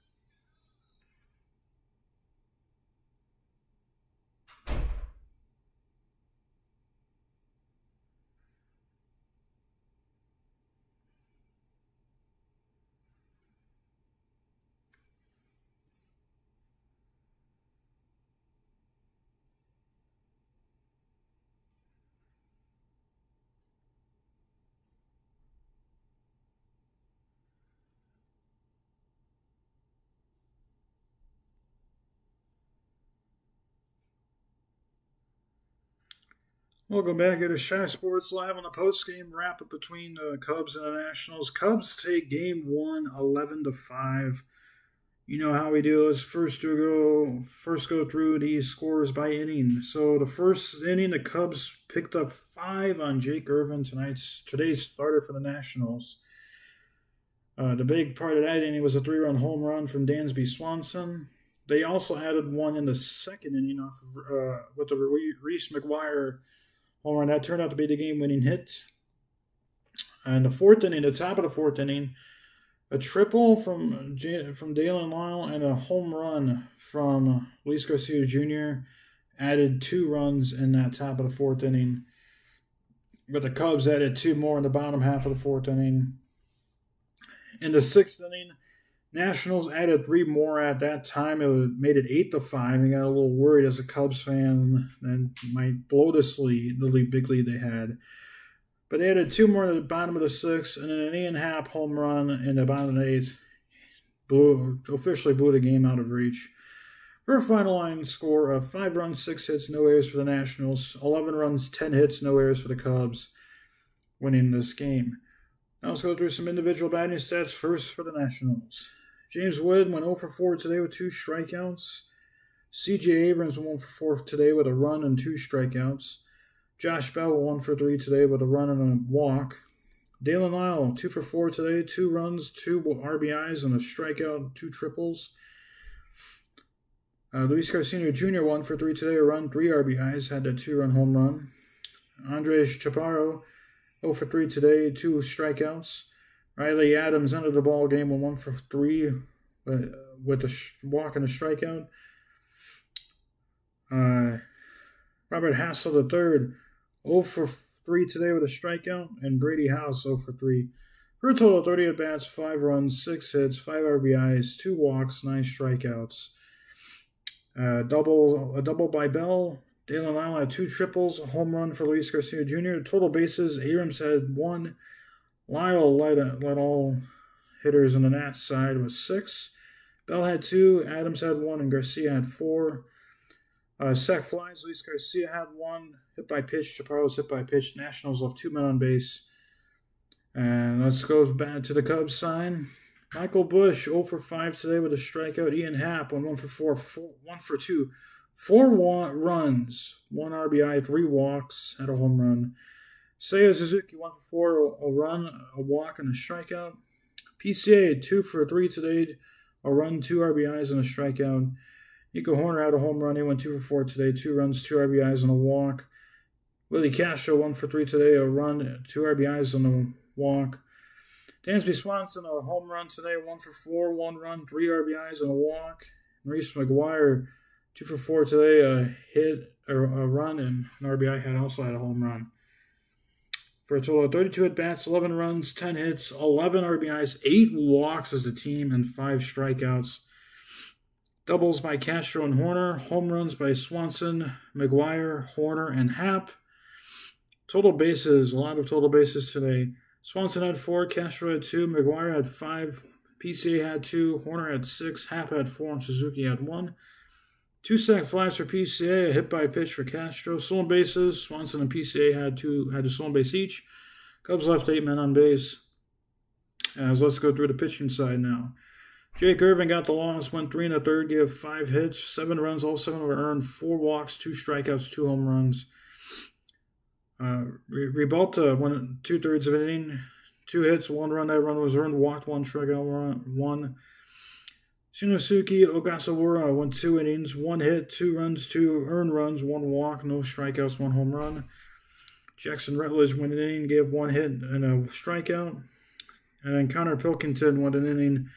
Welcome back to Shy Sports Live on the post-game wrap-up between the Cubs and the Nationals. Cubs take game 1, 11-5. You know how we do this. First go through these scores by inning. So the first inning, the Cubs picked up 5 on Jake Irvin, today's starter for the Nationals. The big part of that inning was a 3-run home run from Dansby Swanson. They also added 1 in the second inning off with the Reese McGuire home run. That turned out to be the game-winning hit. And the fourth inning, the top of the fourth inning, a triple from Dalen Lyle and a home run from Luis Garcia Jr. added 2 runs in that top of the fourth inning. But the Cubs added 2 more in the bottom half of the fourth inning. In the sixth inning, Nationals added 3 more at that time. Made it 8-5. And got a little worried as a Cubs fan and might blow this lead, the big lead they had. But they added 2 more at the bottom of the 6th, and then an Ian Happ home run in the bottom of the 8th officially blew the game out of reach. For a final line score of 5 runs, 6 hits, no errors for the Nationals, 11 runs, 10 hits, no errors for the Cubs, winning this game. Now let's go through some individual batting stats first for the Nationals. James Wood went 0 for 4 today with 2 strikeouts. C.J. Abrams went 1 for 4 today with a run and 2 strikeouts. Josh Bell 1 for 3 today with a run and a walk. Dalen Lyle 2 for 4 today, 2 runs, 2 RBIs, and a strikeout, 2 triples. Luis Garcia Jr. 1 for 3 today, a run, 3 RBIs, had that 2-run home run. Andres Chaparro 0 for 3 today, 2 strikeouts. Riley Adams entered the ball game with 1 for 3 with a walk and a strikeout. Robert Hassel III 0 for 3 today with a strikeout, and Brady House 0 for 3. For a total of 30 at-bats, 5 runs, 6 hits, 5 RBIs, 2 walks, 9 strikeouts. A double by Bell. Dalen Lyle had 2 triples, a home run for Luis Garcia Jr. Total bases, Abrams had 1. Lyle led all hitters on the Nats side with 6. Bell had 2, Adams had 1, and Garcia had 4. Sac flies, Luis Garcia had 1. Hit by pitch, Chaparro's hit by pitch. Nationals left 2 men on base. And let's go back to the Cubs side. Michael Busch 0 for 5 today with a strikeout. Ian Happ went 1 for 1 for 2. 4 runs, 1 RBI, 3 walks, had a home run. Seiya Suzuki 1 for 4, a run, a walk, and a strikeout. PCA 2 for 3 today, a run, 2 RBIs, and a strikeout. Nico Horner had a home run. He went 2 for 4 today, 2 runs, 2 RBIs, and a walk. Willie Castro 1 for 3 today, a run, 2 RBIs, and a walk. Dansby Swanson a home run today, 1 for 4, 1 run, 3 RBIs, and a walk. Reese McGuire 2 for 4 today, a run, and an RBI also had a home run. For a total of 32 at-bats, 11 runs, 10 hits, 11 RBIs, 8 walks as a team, and 5 strikeouts. Doubles by Castro and Horner. Home runs by Swanson, McGuire, Horner, and Happ. Total bases, a lot of total bases today. Swanson had 4, Castro had 2, McGuire had 5, PCA had 2, Horner had 6, Happ had 4, and Suzuki had 1. 2 sac flies for PCA, a hit by pitch for Castro. Stolen bases, Swanson and PCA had a stolen base each. Cubs left 8 men on base. Let's go through the pitching side now. Jake Irvin got the loss, went 3 1/3, gave 5 hits, 7 runs, all 7 were earned, 4 walks, 2 strikeouts, 2 home runs. Ribalta went 2/3 of an inning, 2 hits, 1 run. That run was earned, walked 1, strikeout 1. Shinosuke Ogasawara went 2 innings, 1 hit, 2 runs, 2 earned runs, 1 walk, no strikeouts, 1 home run. Jackson Rutledge went an inning, gave 1 hit and a strikeout. And then Connor Pilkington went an inning,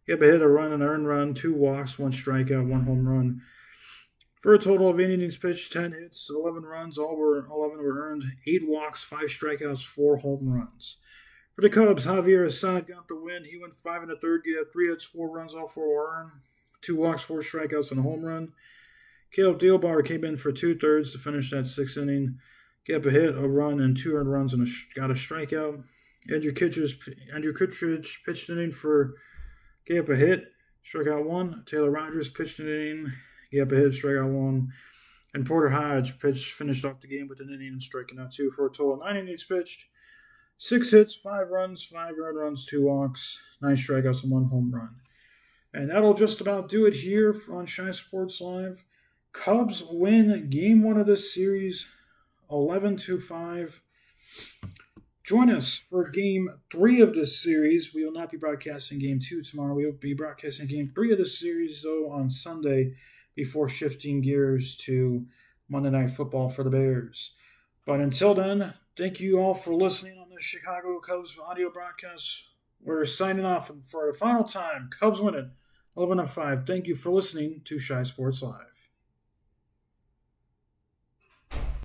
gave a hit, a run, an earned run, 2 walks, 1 strikeout, 1 home run. For a total of 8 innings pitched, 10 hits, 11 runs, 11 were earned, 8 walks, 5 strikeouts, 4 home runs. For the Cubs, Javier Assad got the win. He went 5 1/3, gave 3 hits, 4 runs, all 4 were earned, 2 walks, 4 strikeouts, and a home run. Caleb Thielbar came in for 2/3 to finish that 6th inning. Gave a hit, a run, and 2 earned runs, and got a strikeout. Andrew Kittredge pitched an inning gave up a hit, struck out 1. Taylor Rogers pitched an inning, gave up a hit, struck out 1. And Porter Hodge finished off the game with an inning and striking out 2 for a total of 9 innings pitched. 6 hits, 5 runs, 5 earned runs, 2 walks, 9 strikeouts, and 1 home run. And that'll just about do it here on Shy Sports Live. Cubs win Game 1 of this series, 11-5. Join us for Game 3 of this series. We will not be broadcasting Game 2 tomorrow. We will be broadcasting Game 3 of this series, though, on Sunday before shifting gears to Monday Night Football for the Bears. But until then, thank you all for listening on this Chicago Cubs audio broadcast. We're signing off for the final time. Cubs win it, 11-5. Thank you for listening to Shy Sports Live.